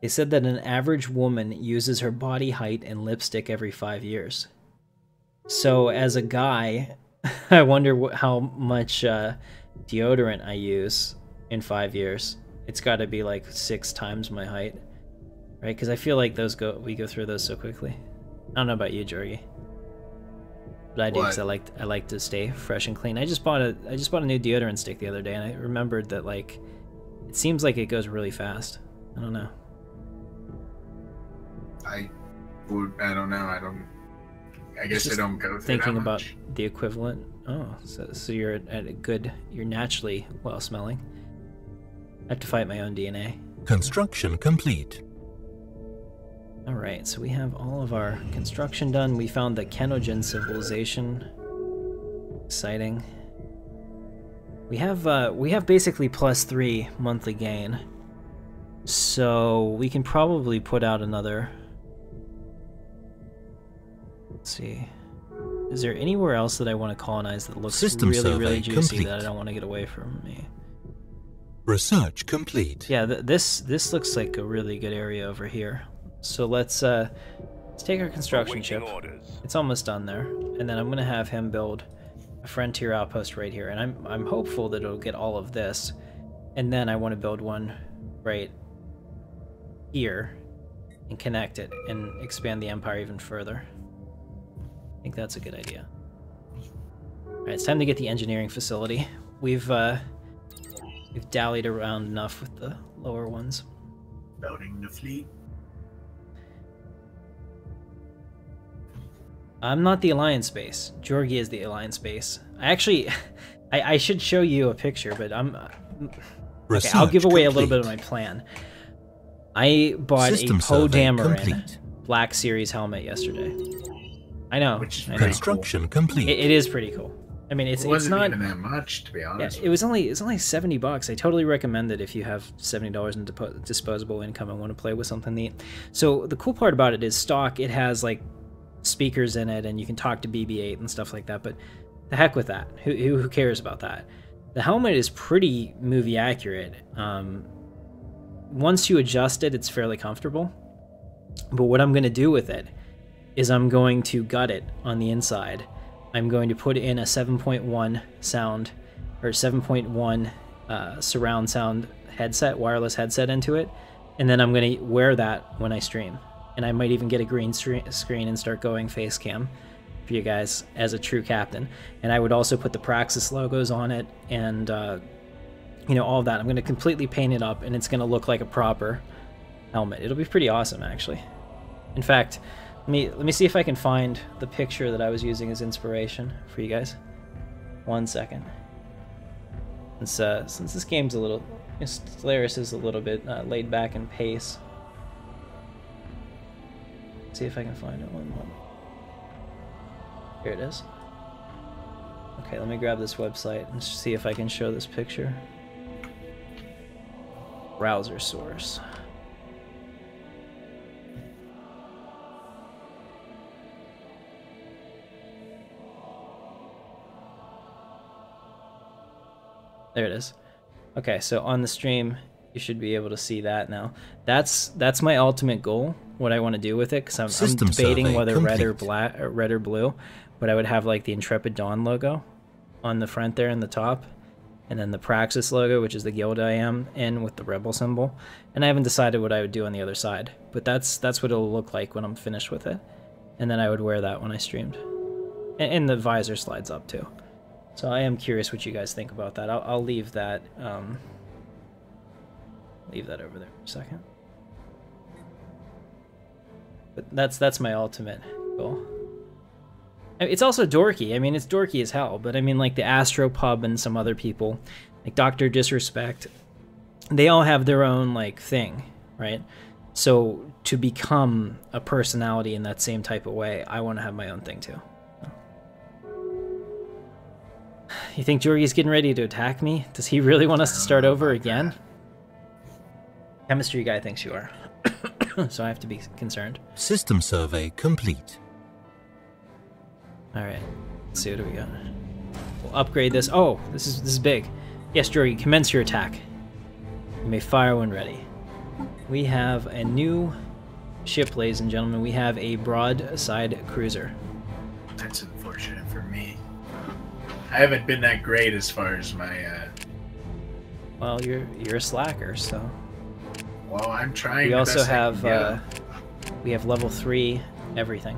They said that an average woman uses her body height and lipstick every 5 years. So as a guy, I wonder how much deodorant I use in 5 years. It's got to be like 6 times my height, right? Because I feel like we go through those so quickly. I don't know about you, Jorgie, but I do because I like to stay fresh and clean. I just bought a new deodorant stick the other day, and I remembered that like it seems like it goes really fast. I don't know. I don't know. I guess I don't go through thinking that about much. the equivalent. Oh, so you're at a good. You're naturally well smelling. I have to fight my own DNA. Construction complete. All right, so we have all of our construction done. We found the Kenogen civilization. Exciting. We have basically +3 monthly gain. So we can probably put out another. Let's see. Is there anywhere else that I want to colonize that looks really juicy complete. that I don't want to get away from me? Research complete. Yeah, this looks like a really good area over here. So let's take our construction ship. It's almost done there, and then I'm gonna have him build a frontier outpost right here, and I'm hopeful that it'll get all of this, and then I want to build one right here and connect it and expand the empire even further. I think that's a good idea. Alright, it's time to get the engineering facility. We've dallied around enough with the lower ones. Building the fleet. I'm not the Alliance base. Jorgie is the Alliance base. I should show you a picture, but okay, I'll give away a little bit of my plan. I bought a Poe Dameron Black Series helmet yesterday. I know. Construction complete. It is pretty cool. I mean, it's not even that much, to be honest. Yeah, it's only $70. I totally recommend it if you have $70 in disposable income and want to play with something neat. So the cool part about it is stock. It has like speakers in it, and you can talk to BB-8 and stuff like that. But the heck with that. Who cares about that? The helmet is pretty movie accurate. Once you adjust it, it's fairly comfortable. But what I'm going to do with it is I'm going to gut it on the inside. I'm going to put in a 7.1 sound, or 7.1 surround sound headset, wireless headset into it, and then I'm going to wear that when I stream. And I might even get a green screen and start going face cam for you guys as a true captain. And I would also put the Praxus logos on it and you know, all of that. I'm going to completely paint it up, and it's going to look like a proper helmet. It'll be pretty awesome, actually. In fact, let me see if I can find the picture that I was using as inspiration for you guys. 1 second. Since this game's a little, Stellaris is a little bit laid back in pace. Let's see if I can find it. 1 moment. Here it is. Okay, let me grab this website and see if I can show this picture. Browser source. There it is. Okay, so on the stream, you should be able to see that now. That's my ultimate goal. What I want to do with it, because I'm debating whether red or blue, but I would have like the Intrepid Dawn logo on the front there in the top, and then the Praxus logo, which is the guild I am in with the rebel symbol. And I haven't decided what I would do on the other side, but that's what it'll look like when I'm finished with it. And then I would wear that when I streamed. And the visor slides up too. So I am curious what you guys think about that. I'll leave that over there for a second. But that's my ultimate goal. It's also dorky. I mean, it's dorky as hell, but I mean, like the Astro Pub and some other people, like Dr. Disrespect, they all have their own, like, thing, right? So to become a personality in that same type of way, I want to have my own thing too. You think Jorgie's getting ready to attack me? Does he really want us to start over again? Chemistry guy thinks you are. So I have to be concerned. System survey complete. Alright, let's see what do we got. We'll upgrade this. Oh, this is big. Yes, Jorgie, commence your attack. You may fire when ready. We have a new ship, ladies and gentlemen. We have a broadside cruiser. That's unfortunate for me. I haven't been that great as far as my. Well, you're a slacker, so. Well, I'm trying. We also have we have level 3 everything.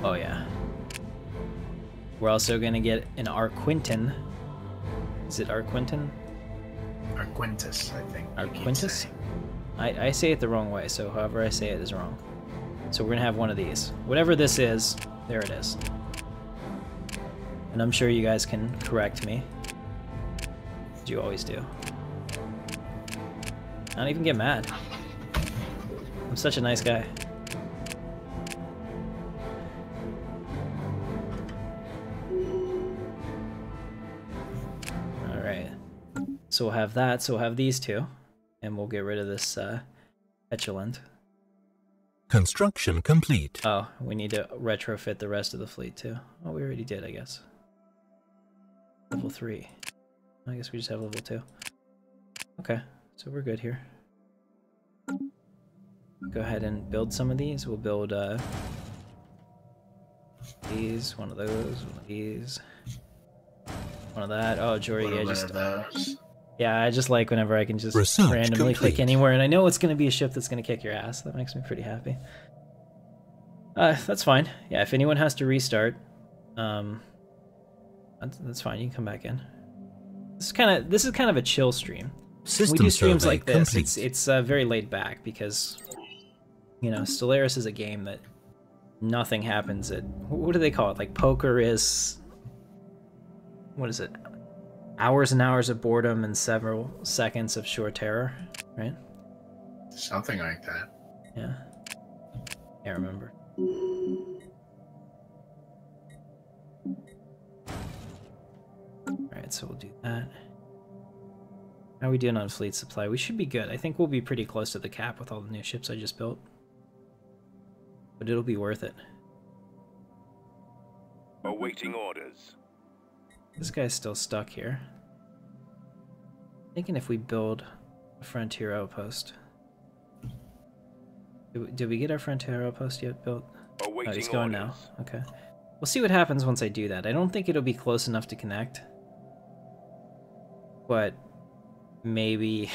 Oh yeah. We're also gonna get an Arquintin. Is it Arquintin? Arquintus, I think. Arquintus? I say it the wrong way, so however I say it is wrong. So we're gonna have one of these. Whatever this is, there it is. And I'm sure you guys can correct me, as you always do. I don't even get mad. I'm such a nice guy. Alright. So we'll have that, so we'll have these two. And we'll get rid of this petulant. Construction complete. Oh, we need to retrofit the rest of the fleet too. Oh, we already did, I guess. Level 3. I guess we just have level 2. Okay, so we're good here. Go ahead and build some of these. We'll build these, one of those, one of these, one of that. Oh, Jory, I just... Yeah, I just like whenever I can just randomly click anywhere, and I know it's going to be a ship that's going to kick your ass. That makes me pretty happy. That's fine. Yeah, if anyone has to restart, that's fine. You can come back in. This is kind of a chill stream. We do streams like this. It's very laid back because, you know, Stellaris is a game that nothing happens at. What do they call it? Like poker is. What is it? Hours and hours of boredom and several seconds of sure terror, right? Something like that. Yeah. Can't remember. Alright, so we'll do that. How are we doing on fleet supply? We should be good. I think we'll be pretty close to the cap with all the new ships I just built. But it'll be worth it. Awaiting orders. This guy's still stuck here. Thinking if we build a frontier outpost. Did we get our frontier outpost yet built? Awaiting oh, he's going orders. now. Okay. We'll see what happens once I do that. I don't think it'll be close enough to connect. But maybe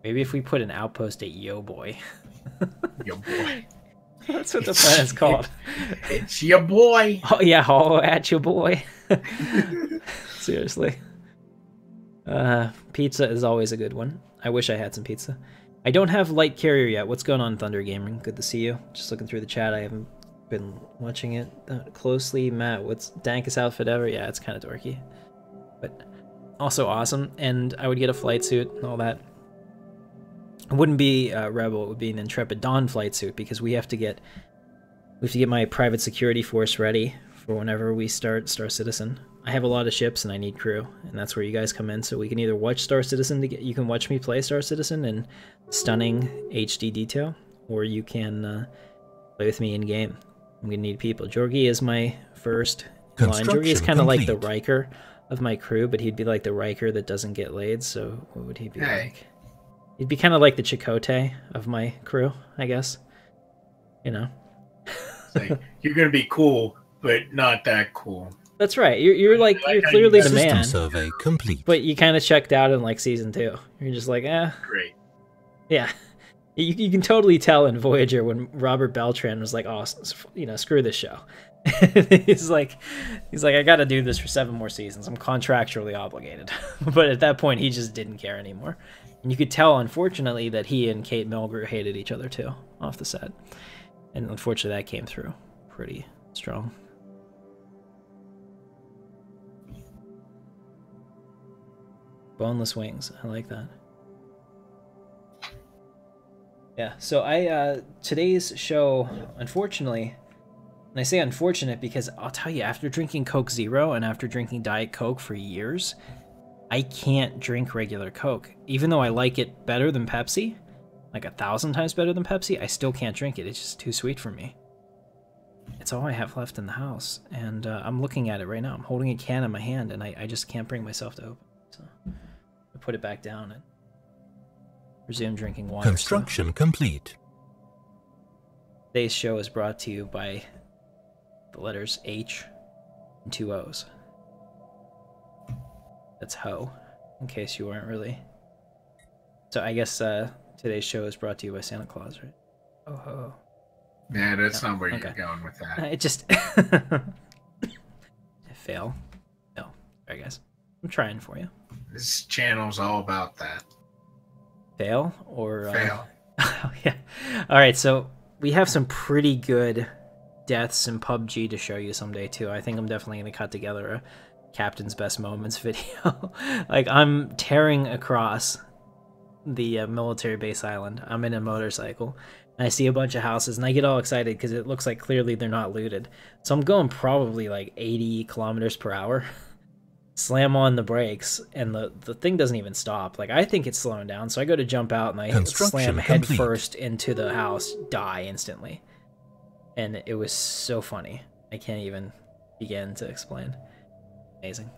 maybe if we put an outpost at Yo Boy. Yo boy. That's what the planet's called. It's your boy. Oh yeah, oh at your boy. Seriously. Pizza is always a good one. I wish I had some pizza. I don't have light carrier yet. What's going on, Thunder Gaming? Good to see you. Just looking through the chat. I haven't been watching it that closely. Matt, what's dankest outfit ever? Yeah, it's kind of dorky, but also awesome. And I would get a flight suit and all that. It wouldn't be Rebel. It would be an Intrepid Dawn flight suit because we have to get my private security force ready for whenever we start Star Citizen. I have a lot of ships and I need crew, and that's where you guys come in. So we can either watch Star Citizen you can watch me play Star Citizen in stunning HD detail, or you can play with me in game. I'm gonna need people. Jorgie is my first line. Jorgie is kind of like the Riker of my crew, but he'd be like the Riker that doesn't get laid. So what would he be like? He'd be kind of like the Chakotay of my crew, I guess. You know. It's like, you're gonna be cool, but not that cool. That's right. You're clearly the System man, survey complete. but you kind of checked out in like season 2. You're just like, Great. yeah. You can totally tell in Voyager when Robert Beltran was like, oh, screw this show. he's like, I got to do this for 7 more seasons. I'm contractually obligated. But at that point, he just didn't care anymore. And you could tell, unfortunately, that he and Kate Mulgrew hated each other too off the set. And unfortunately, that came through pretty strong. Boneless wings. I like that. Yeah, so today's show, unfortunately, and I say unfortunate because I'll tell you, after drinking Coke Zero and after drinking Diet Coke for years, I can't drink regular Coke. Even though I like it better than Pepsi, like 1,000 times better than Pepsi, I still can't drink it. It's just too sweet for me. It's all I have left in the house, and I'm looking at it right now. I'm holding a can in my hand, and I just can't bring myself to open it. So I put it back down and resume drinking water. Construction complete. Today's show is brought to you by the letters H and 2 O's. That's ho, in case you weren't really. So I guess today's show is brought to you by Santa Claus, right? Oh ho. Yeah, that's not where you're going with that. It just fail. No, sorry guys. I'm trying for you. This channel's all about that. Fail or fail? Yeah. All right, so we have some pretty good deaths in PUBG to show you someday too. I think I'm definitely going to cut together a Captain's Best Moments video. Like, I'm tearing across the military base island. I'm in a motorcycle, and I see a bunch of houses, and I get all excited because it looks like clearly they're not looted. So I'm going probably like 80 kilometers per hour. Slam on the brakes, and the thing doesn't even stop. Like, I think it's slowing down, so I go to jump out, and I slam head first into the house, die instantly. And it was so funny. I can't even begin to explain. Amazing.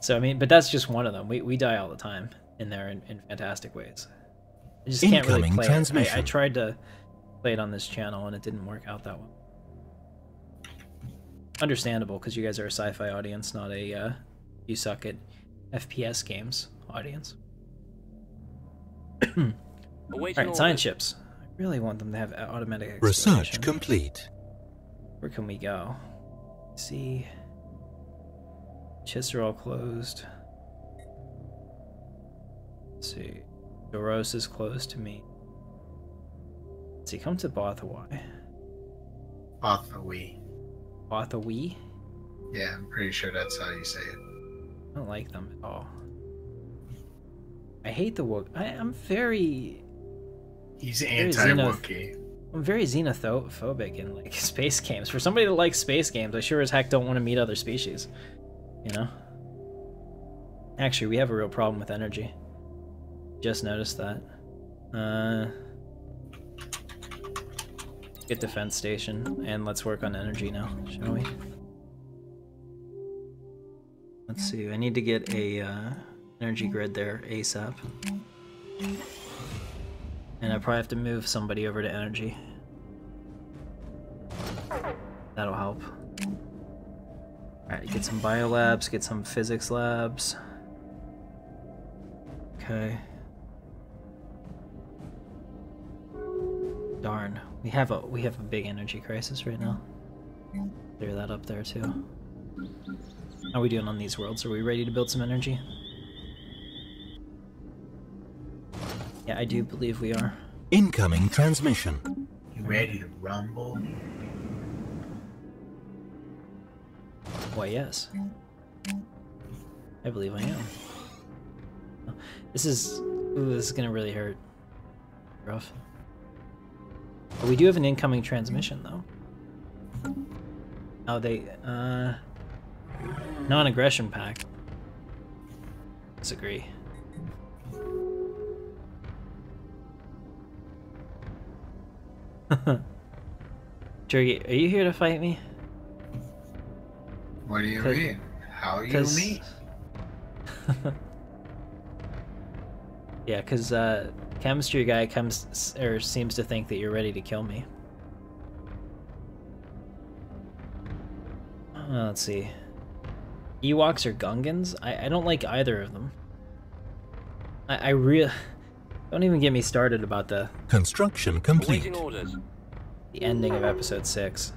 So, I mean, but that's just one of them. We die all the time in there in fantastic ways. I just can't really play it. I tried to play it on this channel, and it didn't work out that well. Understandable, because you guys are a sci-fi audience, not a you suck at FPS games audience. Alright, science ships. I really want them to have automatic exploration. Research complete. Where can we go? Let's see. Chests are all closed. Let's see. Doros is closed to me. Let's see, come to Bothawai. Bothawai. Bothawai? Yeah, I'm pretty sure that's how you say it. I don't like them at all. I hate the Wook. I'm very... He's anti-Wookiee. I'm very xenophobic in like space games. For somebody that likes space games, I sure as heck don't want to meet other species. You know? Actually, we have a real problem with energy. Just noticed that. Get defense station, and let's work on energy now, shall we? Let's see, I need to get a energy grid there ASAP. And I probably have to move somebody over to energy. That'll help. Alright, get some biolabs, get some physics labs. Okay. Darn, we have a big energy crisis right now. Clear that up there too. How are we doing on these worlds? Are we ready to build some energy? Yeah, I do believe we are. Incoming transmission. You ready to rumble? Why, yes. I believe I am. This is gonna really hurt. Rough. But we do have an incoming transmission, though. Oh, they, non-aggression pact. Disagree. Jergy, are you here to fight me? What do you mean? How you mean? Yeah, because chemistry guy seems to think that you're ready to kill me. let's see. Ewoks or Gungans? I don't like either of them. I really... Don't even get me started about the Construction complete. Awaiting orders. the ending of episode 6.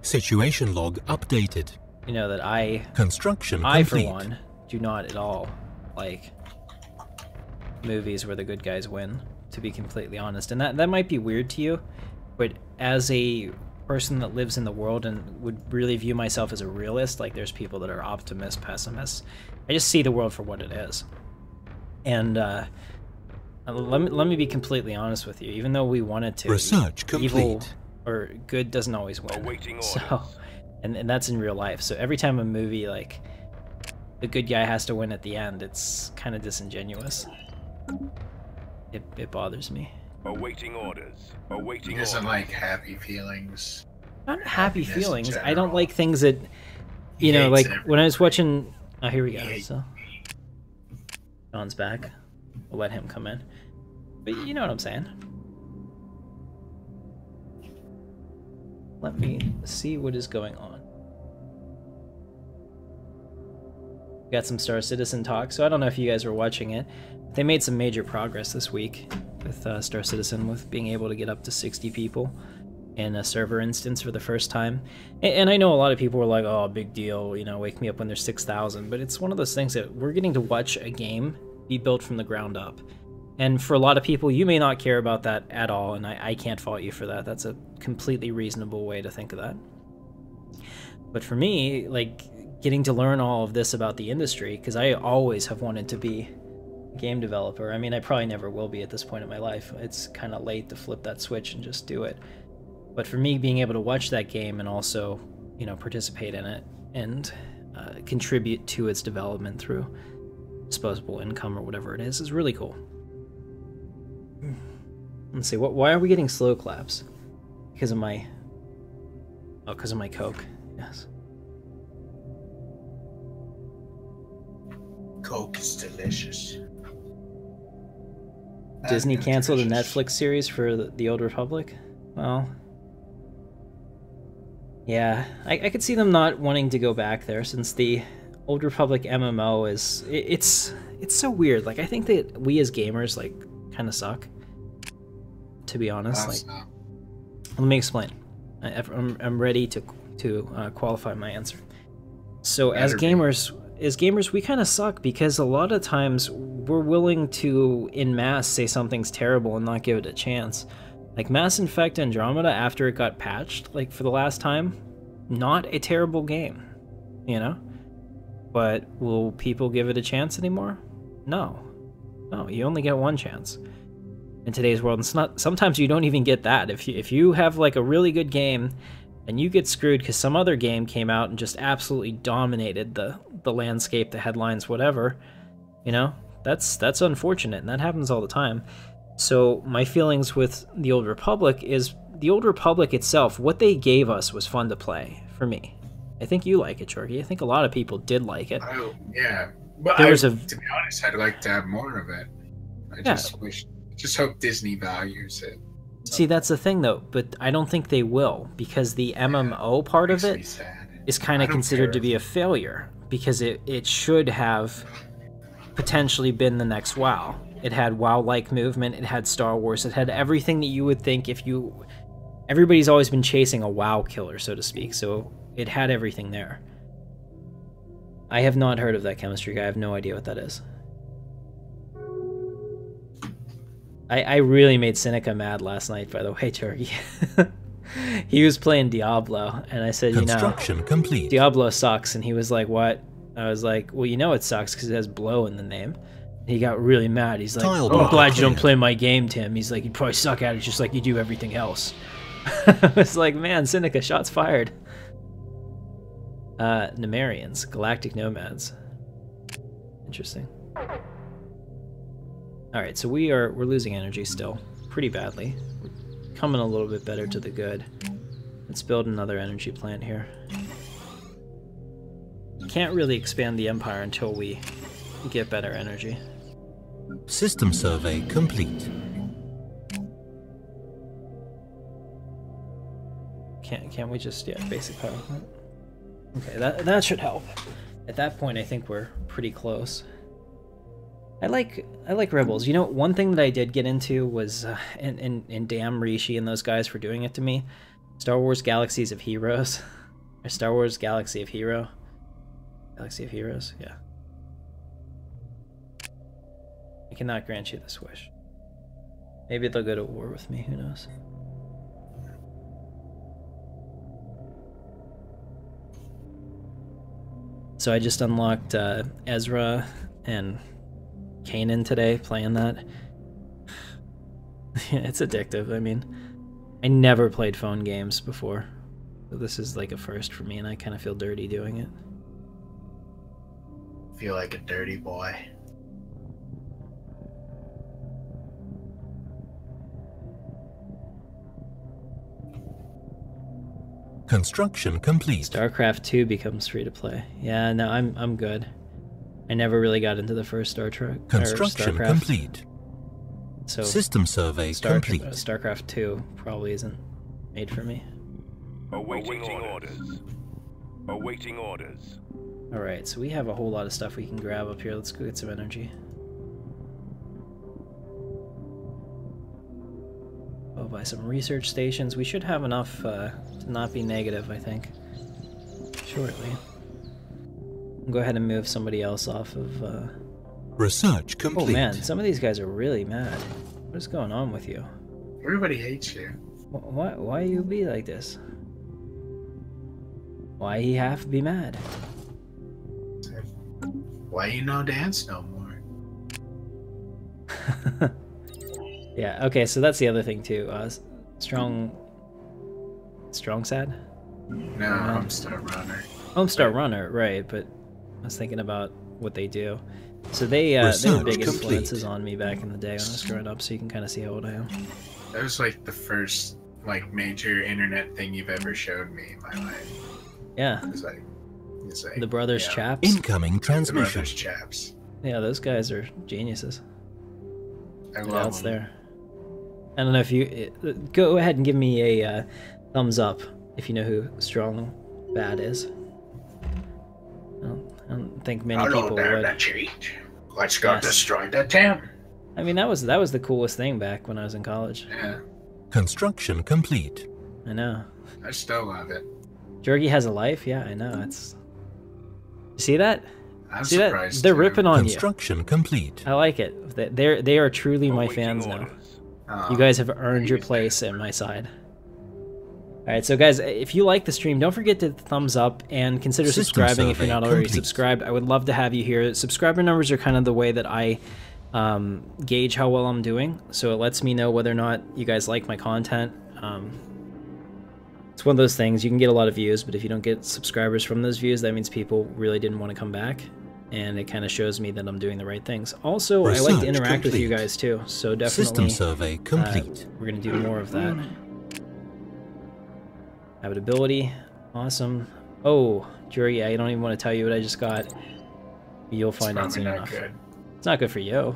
Situation log updated. You know that I Construction for complete. one, do not at all like movies where the good guys win, to be completely honest. And that might be weird to you, but as a person that lives in the world and would really view myself as a realist, like there's people that are optimists, pessimists. I just see the world for what it is. And let me be completely honest with you. Even though we want it to, Research complete. evil or good doesn't always win. Awaiting So, orders. and that's in real life. So every time a movie, like, the good guy has to win at the end, it's kind of disingenuous. It bothers me. Awaiting orders. He Awaiting doesn't orders. like happy feelings. Not happy Happiness in feelings. I don't general. like things that, He you know, hates like when I was everybody. watching. Oh, here we go. He hates- So, John's back. We'll let him come in. But you know what I'm saying. Let me see what is going on. Got some Star Citizen talk, so I don't know if you guys were watching it. They made some major progress this week with Star Citizen, with being able to get up to 60 people in a server instance for the first time. And I know a lot of people were like, oh, big deal, you know, wake me up when there's 6,000. But it's one of those things that we're getting to watch a game be built from the ground up. And for a lot of people, you may not care about that at all, and I can't fault you for that. That's a completely reasonable way to think of that. But for me, like, getting to learn all of this about the industry, because I always have wanted to be a game developer. I mean, I probably never will be at this point in my life. It's kind of late to flip that switch and just do it. But for me, being able to watch that game and also, you know, participate in it and contribute to its development through disposable income or whatever it is really cool. Let's see, why are we getting slow claps? Because of my... Oh, because of my Coke. Yes. Coke is delicious. Disney That's canceled a delicious. Netflix series for the Old Republic? Well... Yeah, I could see them not wanting to go back there, since the Old Republic MMO is... It's so weird. Like, I think that we as gamers, like, kind of suck. To be honest. Like, let me explain. I'm ready to qualify my answer. So as gamers, we kind of suck, because a lot of times we're willing to, in mass, say something's terrible and not give it a chance. Like Mass Effect Andromeda, after it got patched, like for the last time, not a terrible game, you know? But will people give it a chance anymore? No. No, you only get one chance in today's world. It's not, sometimes you don't even get that. If you have like a really good game and you get screwed because some other game came out and just absolutely dominated the landscape, the headlines, whatever, you know, that's unfortunate, and that happens all the time. So my feelings with the Old Republic is, the Old Republic itself, what they gave us was fun to play, for me. I think you like it, Jorgie. I think a lot of people did like it. Oh, yeah. But There was to be honest, I'd like to have more of it. I Yeah. just hope Disney values it. See, that's the thing, though, but I don't think they will, because the MMO part of Makes me it sad. is kind I of don't considered to care. be a failure, because it should have potentially been the next WoW. It had WoW-like movement, it had Star Wars, it had everything that you would think if you... Everybody's always been chasing a WoW killer, so to speak, so it had everything there. I have not heard of that chemistry guy, I have no idea what that is. I really made Seneca mad last night, by the way, Turkey. He was playing Diablo, and I said, you know, Construction complete. Diablo sucks, and he was like, what? I was like, well, you know it sucks because it has blow in the name. And he got really mad. He's like, Tile oh, I'm block glad you don't cleared. play my game, Tim. He's like, you probably suck at it just like you do everything else. I was like, man, Seneca, shots fired. Nemarians, Galactic Nomads. Interesting. Alright, so we're losing energy still, pretty badly. We're coming a little bit better to the good. Let's build another energy plant here. Can't really expand the Empire until we get better energy. System survey complete. Can't we just basic power plant? Okay, that should help. At that point, I think we're pretty close. I like rebels. You know, one thing that I did get into was and damn Rishi and those guys for doing it to me. Star Wars Galaxies of Heroes, or Star Wars Galaxy of Heroes, yeah. I cannot grant you this wish. Maybe they'll go to war with me, who knows? So I just unlocked Ezra and Kanan today, playing that. It's addictive. I mean, I never played phone games before, so this is like a first for me, and I kind of feel dirty doing it. Feel like a dirty boy. Construction complete. StarCraft 2 becomes free to play. Yeah, no, I'm good. I never really got into the first Star Trek. Construction complete. So system survey complete. StarCraft 2 probably isn't made for me. Awaiting orders. Awaiting orders. All right, so we have a whole lot of stuff we can grab up here. Let's go get some energy. Oh, by some research stations. We should have enough to not be negative, I think, shortly. I'll go ahead and move somebody else off of... Research complete. Oh man, some of these guys are really mad. What is going on with you? Everybody hates you. Why you be like this? Why he have to be mad? Why you no dance no more? Yeah, okay, so that's the other thing too. Strong sad? No, Homestar Runner. Homestar Runner, right, but I was thinking about what they do. So they were big influences on me back in the day when I was growing up, so you can kind of see how old I am. That was like the first major internet thing you've ever showed me in my life. Yeah. It's like the Brothers Chaps. Incoming transmission. The Brothers Chaps. Yeah, those guys are geniuses. I love Else them. there. I don't know if you go ahead and give me a thumbs up if you know who Strong Bad is. I don't think many people would. Let's go destroy the town. I mean, that was the coolest thing back when I was in college. Yeah. Construction complete. I know. I still love it. Jorgie has a life. Yeah, I know. It's. You see that? I'm see surprised. That? They're ripping on you. Construction complete. I like it. They are truly my fans now. You guys have earned your place at my side. Alright, so guys, if you like the stream, don't forget to thumbs up and consider subscribing if you're not already subscribed. I would love to have you here. Subscriber numbers are kind of the way that I gauge how well I'm doing, so it lets me know whether or not you guys like my content. It's one of those things, you can get a lot of views, but if you don't get subscribers from those views, that means people really didn't want to come back, and it kind of shows me that I'm doing the right things. Also, I like to interact with you guys too, so definitely System survey complete. We're going to do more of that. Habitability, awesome. Oh, Jury, I don't even want to tell you what I just got. You'll find out soon enough. Good. It's not good for you.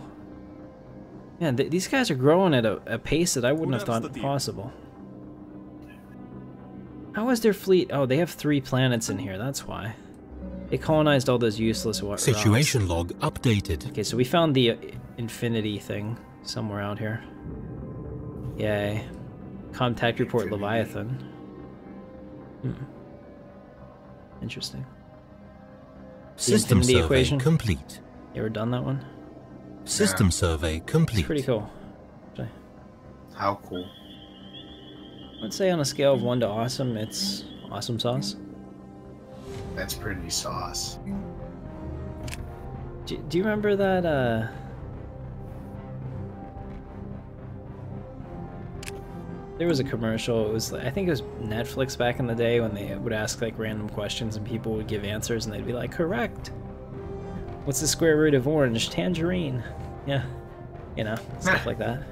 Man, these guys are growing at a pace that I wouldn't have thought possible. How is their fleet? Oh, they have 3 planets in here, that's why. They colonized all those useless rocks. Situation log updated. Okay, so we found the infinity thing somewhere out here. Yay. Contact report Leviathan. Interesting. System survey equation complete. You ever done that one? System survey complete. It's pretty cool. Actually. How cool. Let's say on a scale of 1 to awesome, it's awesome sauce. That's pretty sauce. Do you remember that, there was a commercial, it was, I think it was Netflix back in the day when they would ask like random questions and people would give answers and they'd be like, correct. What's the square root of orange? Tangerine. Yeah. You know, stuff like that.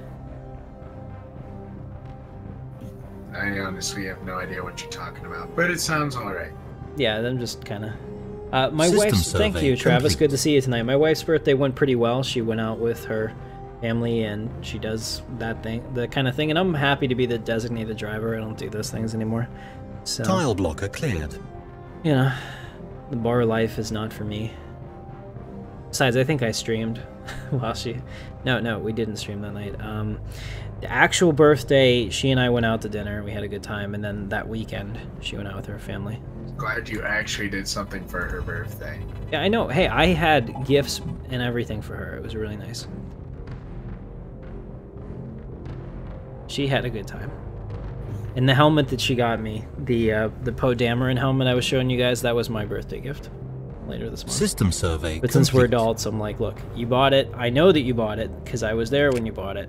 I honestly have no idea what you're talking about, but it sounds alright. Yeah, I'm just kind of... my wife's... Thank you, Travis. Good to see you tonight. My wife's birthday went pretty well. She went out with her family, and she does that thing, the kind of thing, and I'm happy to be the designated driver. I don't do those things anymore. So, Tile blocker cleared. you know, the bar life is not for me. Besides, I think I streamed while she... No, we didn't stream that night. The actual birthday, she and I went out to dinner. We had a good time. And then that weekend, she went out with her family. Glad you actually did something for her birthday. Yeah, I know. Hey, I had gifts and everything for her. It was really nice. She had a good time. And the helmet that she got me, the Poe Dameron helmet I was showing you guys, that was my birthday gift later this month. System survey But since we're complete. adults, I'm like, look, you bought it. I know that you bought it because I was there when you bought it.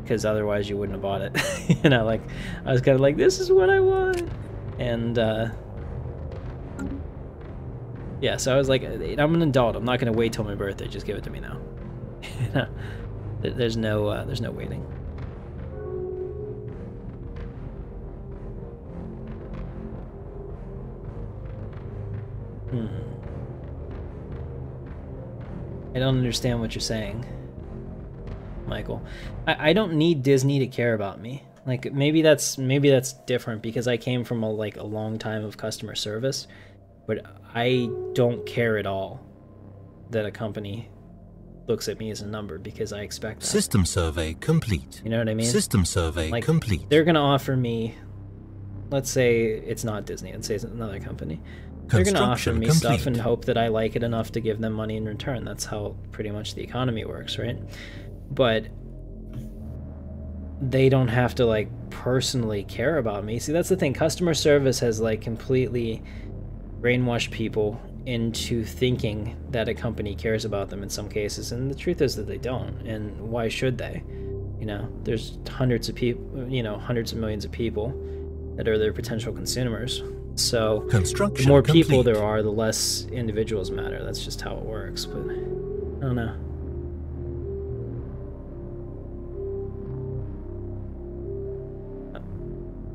Because otherwise you wouldn't have bought it. You know, like, I was kind of like, this is what I want. And, yeah, so I was like, I'm an adult. I'm not going to wait till my birthday. Just give it to me now. You know, there's no waiting. I don't understand what you're saying, Michael. I don't need Disney to care about me. Like, maybe that's different because I came from a long time of customer service, but I don't care at all that a company looks at me as a number because I expect that. System survey complete. You know what I mean? System survey Like, complete. They're gonna offer me, let's say it's not Disney, let's say it's another company. They're gonna offer me stuff and hope that I like it enough to give them money in return. That's how pretty much the economy works, right? But they don't have to personally care about me. See, that's the thing. Customer service has completely brainwashed people into thinking that a company cares about them in some cases, and the truth is that they don't. And why should they? You know, there's hundreds of people, hundreds of millions of people that are their potential consumers. So the more people there are, the less individuals matter. That's just how it works. But I don't know.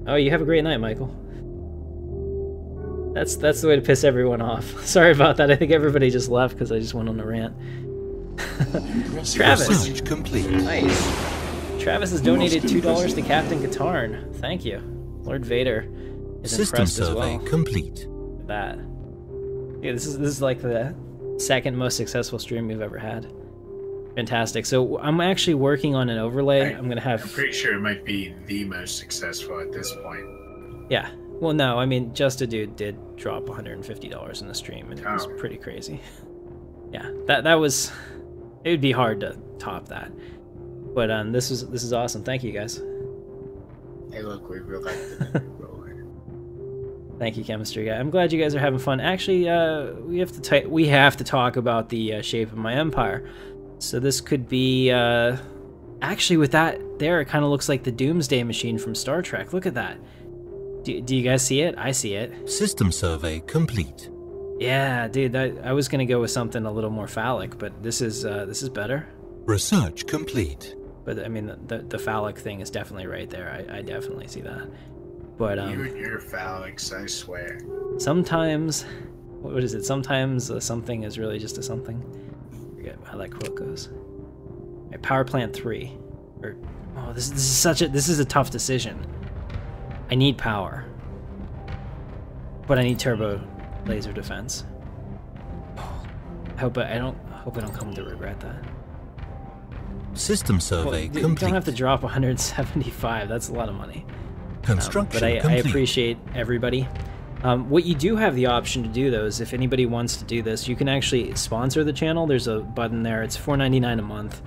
Oh, you have a great night, Michael. That's the way to piss everyone off. Sorry about that. I think everybody just left because I just went on a rant. Travis. Complete. Nice. Travis has donated $2 to Captain Katarn. Thank you. Lord Vader is impressed as well. System survey complete. That. Yeah, this is like the second most successful stream we've ever had. Fantastic. So I'm actually working on an overlay. I'm pretty sure it might be the most successful at this point. Yeah. Well, no, I mean, Just a Dude did drop $150 in the stream, and it was pretty crazy. Yeah, that was. It would be hard to top that. But this is awesome. Thank you guys. Hey, look, we really like the roller. Thank you, Chemistry Guy. I'm glad you guys are having fun. Actually, we have to talk about the shape of my empire. So this could be actually with that there, it kind of looks like the Doomsday Machine from Star Trek. Look at that. Do you guys see it? I see it. System survey complete. Yeah, dude. I was gonna go with something a little more phallic, but this is better. Research complete. But I mean, the phallic thing is definitely right there. I definitely see that. But you and your phallics, I swear. Sometimes, what is it? Sometimes something is really just a something. I forget how that quote goes. Right, Power Plant 3. This is a tough decision. I need power, but I need turbo laser defense. I hope I don't come to regret that. System survey complete. You don't have to drop 175. That's a lot of money. Construction but I complete. appreciate everybody. What you do have the option to do, though, is if anybody wants to do this, you can actually sponsor the channel. There's a button there. It's $4.99 a month.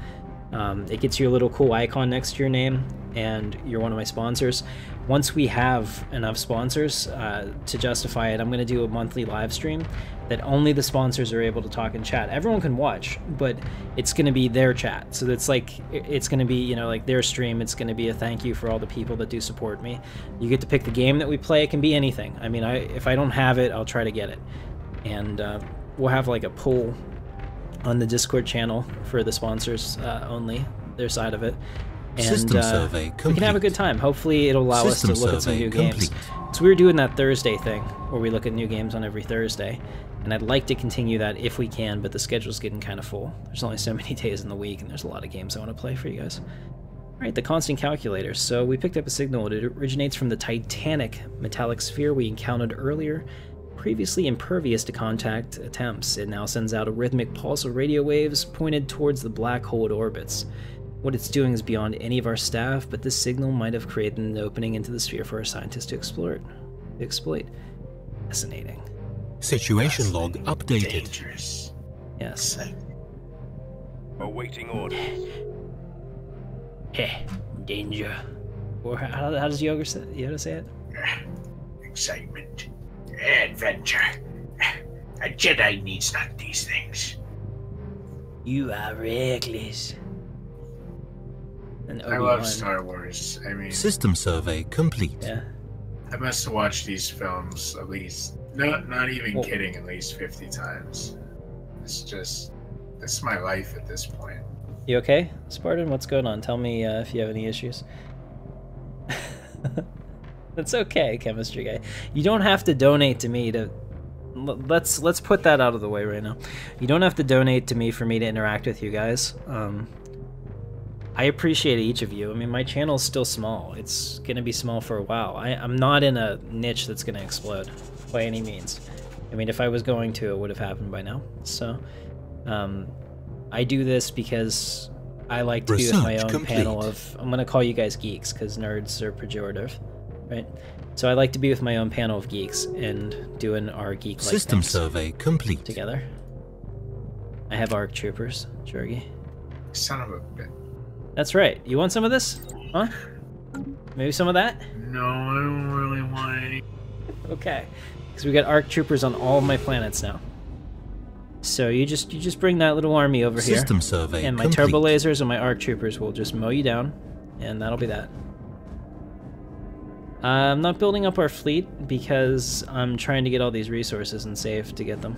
It gets you a little cool icon next to your name, and you're one of my sponsors. Once we have enough sponsors to justify it, I'm going to do a monthly live stream that only the sponsors are able to talk and chat. Everyone can watch, but it's going to be their chat. So it's going to be, like their stream. It's going to be a thank you for all the people that do support me. You get to pick the game that we play. It can be anything. I mean, if I don't have it, I'll try to get it. And we'll have a poll on the Discord channel for the sponsors only, their side of it. And System survey complete. We can have a good time. Hopefully it'll allow us to look at some new games. So we were doing that Thursday thing where we look at new games on every Thursday, and I'd like to continue that if we can, but the schedule's getting kind of full. There's only so many days in the week, and there's a lot of games I want to play for you guys. Alright, the constant calculator. So we picked up a signal. It originates from the titanic metallic sphere we encountered earlier. Previously impervious to contact attempts, it now sends out a rhythmic pulse of radio waves pointed towards the black hole it orbits. What it's doing is beyond any of our staff, but this signal might have created an opening into the sphere for our scientists to exploit. Fascinating. Situation log updated. Dangerous. Yes. Awaiting orders. Danger. Or how does Yoda say it? Excitement. Adventure. A Jedi needs not these things. You are reckless. And I love Star Wars. I mean, System survey complete. Yeah. I must have watched these films at least, not even kidding, at least 50 times. This is my life at this point. You okay, Spartan? What's going on? Tell me if you have any issues. That's okay, chemistry guy. You don't have to donate to me to... Let's put that out of the way right now. You don't have to donate to me for me to interact with you guys. I appreciate each of you. I mean, my channel's still small. It's going to be small for a while. I'm not in a niche that's going to explode by any means. I mean, if I was going to, it would have happened by now. So, I do this because I like to be with my own panel of... I'm going to call you guys geeks because nerds are pejorative, right? So I like to be with my own panel of geeks and doing our geek-like System things survey complete. together. I have ARC troopers, Jorgie. Son of a bitch. That's right. You want some of this? Huh? Maybe some of that? No, I don't really want any. Okay. Because we got ARC troopers on all of my planets now. So you just bring that little army over here. System survey and my complete. turbo lasers and my ARC troopers will just mow you down. And that'll be that. I'm not building up our fleet because I'm trying to get all these resources and save to get them.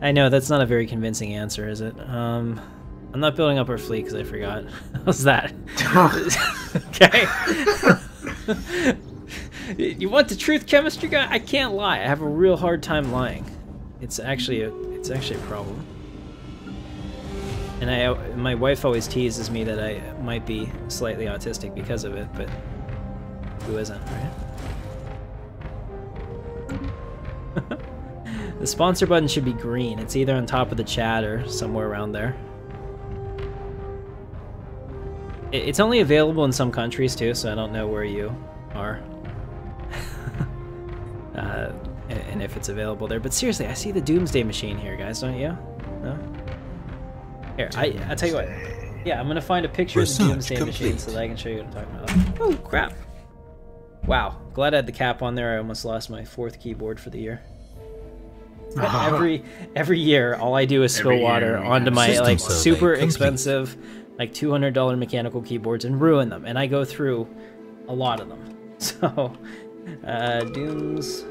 I know, that's not a very convincing answer, is it? I'm not building up our fleet because I forgot. How's that? Okay. You want the truth, chemistry guy? I can't lie. I have a real hard time lying. It's actually a problem. And my wife always teases me that I might be slightly autistic because of it, but who isn't, right? The sponsor button should be green. It's either on top of the chat or somewhere around there. It's only available in some countries too, so I don't know where you are. And if it's available there. But seriously, I see the Doomsday Machine here, guys, don't you? No? Here, I'll tell you what. Yeah, I'm gonna find a picture of the Doomsday Machine so that I can show you what I'm talking about. Oh, crap. Wow, glad I had the cap on there. I almost lost my 4th keyboard for the year. Every year, all I do is spill water onto my like super expensive, like $200 mechanical keyboards and ruin them, and I go through a lot of them. So, Doomsday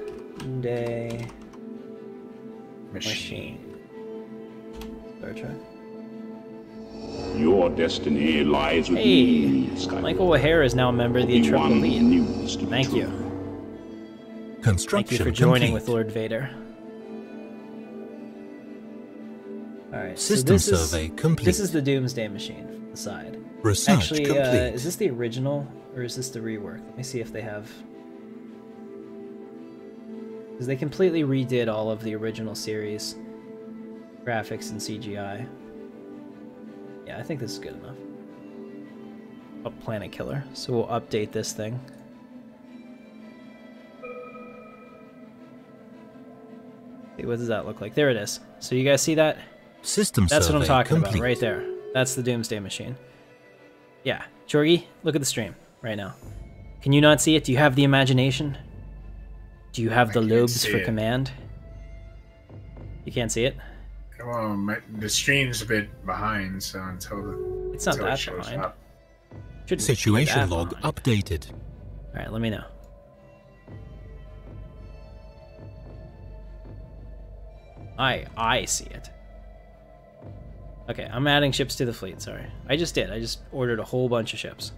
Machine. Star Trek. Your destiny lies with Hey, me, Skywalker. Michael O'Hare is now a member of the Triple Obi-Wan Elite. knew this to be Thank true. you. Construction Thank you for joining complete. with Lord Vader. Alright, System so survey complete. This is the Doomsday Machine from the side. Research Actually, complete. is this the original, or is this the rework? Let me see if they have... Because they completely redid all of the original series graphics and CGI. Yeah, I think this is good enough. A Planet Killer. So we'll update this thing. See, what does that look like? There it is. So you guys see that? System That's what I'm survey talking complete. about right there. That's the Doomsday Machine. Yeah. Jorgie, look at the stream right now. Can you not see it? Do you have the imagination? Do you have the lobes for command? You can't see it? Well, the stream's a bit behind, so It's not that shows behind. up. Shouldn't be Situation that log behind. updated. Alright, let me know. I see it. Okay, I'm adding ships to the fleet, sorry. I just did. I just ordered a whole bunch of ships.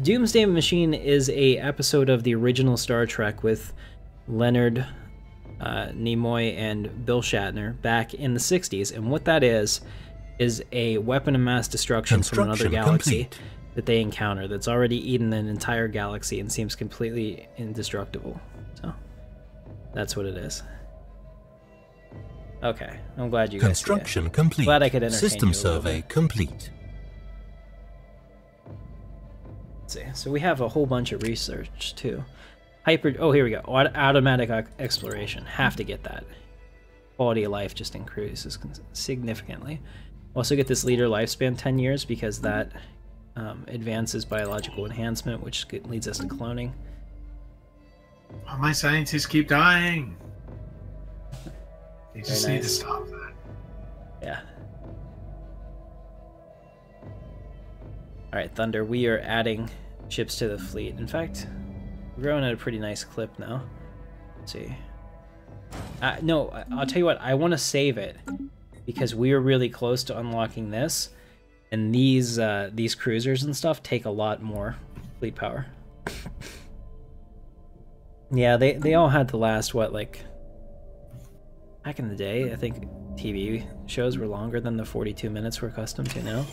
Doomsday Machine is a episode of the original Star Trek with Leonard Nimoy and Bill Shatner back in the 60s, and what that is is a weapon of mass destruction from another Construction galaxy complete. that they encounter that's already eaten an entire galaxy and seems completely indestructible. So that's what it is. Okay, I'm glad you guys see it. Construction complete. Glad I could entertain System you a little survey bit. complete. Let's see. So we have a whole bunch of research too. Oh, here we go. Automatic exploration. Have to get that. Quality of life just increases significantly. Also get this leader lifespan 10 years because that advances biological enhancement, which leads us to cloning. Oh, my scientists keep dying. They just need to nice. stop that. Yeah. Alright, Thunder, we are adding ships to the fleet. In fact, we're growing at a pretty nice clip now. Let's see. No, I'll tell you what, I want to save it because we are really close to unlocking this, and these cruisers and stuff take a lot more fleet power. Yeah, they all had to last, what, like... Back in the day, I think TV shows were longer than the 42 minutes we're accustomed to now.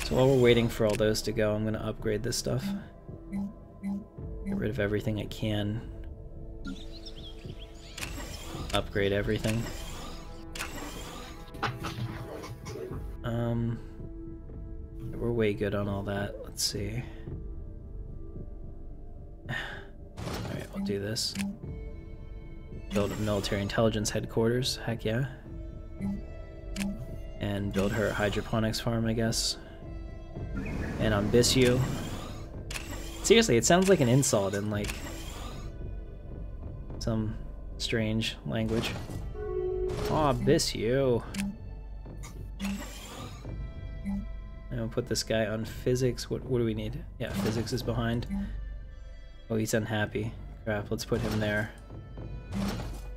So while we're waiting for all those to go, I'm going to upgrade this stuff. Get rid of everything I can. Upgrade everything. We're way good on all that. Let's see. Alright, I'll do this. Build a military intelligence headquarters, heck yeah. And build her a hydroponics farm, I guess. And on Bissu. Seriously, it sounds like an insult in like some strange language. Aw, Bissu. I'm gonna put this guy on physics. What do we need? Yeah, physics is behind. Oh, he's unhappy. Crap, let's put him there.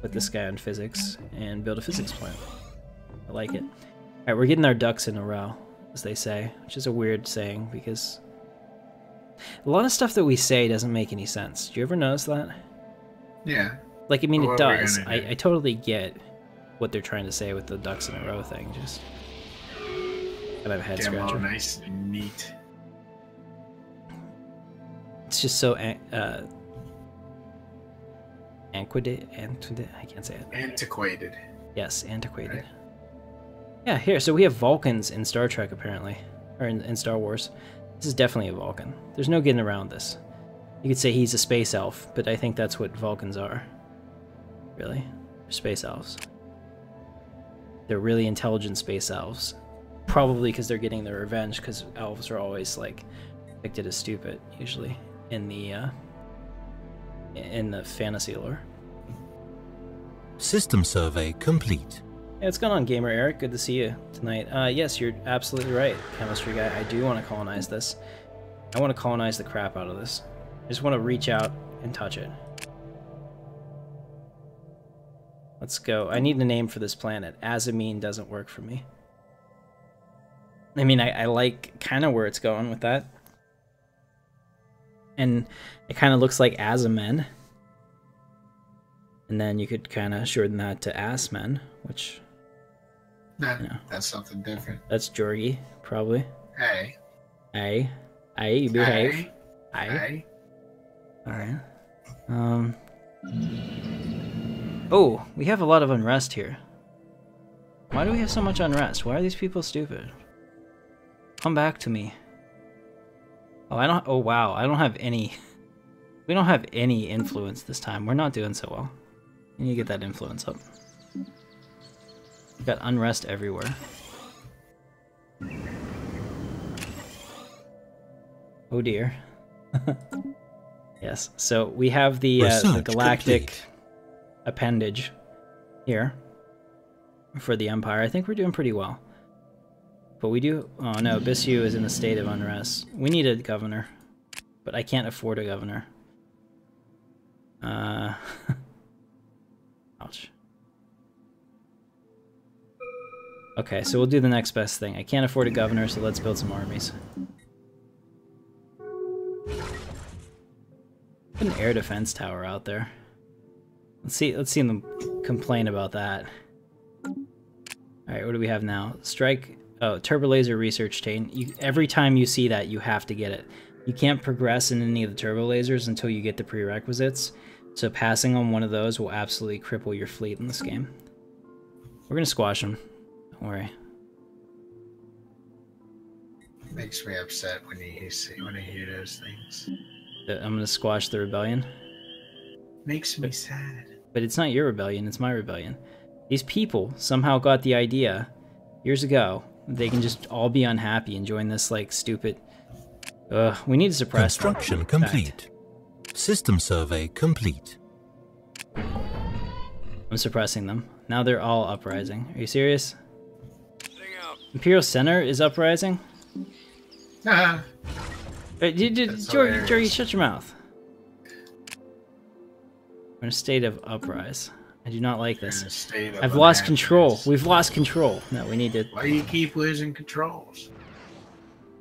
Put this guy on physics and build a physics plant. I like it. Alright, we're getting our ducks in a row, as they say, which is a weird saying because a lot of stuff that we say doesn't make any sense. Do you ever notice that? Yeah. Like, I mean, Well, it what we're does. gonna do. I totally get what they're trying to say with the ducks in a row thing. Just kind of a head Get them all scratcher. nice and neat. It's just so antiquated. I can't say it. Antiquated. Yes, antiquated. Right. Yeah, here. So we have Vulcans in Star Trek, apparently, or in Star Wars. This is definitely a Vulcan. There's no getting around this. You could say he's a space elf, but I think that's what Vulcans are. Really, they're space elves. They're really intelligent space elves. Probably because they're getting their revenge, because elves are always like depicted as stupid, usually in the fantasy lore. System survey complete. Hey, what's going on, Gamer Eric? Good to see you tonight. Yes, you're absolutely right, Chemistry Guy. I do want to colonize this. I want to colonize the crap out of this. I just want to reach out and touch it. Let's go. I need a name for this planet. Azamine doesn't work for me. I mean, I like kind of where it's going with that. And it kind of looks like Azamen. And then you could kind of shorten that to Assmen, which... Nah, Yeah. that's something different. That's Jorgie, probably. Hey. Aye. Aye, you behave. Hey. Aye. Hey. Alright. Oh, we have a lot of unrest here. Why do we have so much unrest? Why are these people stupid? Come back to me. Oh, wow, I don't have any... We don't have any influence this time. We're not doing so well. We need to get that influence up. We've got unrest everywhere. Oh dear. Yes, so we have the Research Galactic complete. appendage here for the Empire. I think we're doing pretty well. But we do... Oh no, Bissu is in a state of unrest. We need a governor, but I can't afford a governor. Ouch. Okay, so we'll do the next best thing. I can't afford a governor, so let's build some armies. Put an air defense tower out there. Let's see them complain about that. Alright, Alright, what do we have now? Strike... Oh, turbo laser research chain. Every time you see that, you have to get it. You can't progress in any of the turbo lasers until you get the prerequisites. So passing on one of those will absolutely cripple your fleet in this game. We're gonna squash them. Don't worry. Makes me upset when I hear those things. I'm gonna squash the rebellion. Makes me sad. But it's not your rebellion, it's my rebellion. These people somehow got the idea years ago they can just all be unhappy and join this like stupid... we need to suppress Construction complete. System survey complete. I'm suppressing them. Now they're all uprising. Are you serious? Sing out. Imperial Center is uprising? Haha. Jorgie, shut your mouth. We're in a state of uprise. I do not like this. I've lost control. We've lost control. No, we need to... Why do you keep losing controls?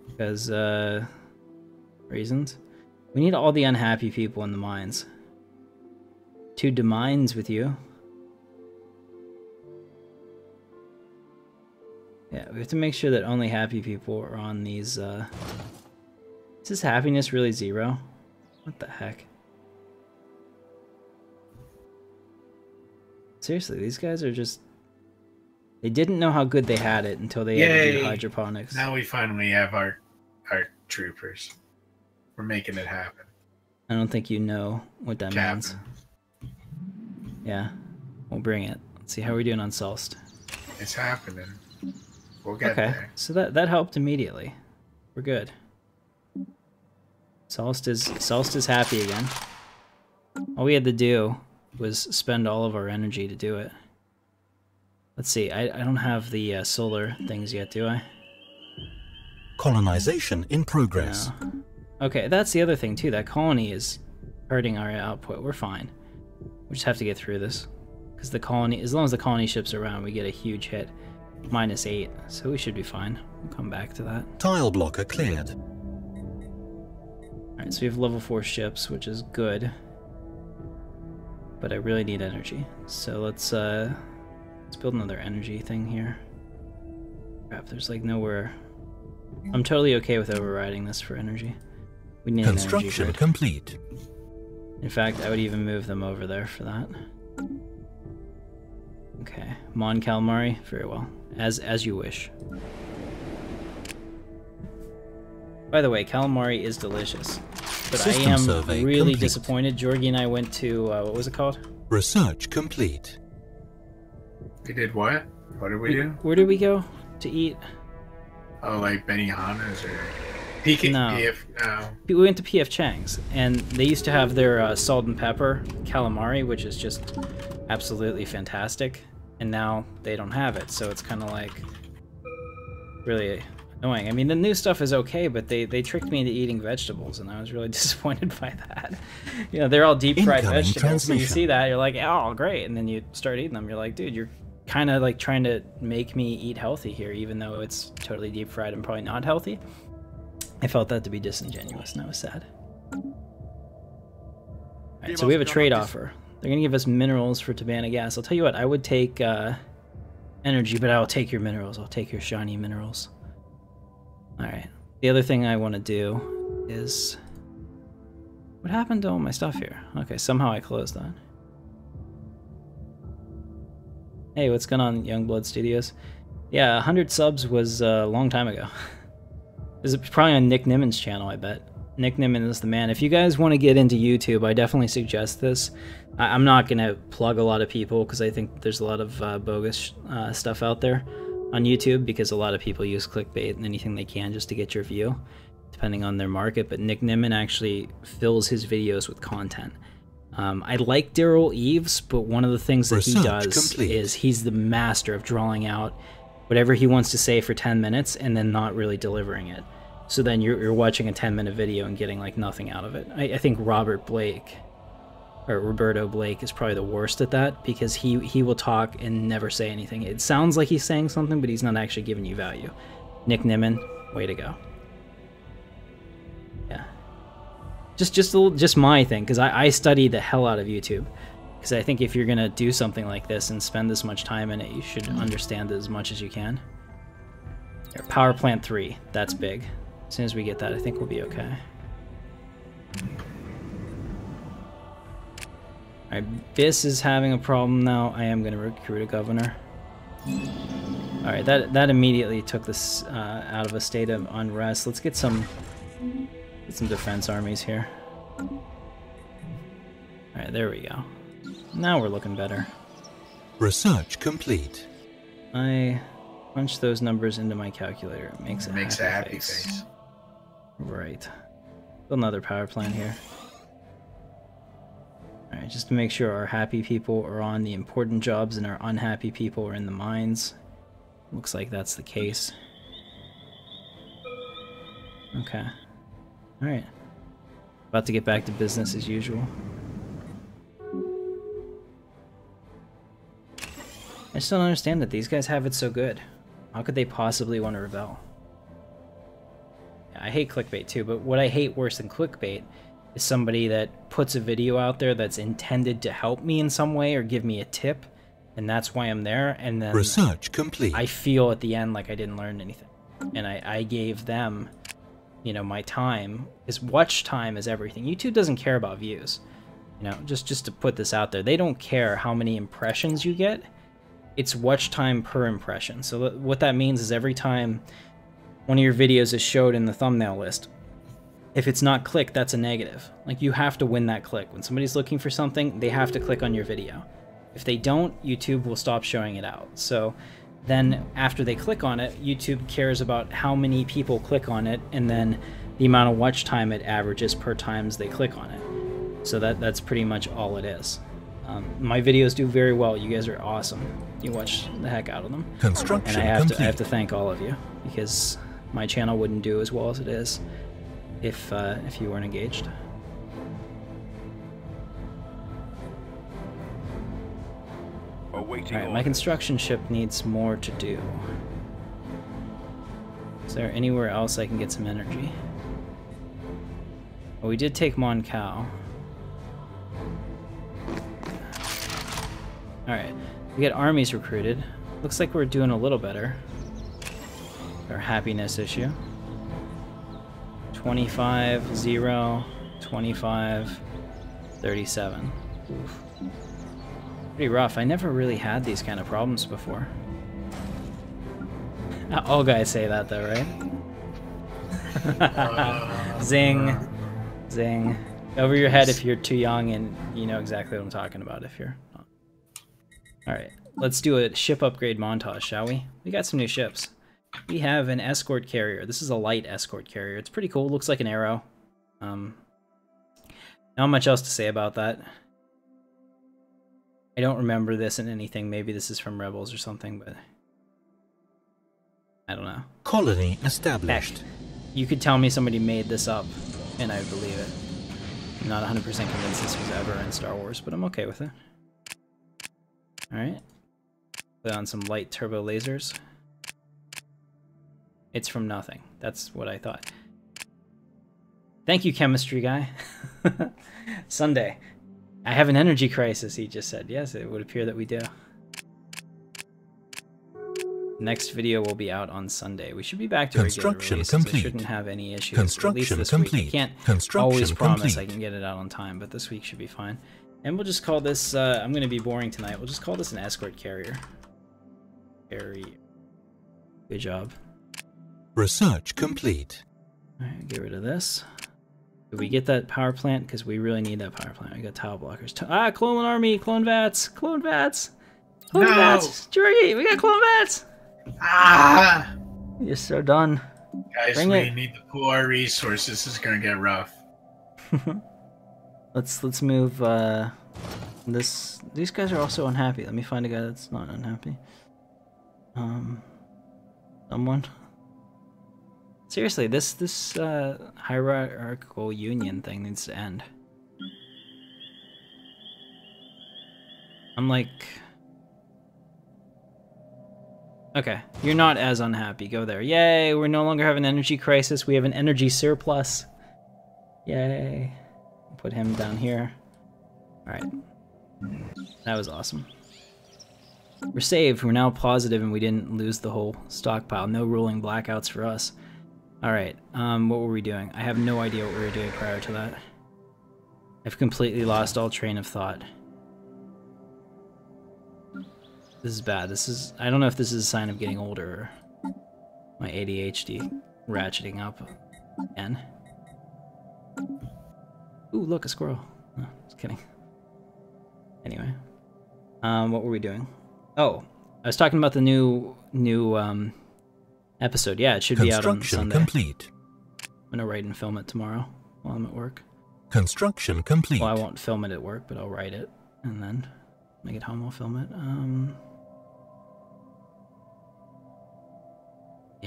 Because, reasons. We need all the unhappy people in the mines. To demines with you. Yeah, we have to make sure that only happy people are on these, Is this happiness really 0? What the heck? Seriously, these guys are just... They didn't know how good they had it until they had to do hydroponics. Now we finally have our troopers. We're making it happen. I don't think you know what that means. Captain. Yeah, we'll bring it. Let's see how we're doing on Solst. It's happening. We'll get there. So that helped immediately. We're good. Solst is happy again. All we had to do was spend all of our energy to do it. Let's see, I don't have the solar things yet, do I? Colonization in progress. No. Okay, that's the other thing too. That colony is hurting our output. We're fine. We just have to get through this. Because the colony, as long as the colony ship's around, we get a huge hit. -8, so we should be fine. We'll come back to that. Tile blocker cleared. Alright, so we have level 4 ships, which is good. But I really need energy. So let's build another energy thing here. Crap, there's like nowhere... I'm totally okay with overriding this for energy. We need Construction an energy grid. complete. In fact, I would even move them over there for that. Okay, Mon Calamari, very well. As you wish. By the way, calamari is delicious. But System I am survey really complete. disappointed. Georgie and I went to, what was it called? Research complete. We did what? What did we do? Where did we go to eat? Oh, like Benihana's or PK? No. We went to PF Chang's, and they used to have their salt and pepper calamari, which is just absolutely fantastic. And now they don't have it, so it's kind of like really annoying. I mean, the new stuff is okay, but they tricked me into eating vegetables, and I was really disappointed by that. You know, they're all deep-fried Incoming vegetables, so you transmission. see that, you're like, oh, great, and then you start eating them, you're like, dude, you're kind of like trying to make me eat healthy here, even though it's totally deep-fried and probably not healthy. I felt that to be disingenuous, and I was sad. Alright, so we have a trade offer. They're gonna give us minerals for Tabana gas. I'll tell you what, I would take energy, but I'll take your minerals. I'll take your shiny minerals. Alright. The other thing I want to do is... What happened to all my stuff here? Okay, somehow I closed that. Hey, what's going on, Youngblood Studios? Yeah, 100 subs was a long time ago. This is probably on Nick Nimmon's channel, I bet. Nick Nimmon is the man. If you guys want to get into YouTube, I definitely suggest this. I'm not going to plug a lot of people because I think there's a lot of bogus stuff out there on YouTube because a lot of people use clickbait and anything they can just to get your view, depending on their market. But Nick Nimmin actually fills his videos with content. I like Daryl Eves, but one of the things that he does is he's the master of drawing out whatever he wants to say for 10 minutes and then not really delivering it. So then you're watching a 10-minute video and getting like nothing out of it. I think Roberto Blake is probably the worst at that because he will talk and never say anything. It sounds like he's saying something, but he's not actually giving you value. Nick Nimmin, way to go. Yeah. Just my thing, because I study the hell out of YouTube. Because I think if you're gonna do something like this and spend this much time in it, you should understand it as much as you can. Here, power plant 3, that's big. As soon as we get that, I think we'll be okay. Alright, Biss is having a problem now. I am gonna recruit a governor. Alright, that immediately took this out of a state of unrest. Let's get some defense armies here. Alright, there we go. Now we're looking better. Research complete. I punch those numbers into my calculator. It makes a happy face. Right. Build another power plant here. Alright, just to make sure our happy people are on the important jobs and our unhappy people are in the mines. Looks like that's the case. Okay. Alright. About to get back to business as usual. I just don't understand that these guys have it so good. How could they possibly want to rebel? I hate clickbait too, but what I hate worse than clickbait is somebody that puts a video out there that's intended to help me in some way or give me a tip, and that's why I'm there, and then research complete. I feel at the end like I didn't learn anything. And I gave them, you know, my time, because watch time is everything. YouTube doesn't care about views. You know, just to put this out there, they don't care how many impressions you get. It's watch time per impression. So what that means is every time one of your videos is showed in the thumbnail list, if it's not clicked, that's a negative. Like, you have to win that click. When somebody's looking for something, they have to click on your video. If they don't, YouTube will stop showing it out. So then after they click on it, YouTube cares about how many people click on it and then the amount of watch time it averages per times they click on it. So that's pretty much all it is. My videos do very well. You guys are awesome. You watch the heck out of them. Construction and I complete. have to thank all of you, because my channel wouldn't do as well as it is if you weren't engaged. Awaiting Alright, my construction ship needs more to do. Is there anywhere else I can get some energy? Well, we did take Mon Cal. Alright, we get armies recruited. Looks like we're doing a little better. Our happiness issue. 25, 0, 25, 37. Oof. Pretty rough. I never really had these kind of problems before. All guys say that though, right? Zing. Zing. Over your head if you're too young and you know exactly what I'm talking about if you're not. Alright, let's do a ship upgrade montage, shall we? We got some new ships. We have an escort carrier. This is a light escort carrier. It's pretty cool. Looks like an arrow. Not much else to say about that. I don't remember this in anything. Maybe this is from Rebels or something, but I don't know. Colony established. Heck, you could tell me somebody made this up, and I would believe it. I'm not 100% convinced this was ever in Star Wars, but I'm okay with it. Alright. Put on some light turbo lasers. It's from nothing. That's what I thought. Thank you, chemistry guy. Sunday. I have an energy crisis, he just said. Yes, it would appear that we do. Next video will be out on Sunday. We should be back to regular releases. Complete. I shouldn't have any issues. Construction At least this complete. week. I can't always promise I can get it out on time, but this week should be fine. And we'll just call this, I'm going to be boring tonight. We'll just call this an escort carrier. Carrier. Good job. Research complete. Alright, get rid of this. Did we get that power plant? Because we really need that power plant. We got tile blockers. Clone army! Clone vats! Clone vats! Clone vats! Georgie, we got clone vats! Ah! You're so done. Guys, Bring we it. need to pool our resources. This is gonna get rough. Let's move this. These guys are also unhappy. Let me find a guy that's not unhappy. Someone. Seriously, this hierarchical union thing needs to end. I'm like, okay, you're not as unhappy. Go there. Yay! We no longer have an energy crisis. We have an energy surplus. Yay! Put him down here. All right. That was awesome. We're saved. We're now positive, and we didn't lose the whole stockpile. No rolling blackouts for us. All right. What were we doing? I have no idea what we were doing prior to that. I've completely lost all train of thought. This is bad. This is. I don't know if this is a sign of getting older or my ADHD ratcheting up again. Ooh, look, a squirrel. Oh, just kidding. Anyway, what were we doing? Oh, I was talking about the new episode. Yeah, it should be out on Sunday. Complete. I'm gonna write and film it tomorrow while I'm at work. Construction complete. Well, I won't film it at work, but I'll write it, and then when I get home, I'll film it.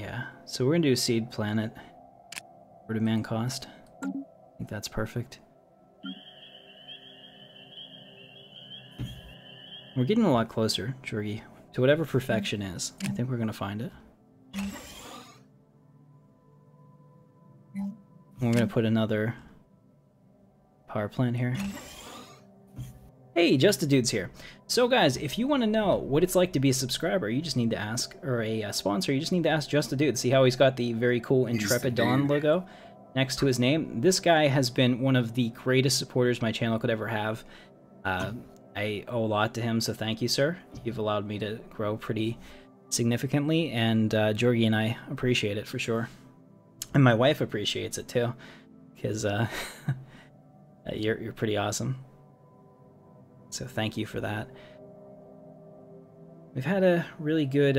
Yeah, so we're gonna do Seed Planet. For demand cost. I think that's perfect. We're getting a lot closer, Jorgie, to whatever perfection is. I think we're gonna find it. We're gonna put another power plant here. Hey, Just a Dude's here. So guys, if you want to know what it's like to be a subscriber, you just need to ask, or a sponsor, you just need to ask Just a Dude. See how he's got the very cool Intrepid Dawn logo next to his name? This guy has been one of the greatest supporters my channel could ever have. I owe a lot to him, so thank you, sir. You've allowed me to grow pretty significantly, and Jorgie and I appreciate it for sure. And my wife appreciates it too, because you're pretty awesome. So thank you for that. We've had a really good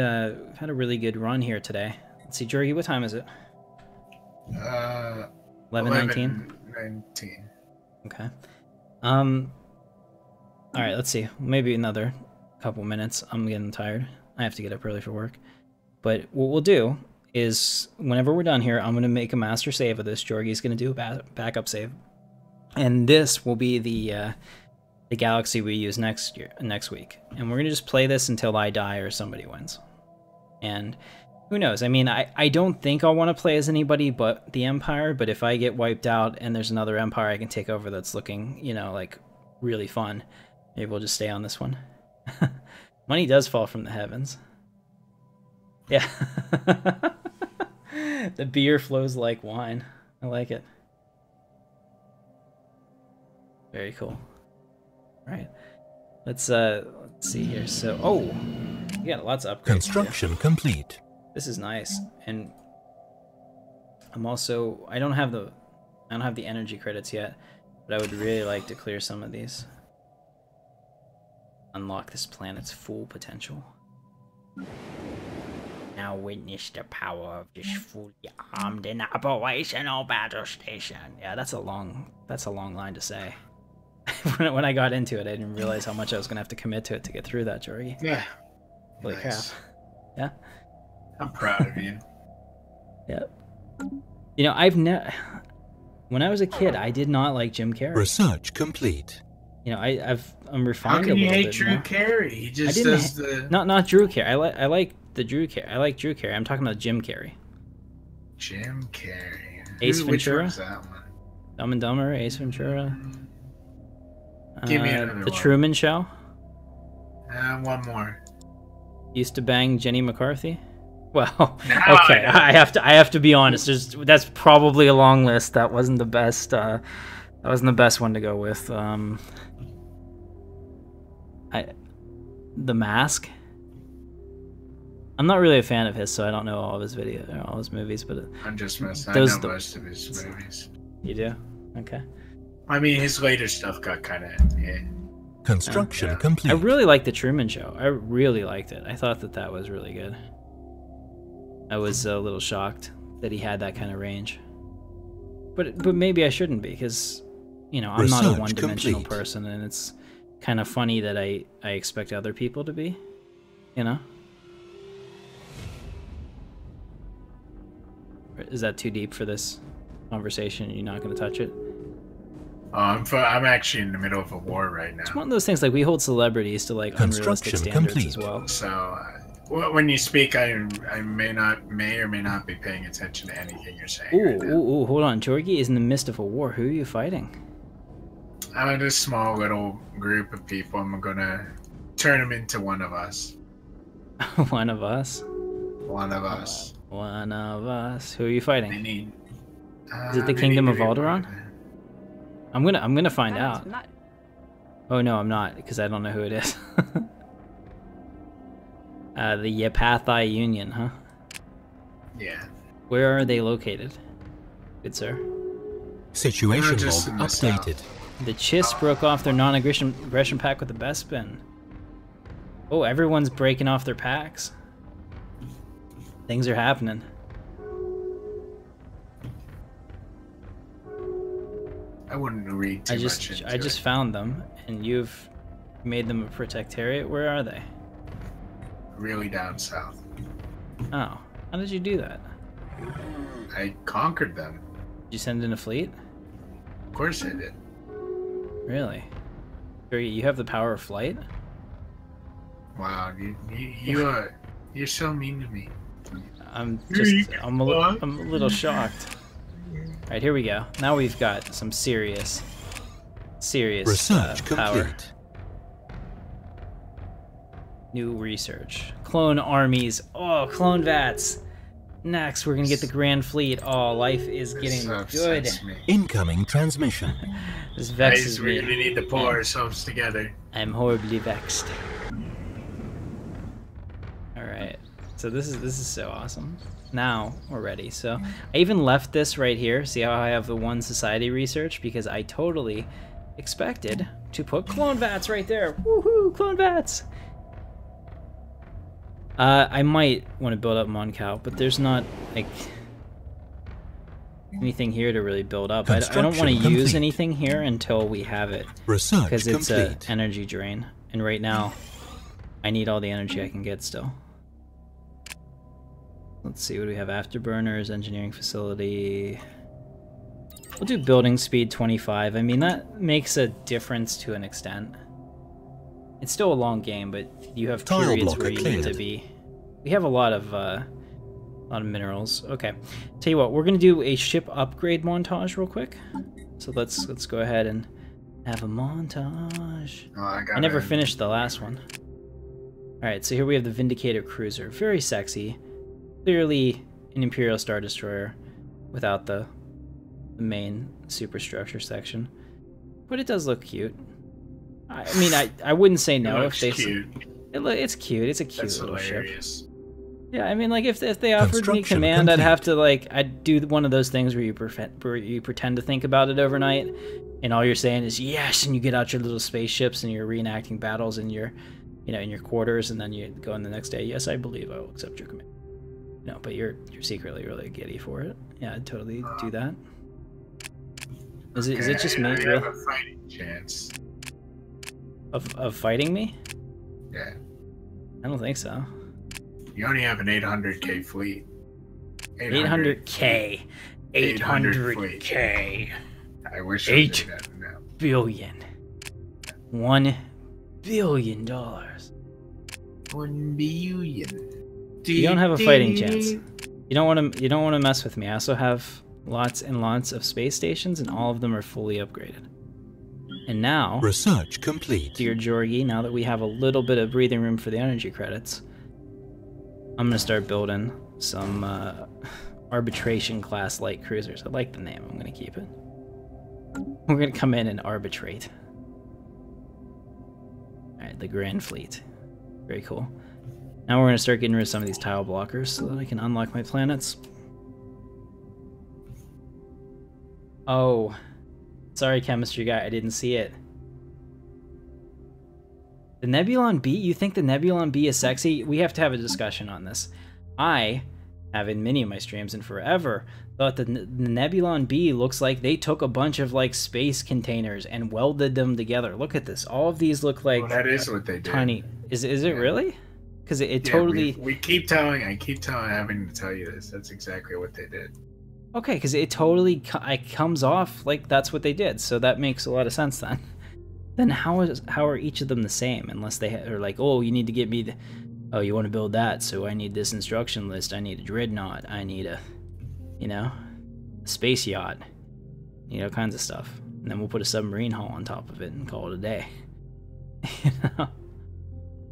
run here today. Let's see, Jorgie, what time is it? 11:19. 19. Okay. All right, let's see. Maybe another couple minutes. I'm getting tired. I have to get up early for work. But what we'll do is, whenever we're done here, I'm going to make a master save of this. Jorgie's going to do a backup save. And this will be the galaxy we use next week. And we're going to just play this until I die or somebody wins. And who knows? I mean, I don't think I'll want to play as anybody but the Empire, but if I get wiped out and there's another Empire I can take over that's looking, you know, like really fun, maybe we'll just stay on this one. Money does fall from the heavens. Yeah. The beer flows like wine. I like it. Very cool. All right. Let's see here. So, oh, we got lots of upgrades. Construction complete. This is nice. And I'm also, I don't have the energy credits yet, but I would really like to clear some of these. Unlock this planet's full potential. Now witness the power of this fully armed and operational battle station. Yeah, that's a long line to say. When I got into it, I didn't realize how much I was gonna have to commit to it to get through that, Jorgie. Yeah. Holy crap. Yeah. I'm proud of you. Yeah. You know, when I was a kid, I did not like Jim Carrey. Research complete. You know, I'm refined How can a you little hate bit Drew more. Carey? He just does the not Drew Carey. I like the Drew Carey. I like Drew Carey. I'm talking about Jim Carrey. Jim Carrey. Ace Ventura. Which one's that one? Dumb and Dumber, Ace Ventura. Give me another The one. Truman Show. One more. Used to bang Jenny McCarthy. Well, Now okay, I have to be honest. That's probably a long list. That wasn't the best. That wasn't the best one to go with. The Mask. I'm not really a fan of his, so I don't know all of his all his movies. But I'm just messing. I those know most of his movies. You do? Okay. I mean, his later stuff got kind of yeah. Construction Yeah. complete. I really liked The Truman Show. I really liked it. I thought that was really good. I was a little shocked that he had that kind of range. But maybe I shouldn't be, because, you know, I'm not a Research one-dimensional complete. person, and it's kind of funny that I expect other people to be, you know? Is that too deep for this conversation? You're not going to touch it? I'm actually in the middle of a war right now. It's one of those things, like, we hold celebrities to, like, unrealistic Construction standards complete. as well. So when you speak, I may or may not be paying attention to anything you're saying. Ooh, right now. ooh, hold on. Jorgie is in the midst of a war. Who are you fighting? I'm in a small little group of people. I'm gonna turn them into one of us. One of us? One of us. One of us. Who are you fighting? I need. Is it the Kingdom of Alderaan? I'm gonna find out. Oh no, I'm not, because I don't know who it is. The Yapathi Union, huh? Yeah. Where are they located? Good sir. Situation log just in the updated. The Chiss broke off their non-aggression pact with the Bespin. Oh, everyone's breaking off their packs. Things are happening. I wouldn't read too much into I just it. found them, and you've made them a protectorate. Where are they? Really down south. Oh, how did you do that? I conquered them. Did you send in a fleet? Of course I did. Really? You have the power of flight? Wow, you're so mean to me. I'm a little shocked. All right, here we go. Now we've got some serious Research power. complete. New research. Clone armies. Oh, clone vats. Next, we're gonna get the Grand Fleet. Oh, life is getting good. Me. Incoming transmission. This Guys, vexes we're me. gonna need to pull ourselves together. I'm horribly vexed. Alright. So this is so awesome. Now we're ready. So I even left this right here. See how I have the one society research? Because I totally expected to put clone vats right there. Woohoo! Clone vats! I might want to build up Moncal, but there's not like anything here to really build up. I don't want to use anything here until we have it, Research because it's an complete. energy drain, and right now I need all the energy I can get still. Let's see, what do we have? Afterburners, engineering facility. We'll do building speed 25. I mean, that makes a difference to an extent. It's still a long game, but you have Tile periods blocker where you need to cleared. be. We have a lot of minerals. Okay, tell you what, we're gonna do a ship upgrade montage real quick. So let's go ahead and have a montage. Oh, I never finished the last one. All right, so here we have the Vindicator cruiser, very sexy, clearly an Imperial Star Destroyer, without the main superstructure section, but it does look cute. I mean, I wouldn't say no if they. Cute. It's cute. It's a cute That's little hilarious. ship. Yeah, I mean, like if they offered me Construction command, I'd complete. have to I'd do one of those things where you pretend to think about it overnight, and all you're saying is yes, and you get out your little spaceships and you're reenacting battles in your, in your quarters, and then you go in the next day. Yes, I believe I will accept your command. No, but you're secretly really giddy for it. Yeah, I'd totally do that. Is it just me? I Really? have a fighting chance. Of fighting me? Yeah. I don't think so. You only have an 800k fleet. 800K. 800K. I wish I Eight. did that now. Billion. $1 billion. 1 billion. You don't have a fighting chance. You don't want to mess with me. I also have lots and lots of space stations, and all of them are fully upgraded. And now, Research complete. dear Jorgi, now that we have a little bit of breathing room for the energy credits, I'm gonna start building some arbitration class light cruisers. I like the name. I'm gonna keep it. We're gonna come in and arbitrate. All right, the Grand Fleet. Very cool. Now we're gonna start getting rid of some of these tile blockers so that I can unlock my planets. Oh, sorry, chemistry guy, I didn't see it. The Nebulon B? You think the Nebulon B is sexy? We have to have a discussion on this. I have in many of my streams and forever thought that the Nebulon B looks like they took a bunch of like space containers and welded them together. Look at this. All of these look like Well, that is what they did. tiny. Is it Yeah. really? Because it Yeah, totally. I keep having to tell you this. That's exactly what they did. Okay, because it totally it comes off like that's what they did, so that makes a lot of sense then. Then how are each of them the same? Unless they are like, oh, you need to get me the, oh, you want to build that, so I need this instruction list. I need a dreadnought. I need a, a space yacht. Kinds of stuff. And then we'll put a submarine hull on top of it and call it a day. You know?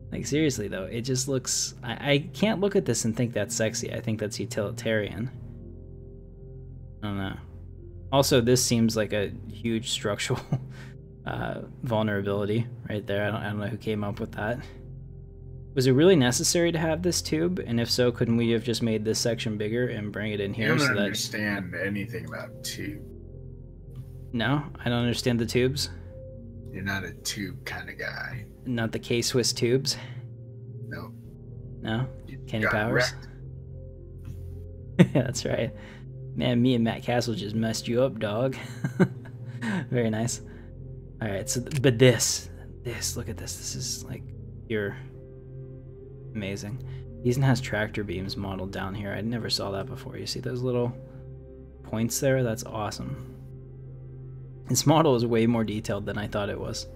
Like, seriously, though, it just looks... I can't look at this and think that's sexy. I think that's utilitarian. I don't know. Also, this seems like a huge structural vulnerability right there. I don't know who came up with that. Was it really necessary to have this tube? And if so, couldn't we have just made this section bigger and bring it in here? I don't understand anything about tube. No? I don't understand the tubes? You're not a tube kind of guy. Not the K-Swiss tubes? No. No? Kenny got Powers? wrecked. Yeah, that's right. Man, me and Matt Castle just messed you up, dog. Very nice. Alright, so, but this, look at this. This is, like, pure amazing. It even has tractor beams modeled down here. I never saw that before. You see those little points there? That's awesome. This model is way more detailed than I thought it was.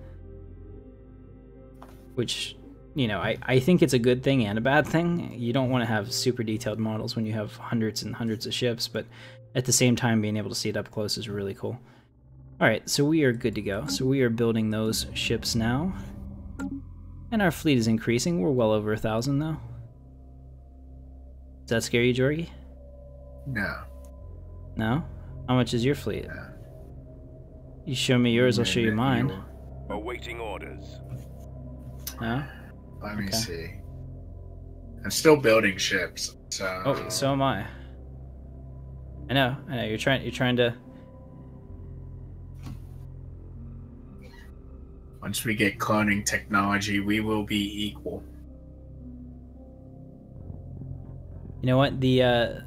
Which, you know, I think it's a good thing and a bad thing. You don't want to have super detailed models when you have hundreds and hundreds of ships, but at the same time, being able to see it up close is really cool. Alright, so we are good to go. So we are building those ships now. And our fleet is increasing. We're well over 1,000 though. Does that scare you, Jorgie? No. No? How much is your fleet? No. You show me yours, I'll show you mine. Awaiting orders. No? Let me Okay. see. I'm still building ships, so. Oh, so am I. I know. You're trying to. Once we get cloning technology, we will be equal. You know what? The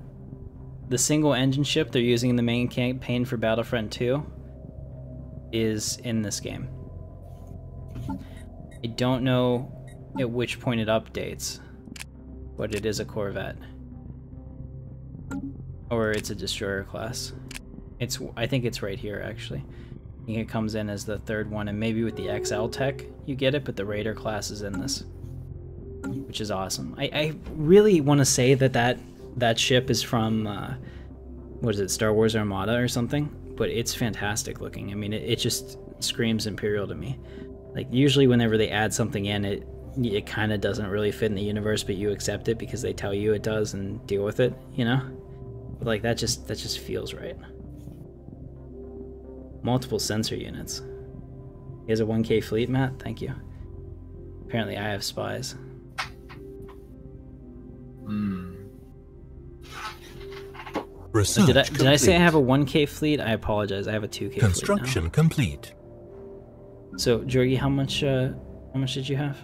single engine ship they're using in the main campaign for Battlefront 2 is in this game. I don't know at which point it updates, but it is a Corvette. Or it's a destroyer class. I think it's right here, actually. I think it comes in as the third one, and maybe with the XL tech you get it, but the Raider class is in this, which is awesome. I really want to say that ship is from, what is it, Star Wars Armada or something, but it's fantastic looking. I mean, it just screams Imperial to me. Like, usually whenever they add something in, it kind of doesn't really fit in the universe, but you accept it because they tell you it does and deal with it, you know? But like, that just feels right. Multiple sensor units. He has a 1K fleet, Matt? Thank you. Apparently I have spies. Research Did I say I have a 1K fleet? I apologize. I have a 2K Construction fleet now. complete. So, Jorgie, how much did you have?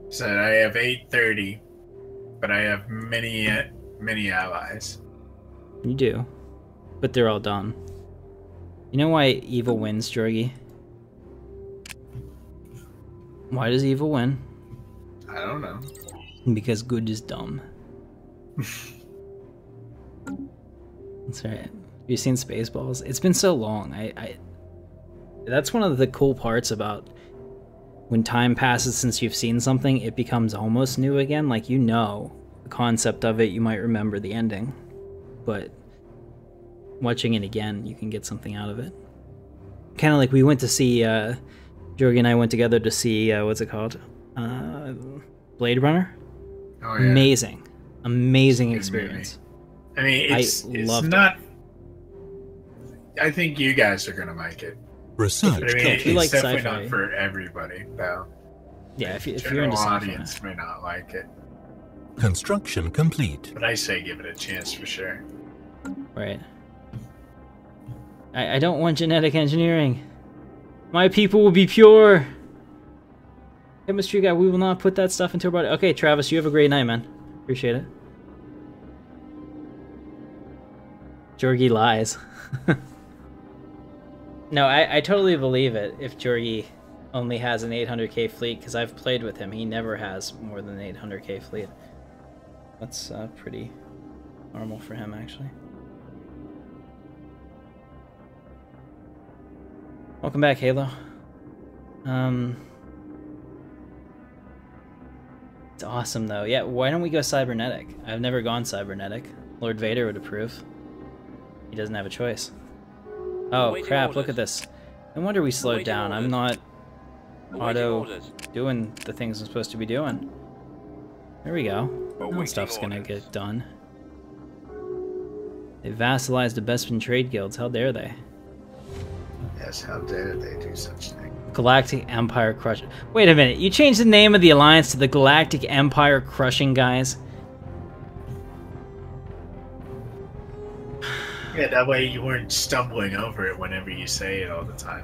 Said I have 830, but I have many allies. You do, but they're all done. You know why evil wins, Jorgie? Why does evil win? I don't know. Because good is dumb. That's right. Have you seen Spaceballs? It's been so long. That's one of the cool parts about when time passes since you've seen something, it becomes almost new again. Like, you know the concept of it, you might remember the ending, but watching it again, you can get something out of it. Kind of like we went to see, Jorgie and I went together to see, what's it called? Blade Runner? Oh, yeah. Amazing experience. I mean, it's not... I think you guys are gonna like it. Research But I mean, complete. You like it's definitely sci-fi. not for everybody, though. Yeah, if you're General into sci-fi. audience may not like it, Construction complete. but I say give it a chance for sure. Right. I don't want genetic engineering. My people will be pure. Chemistry guy, we will not put that stuff into our body. Okay, Travis, you have a great night, man. Appreciate it. Jorgie lies. No, I totally believe it if Jorgie only has an 800k fleet, because I've played with him. He never has more than an 800k fleet. That's pretty normal for him, actually. Welcome back, Halo. It's awesome, though. Yeah, why don't we go cybernetic? I've never gone cybernetic. Lord Vader would approve. He doesn't have a choice. Oh crap, look at this. No wonder we slowed down. I'm not auto doing the things I'm supposed to be doing. There we go. Now stuff's gonna get done. They vassalized the best in trade guilds. How dare they? Yes, how dare they do such thing? Galactic Empire Crushing. Wait a minute, you changed the name of the alliance to the Galactic Empire Crushing guys? Yeah, that way you weren't stumbling over it whenever you say it all the time.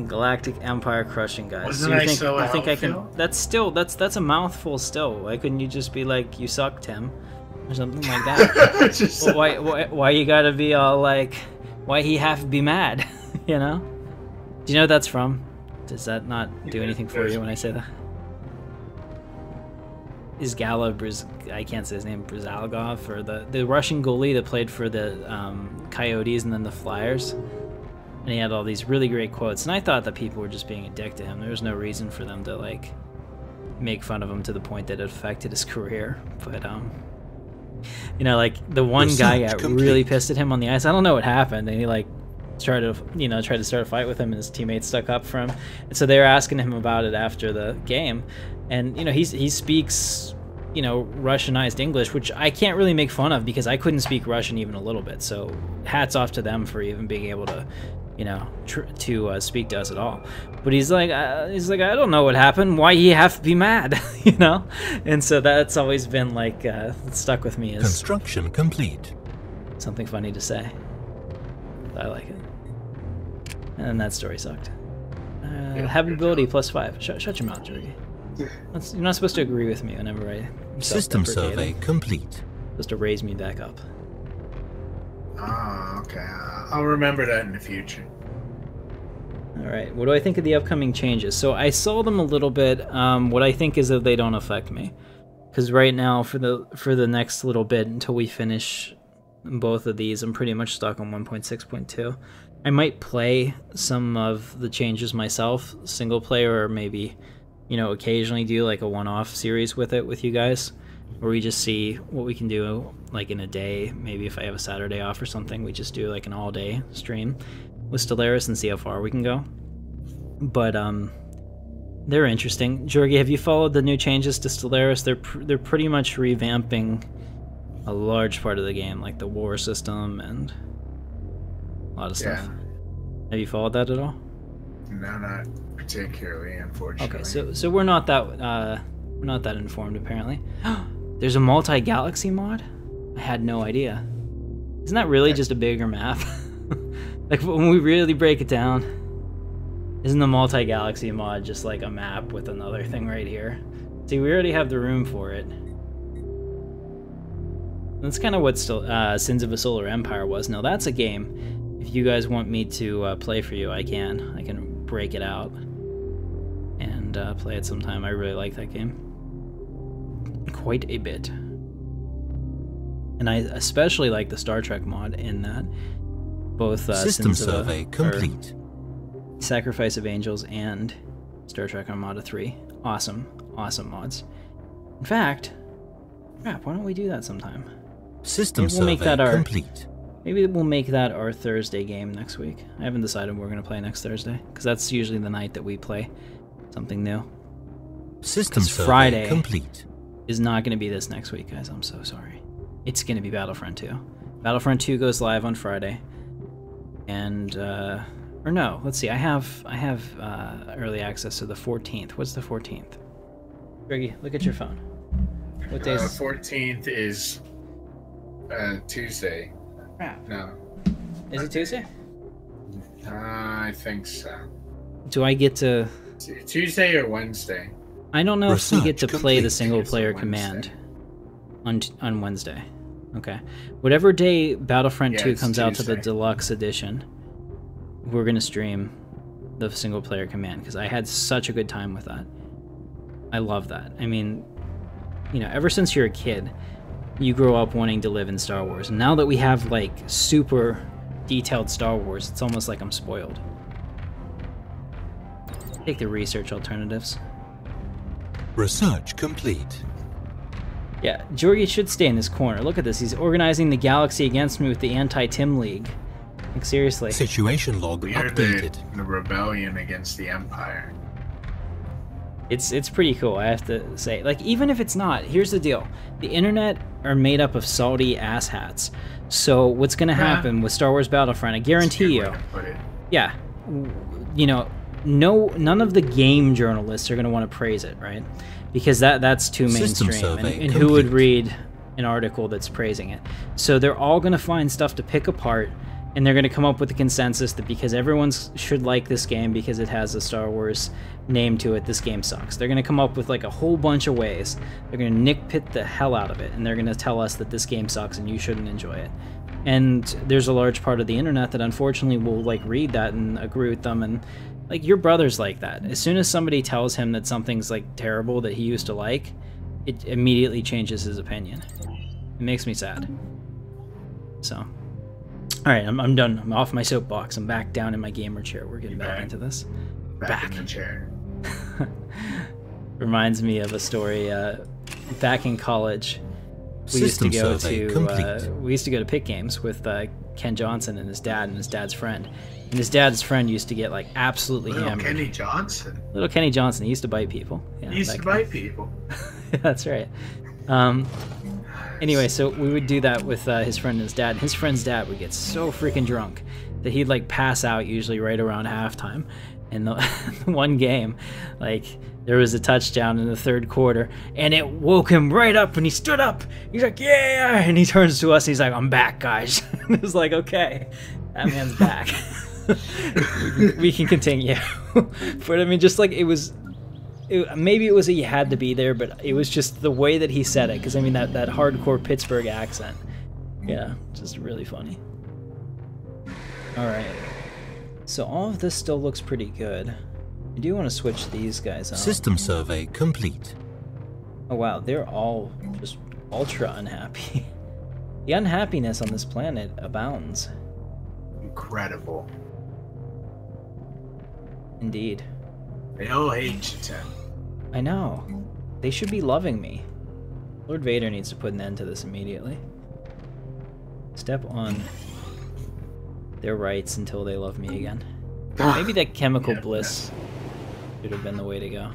Galactic Empire Crushing guys. Wasn't so I so I think I can. outfield? That's still that's a mouthful still. Why couldn't you just be like, you suck, Tim, or something like that? Just Well, why you gotta be all like, why he have to be mad? You know? Do you know what that's from? Does that not do anything for you when I say that? Is Gala I can't say his name, Brizalgov, or the Russian goalie that played for the Coyotes and then the Flyers. And he had all these really great quotes, and I thought that people were just being a dick to him. There was no reason for them to like make fun of him to the point that it affected his career. But you know, like the one guy got really pissed at him on the ice. I don't know what happened, and he like tried to start a fight with him, and his teammates stuck up for him. And so they were asking him about it after the game, and you know, he speaks, you know, Russianized English, which I can't really make fun of because I couldn't speak Russian even a little bit. So hats off to them for even being able to, you know, speak to us at all. But he's like, I don't know what happened. Why he have to be mad, you know? And so that's always been like stuck with me as Construction complete. something funny to say. I like it. And that story sucked. Habitability +5. Shut your mouth, Jergy. You're not supposed to agree with me whenever I'm System survey self-deprecating. complete. You're supposed to raise me back up. Oh, okay. I'll remember that in the future. Alright, what do I think of the upcoming changes? So I saw them a little bit. What I think is that they don't affect me. Because right now, for the next little bit, until we finish both of these, I'm pretty much stuck on 1.6.2. I might play some of the changes myself, single player, or maybe, you know, occasionally do like a one-off series with it with you guys, where we just see what we can do like in a day. Maybe if I have a Saturday off or something, we just do like an all-day stream with Stellaris and see how far we can go. But they're interesting. Jorgi, have you followed the new changes to Stellaris? They're pretty much revamping a large part of the game, like the war system and a lot of stuff. Yeah. Have you followed that at all? No, not particularly, unfortunately. Okay, so we're not that informed apparently. There's a multi-galaxy mod? I had no idea. Isn't that really just a bigger map? Like when we really break it down, isn't the multi-galaxy mod just like a map with another thing right here? See, we already have the room for it. That's kind of what Sins of a Solar Empire was. Now that's a game. If you guys want me to play for you, I can break it out and play it sometime. I really like that game quite a bit, and I especially like the Star Trek mod in that. Both System Sins survey complete. Sacrifice of Angels and Star Trek Armada 3. Awesome mods. In fact, crap, why don't we do that sometime? System Maybe we'll make survey that complete. Maybe we'll make that our Thursday game next week. I haven't decided what we're going to play next Thursday, because that's usually the night that we play something new. System survey Friday complete. is not going to be this next week, guys. I'm so sorry. It's going to be Battlefront 2. Battlefront 2 goes live on Friday. And, or no, let's see. I have early access to the 14th. What's the 14th? Greggy, look at your phone. What day is 14th is Tuesday. Crap. No. Is it Tuesday? I think so. Do I get to... Tuesday or Wednesday? I don't know if we get to Research play the complete. single-player It's on command on Wednesday. Okay. Whatever day Battlefront Yeah, 2 it's comes out to the Tuesday. deluxe edition, we're going to stream the single-player command, because I had such a good time with that. I love that. I mean, you know, ever since you're a kid, you grow up wanting to live in Star Wars. And now that we have, like, super detailed Star Wars, it's almost like I'm spoiled. Take the research alternatives. Research complete. Yeah, Jorgie should stay in this corner. Look at this. He's organizing the galaxy against me with the anti-Tim League. Like, seriously. Situation log We are updated. the rebellion against the Empire. It's pretty cool, I have to say. Like, even if it's not, here's the deal. The internet are made up of Saudi asshats. So what's going to happen with Star Wars Battlefront, I guarantee you. Yeah. You know, none of the game journalists are going to want to praise it, right? Because that's too mainstream. And who would read an article that's praising it? So they're all going to find stuff to pick apart, and they're going to come up with a consensus that because everyone should like this game because it has a Star Wars name to it, this game sucks. They're going to come up with like a whole bunch of ways. They're going to nitpick the hell out of it, and they're going to tell us that this game sucks and you shouldn't enjoy it. And there's a large part of the internet that unfortunately will like read that and agree with them. And like, your brother's like that. As soon as somebody tells him that something's like terrible that he used to like, it immediately changes his opinion. It makes me sad. So, all right, I'm done. I'm off my soapbox. I'm back down in my gamer chair. We're getting back into this. Back in the chair. Reminds me of a story. Back in college, we used to go to Pick Games with Ken Johnson and his dad's friend. And his dad's friend used to get like absolutely hammered. Kenny Johnson. Little Kenny Johnson. He used to bite people. Yeah, he used to bite people. That's right. Anyway, so we would do that with his friend and his dad. His friend's dad would get so freaking drunk that he'd like pass out usually right around halftime. And the one game, like, there was a touchdown in the third quarter, and it woke him right up, and he stood up. He's like, yeah! And he turns to us, and he's like, I'm back, guys. And it was like, okay, that man's back. we can continue. But I mean, just like maybe it was that you had to be there, but it was just the way that he said it, because I mean that hardcore Pittsburgh accent. Yeah, just really funny. All right. So all of this still looks pretty good. I do want to switch these guys out. System survey complete. Oh wow, they're all just ultra unhappy. The unhappiness on this planet abounds. Incredible. Indeed. They all hate you, Tim. I know. They should be loving me. Lord Vader needs to put an end to this immediately. Step on their rights until they love me again. Maybe that chemical bliss should have been the way to go.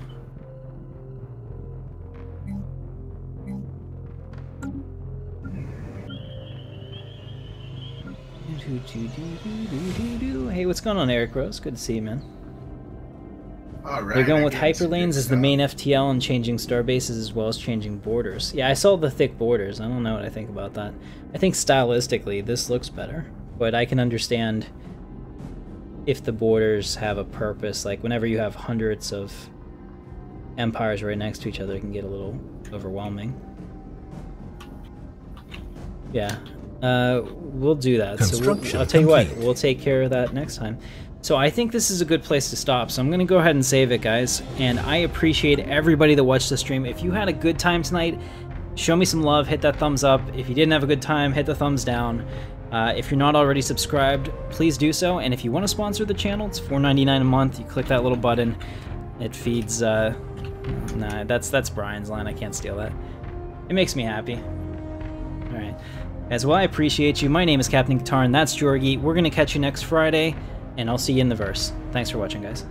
Hey, what's going on, Eric Rose? Good to see you, man. Right, they're going with hyperlanes as the main FTL and changing starbases as well as changing borders. Yeah, I saw the thick borders. I don't know what I think about that. I think stylistically this looks better, but I can understand if the borders have a purpose. Like whenever you have hundreds of empires right next to each other, it can get a little overwhelming. Yeah, we'll do that. So I'll tell you what, we'll take care of that next time. So I think this is a good place to stop. So I'm going to go ahead and save it, guys. And I appreciate everybody that watched the stream. If you had a good time tonight, show me some love. Hit that thumbs up. If you didn't have a good time, hit the thumbs down. If you're not already subscribed, please do so. And if you want to sponsor the channel, it's $4.99 a month. You click that little button. It feeds... nah, that's Brian's line. I can't steal that. It makes me happy. All right. As well, I appreciate you. My name is Captain Katarn. That's Jorgie. We're going to catch you next Friday. And I'll see you in the verse. Thanks for watching, guys.